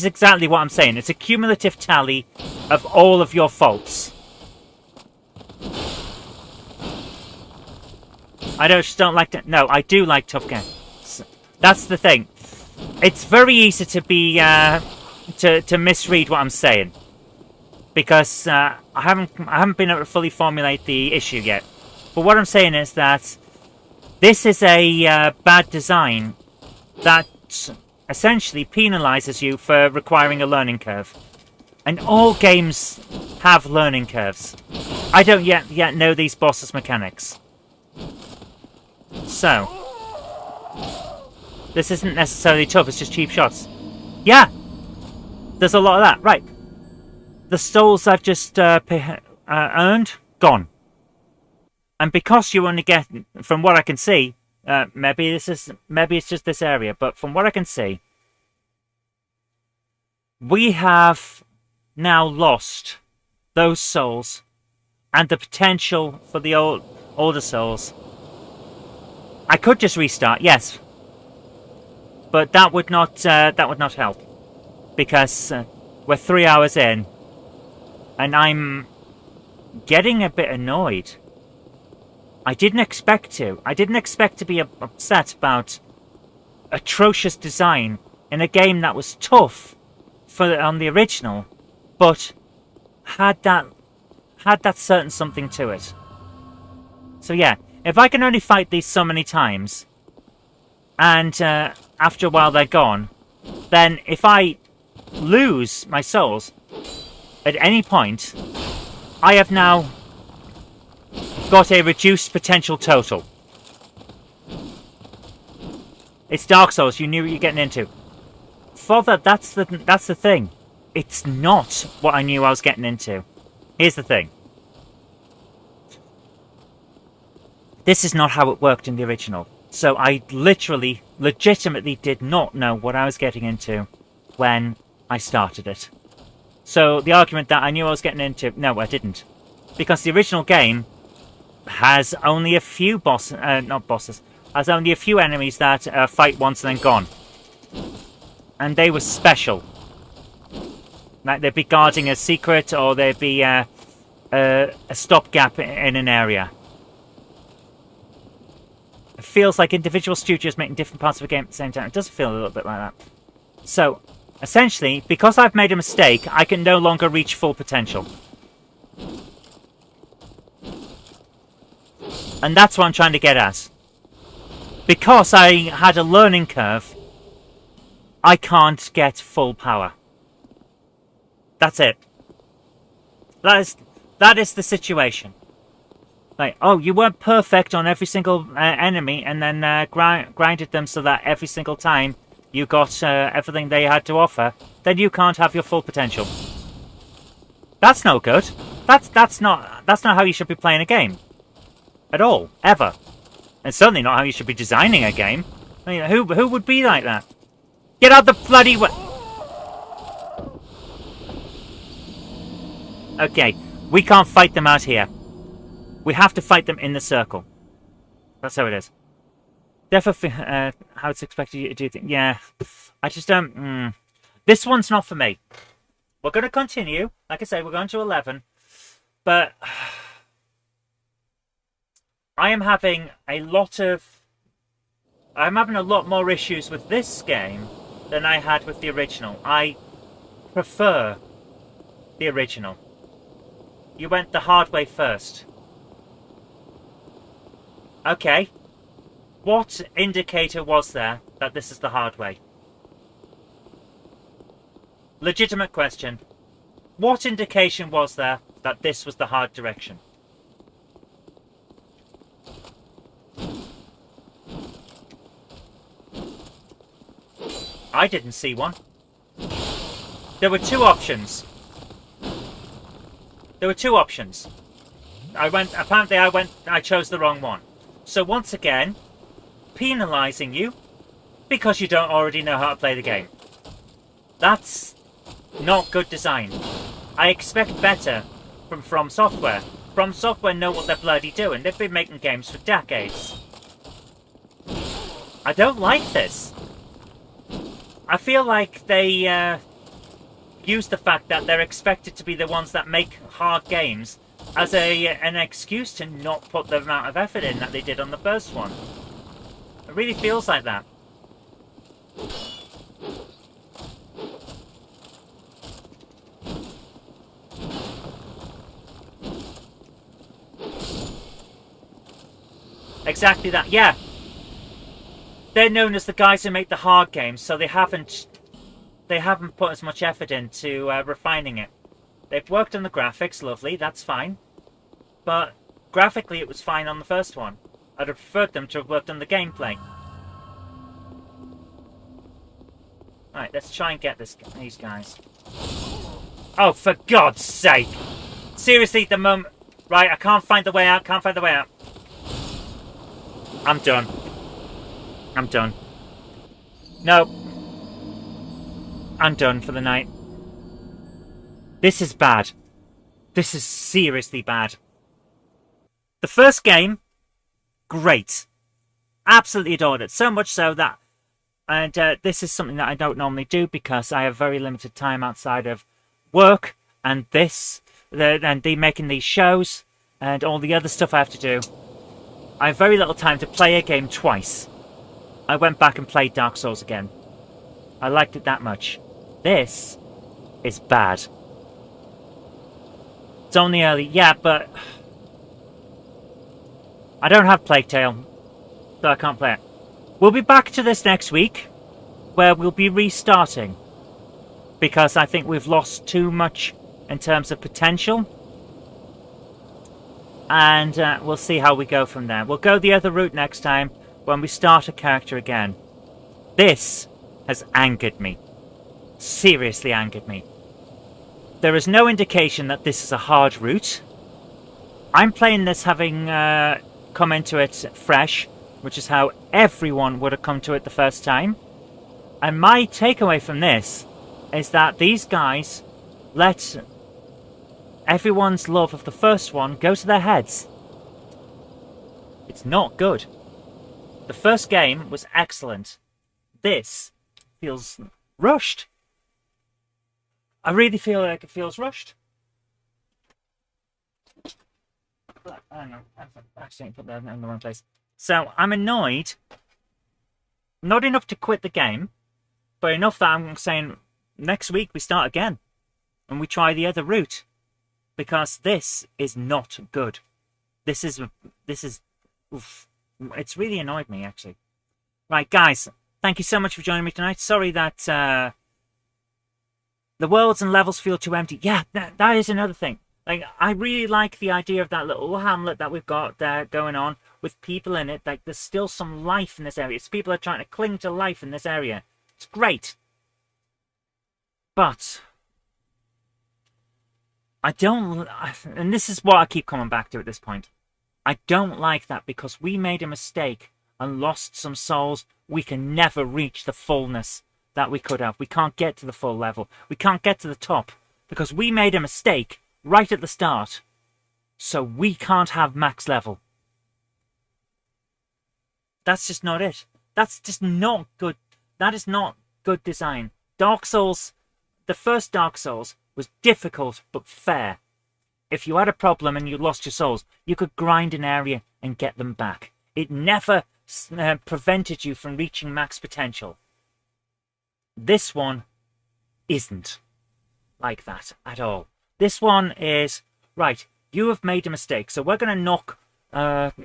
exactly what I'm saying. It's a cumulative tally of all of your faults. I just don't like that. No, I do like tough games. That's the thing. It's very easy to be to misread what I'm saying, because I haven't been able to fully formulate the issue yet. But what I'm saying is that this is a bad design that essentially penalizes you for requiring a learning curve, and all games have learning curves. I don't yet know these bosses' mechanics, so this isn't necessarily tough. It's just cheap shots. Yeah, there's a lot of that. Right, the souls I've just earned, gone. And because you only get, from what I can see, maybe it's just this area, but from what I can see, we have now lost those souls and the potential for the older souls. I could just restart, yes, but that would not help, because we're 3 hours in, and I'm getting a bit annoyed. I didn't expect to. I didn't expect to be upset about atrocious design in a game that was tough on the original, but had that certain something to it. So yeah, if I can only fight these so many times, and after a while they're gone, then if I lose my souls at any point, I have now got a reduced potential total. It's Dark Souls. You knew what you're getting into. Father, that's the thing. It's not what I knew I was getting into. Here's the thing. This is not how it worked in the original. So I legitimately did not know what I was getting into when I started it. So the argument that I knew I was getting into, no, I didn't. Because the original game has only a few has only a few enemies that fight once and then gone. And they were special. Like, they'd be guarding a secret, or there'd be a stopgap in an area. It feels like individual studios making different parts of a game at the same time. It does feel a little bit like that. So, essentially, because I've made a mistake, I can no longer reach full potential. And that's what I'm trying to get at. Because I had a learning curve, I can't get full power. That's it. That is the situation. Like, oh, you weren't perfect on every single enemy, and then grinded them so that every single time you got everything they had to offer, then you can't have your full potential. That's no good. That's not how you should be playing a game. At all, ever. And certainly not how you should be designing a game. I mean, who would be like that? Get out the bloody way! Okay, we can't fight them out here. We have to fight them in the circle. That's how it is. Definitely, how it's expected you to do things. Yeah, I just don't... This one's not for me. We're going to continue. Like I say, we're going to 11. But... I'm having a lot more issues with this game than I had with the original. I prefer the original. You went the hard way first. Okay. What indicator was there that this is the hard way? Legitimate question. What indication was there that this was the hard direction? I didn't see one. There were two options. I chose the wrong one. So once again, penalising you because you don't already know how to play the game. That's not good design. I expect better from Software. From Software know what they're bloody doing. They've been making games for decades. I don't like this. I feel like they use the fact that they're expected to be the ones that make hard games as an excuse to not put the amount of effort in that they did on the first one. It really feels like that. Exactly that, yeah. They're known as the guys who make the hard games, so they haven't put as much effort into refining it. They've worked on the graphics, lovely, that's fine. But graphically it was fine on the first one. I'd have preferred them to have worked on the gameplay. Right, let's try and get these guys. Oh, for God's sake! Seriously, the moment... Right, I can't find the way out, I'm done. No. I'm done for the night. This is bad. This is seriously bad. The first game, great. Absolutely adored it. So much so that... And this is something that I don't normally do because I have very limited time outside of work and making these shows and all the other stuff I have to do. I have very little time to play a game twice. I went back and played Dark Souls again. I liked it that much. This is bad. It's only early, yeah, but I don't have Plague Tale, so I can't play it. We'll be back to this next week, where we'll be restarting, because I think we've lost too much in terms of potential. And we'll see how we go from there. We'll go the other route next time when we start a character again. This has angered me. Seriously angered me. There is no indication that this is a hard route. I'm playing this having come into it fresh, which is how everyone would have come to it the first time. And my takeaway from this is that these guys let everyone's love of the first one go to their heads. It's not good. The first game was excellent. This feels rushed. I really feel like it feels rushed. But, I don't know. I've accidentally put that in the wrong place. So, I'm annoyed. Not enough to quit the game, but enough that I'm saying next week we start again. And we try the other route. Because this is not good. This is oof. It's really annoyed me, actually. Right, guys, thank you so much for joining me tonight. Sorry that the worlds and levels feel too empty. Yeah, that is another thing. Like, I really like the idea of that little hamlet that we've got there going on with people in it. Like, there's still some life in this area. People are trying to cling to life in this area. It's great. But I don't, and this is what I keep coming back to at this point. I don't like that because we made a mistake and lost some souls. We can never reach the fullness that we could have. We can't get to the full level. We can't get to the top because we made a mistake right at the start. So we can't have max level. That's just not it. That's just not good. That is not good design. Dark Souls, the first Dark Souls, was difficult but fair. If you had a problem and you lost your souls, you could grind an area and get them back. It never prevented you from reaching max potential. This one isn't like that at all. This one is, right, you have made a mistake, so we're going to knock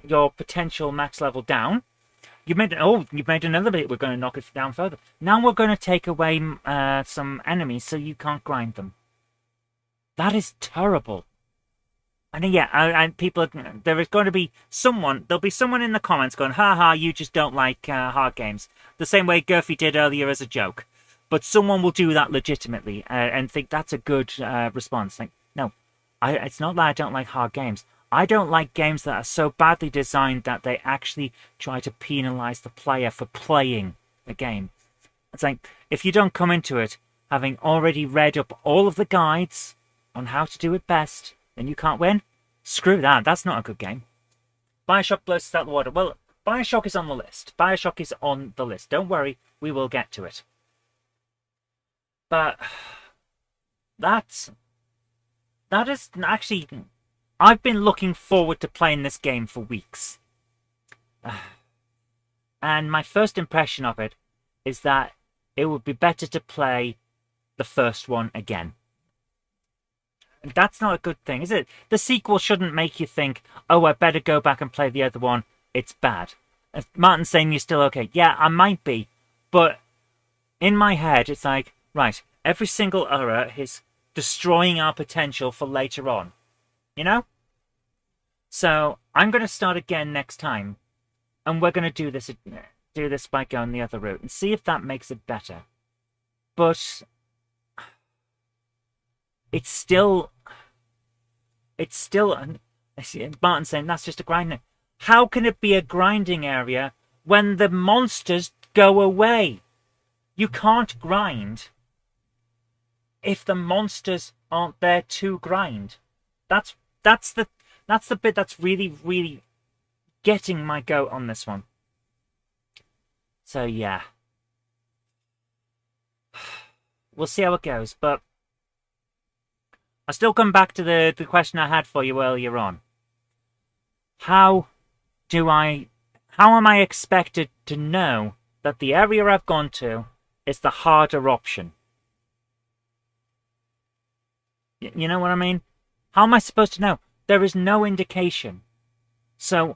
your potential max level down. You've made another bit, we're going to knock it down further. Now we're going to take away some enemies so you can't grind them. That is terrible. And yeah, and people, there is going to be someone, there'll be someone in the comments going, ha ha, you just don't like hard games. The same way Gurphy did earlier as a joke. But someone will do that legitimately and think that's a good response. Like, no, it's not that I don't like hard games. I don't like games that are so badly designed that they actually try to penalize the player for playing a game. It's like, if you don't come into it having already read up all of the guides on how to do it best, then you can't win. Screw that. That's not a good game. Bioshock blows out the water. Well, Bioshock is on the list. Bioshock is on the list. Don't worry, we will get to it. But that is actually... I've been looking forward to playing this game for weeks. And my first impression of it is that it would be better to play the first one again. And that's not a good thing, is it? The sequel shouldn't make you think, oh, I better go back and play the other one. It's bad. If Martin's saying you're still okay. Yeah, I might be. But in my head, it's like, right, every single error is destroying our potential for later on. You know? So I'm going to start again next time, and we're going to do this by going the other route and see if that makes it better. But it's still Martin's saying that's just a grinding. How can it be a grinding area when the monsters go away? You can't grind if the monsters aren't there to grind. That's the bit that's really, really getting my goat on this one. So yeah. We'll see how it goes, but I still come back to the question I had for you earlier on. How am I expected to know that the area I've gone to is the harder option? You know what I mean? How am I supposed to know? There is no indication. So,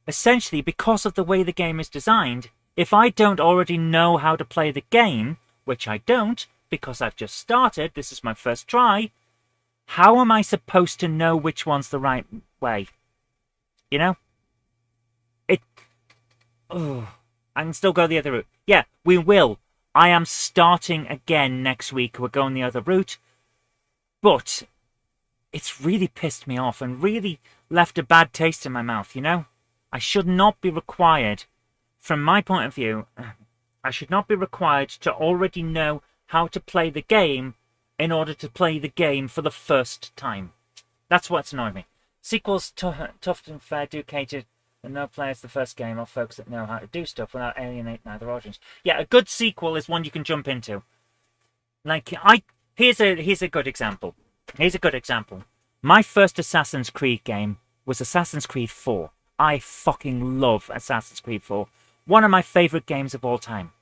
essentially, because of the way the game is designed, if I don't already know how to play the game, which I don't, because I've just started, this is my first try, how am I supposed to know which one's the right way? You know? I can still go the other route. Yeah, we will. I am starting again next week. We're going the other route. But it's really pissed me off and really left a bad taste in my mouth, you know? I should not be required, from my point of view, I should not be required to already know how to play the game in order to play the game for the first time. That's what's annoying me. Sequels, tough and fair, do cater and no players the first game or folks that know how to do stuff without alienating either audience. Yeah, a good sequel is one you can jump into. Like, here's a good example. Here's a good example. My first Assassin's Creed game was Assassin's Creed 4. I fucking love Assassin's Creed 4. One of my favourite games of all time.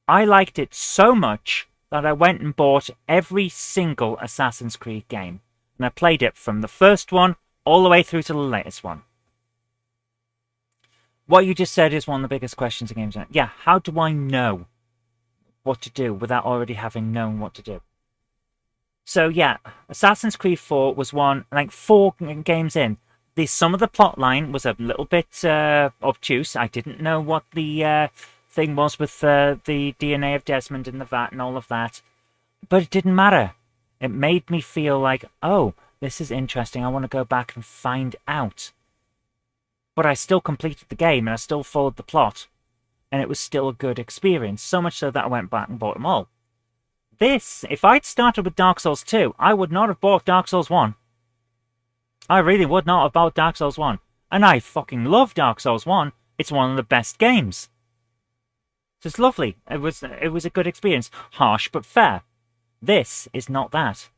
I liked it so much that I went and bought every single Assassin's Creed game. And I played it from the first one all the way through to the latest one. What you just said is one of the biggest questions in games. Yeah, how do I know what to do without already having known what to do? So yeah, Assassin's Creed 4 was one, like 4 games in. Some of the plot line was a little bit obtuse. I didn't know what the thing was with the DNA of Desmond in the vat and all of that. But it didn't matter. It made me feel like, oh, this is interesting. I want to go back and find out. But I still completed the game and I still followed the plot. And it was still a good experience. So much so that I went back and bought them all. This, if I'd started with Dark Souls 2, I would not have bought Dark Souls 1. I really would not have bought Dark Souls 1. And I fucking love Dark Souls 1. It's one of the best games. It's lovely. It was a good experience. Harsh but fair. This is not that.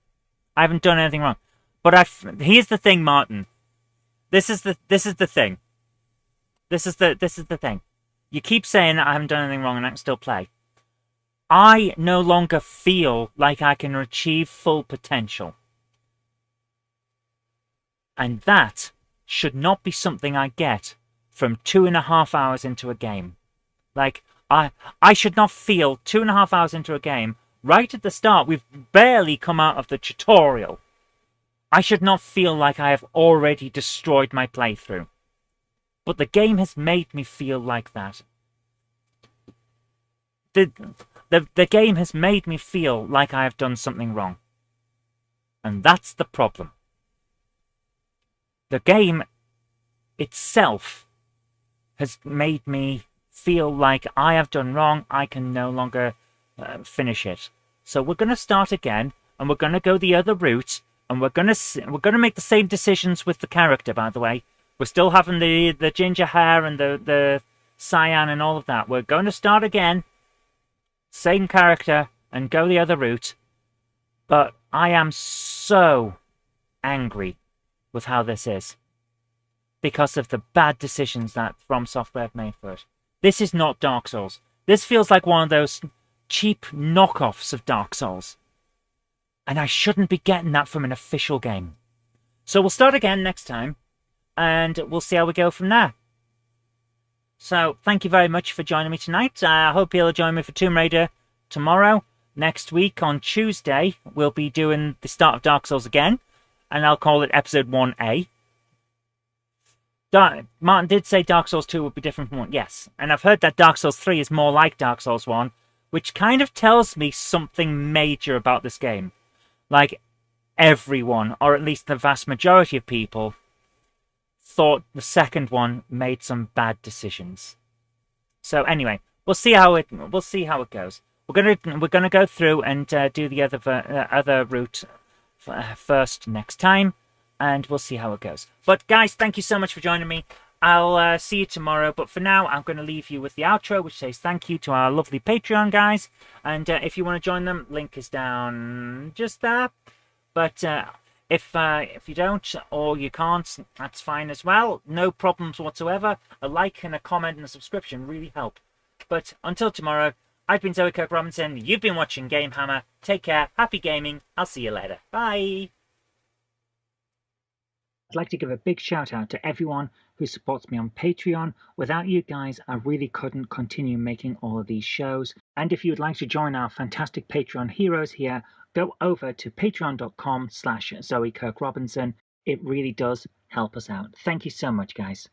I haven't done anything wrong. But here's the thing, Martin. This is the thing. This is the thing. You keep saying I haven't done anything wrong and I can still play. I no longer feel like I can achieve full potential. And that should not be something I get from 2.5 hours into a game. Like, I should not feel 2.5 hours into a game, right at the start, we've barely come out of the tutorial. I should not feel like I have already destroyed my playthrough. But the game has made me feel like that. The game has made me feel like I have done something wrong. And that's the problem. The game itself has made me feel like I have done wrong. I can no longer finish it. So we're going to start again, and we're going to go the other route, and we're going to make the same decisions with the character, by the way. We're still having the ginger hair and the cyan and all of that. We're going to start again, same character, and go the other route. But I am so angry with how this is, because of the bad decisions that From Software have made for it. This is not Dark Souls. This feels like one of those cheap knockoffs of Dark Souls. And I shouldn't be getting that from an official game. So we'll start again next time, and we'll see how we go from there. So, thank you very much for joining me tonight. I hope you'll join me for Tomb Raider tomorrow. Next week, on Tuesday, we'll be doing the start of Dark Souls again, and I'll call it Episode 1A. Martin did say Dark Souls 2 would be different from 1. Yes, and I've heard that Dark Souls 3 is more like Dark Souls 1, which kind of tells me something major about this game. Like, everyone, or at least the vast majority of people, thought the second one made some bad decisions. So anyway, we'll see how it goes. We're gonna go through and do the other route first next time, and we'll see how it goes. But guys, thank you so much for joining me. I'll see you tomorrow, but for now I'm going to leave you with the outro, which says thank you to our lovely Patreon guys, and if you want to join them, link is down just there. But if you don't, or you can't, that's fine as well. No problems whatsoever. A like and a comment and a subscription really help. But until tomorrow, I've been Zoe Kirk Robinson. You've been watching GameHammer. Take care. Happy gaming. I'll see you later. Bye. I'd like to give a big shout out to everyone who supports me on Patreon. Without you guys, I really couldn't continue making all of these shows. And if you'd like to join our fantastic Patreon heroes here, go over to patreon.com/Zoe Kirk Robinson. It really does help us out. Thank you so much, guys.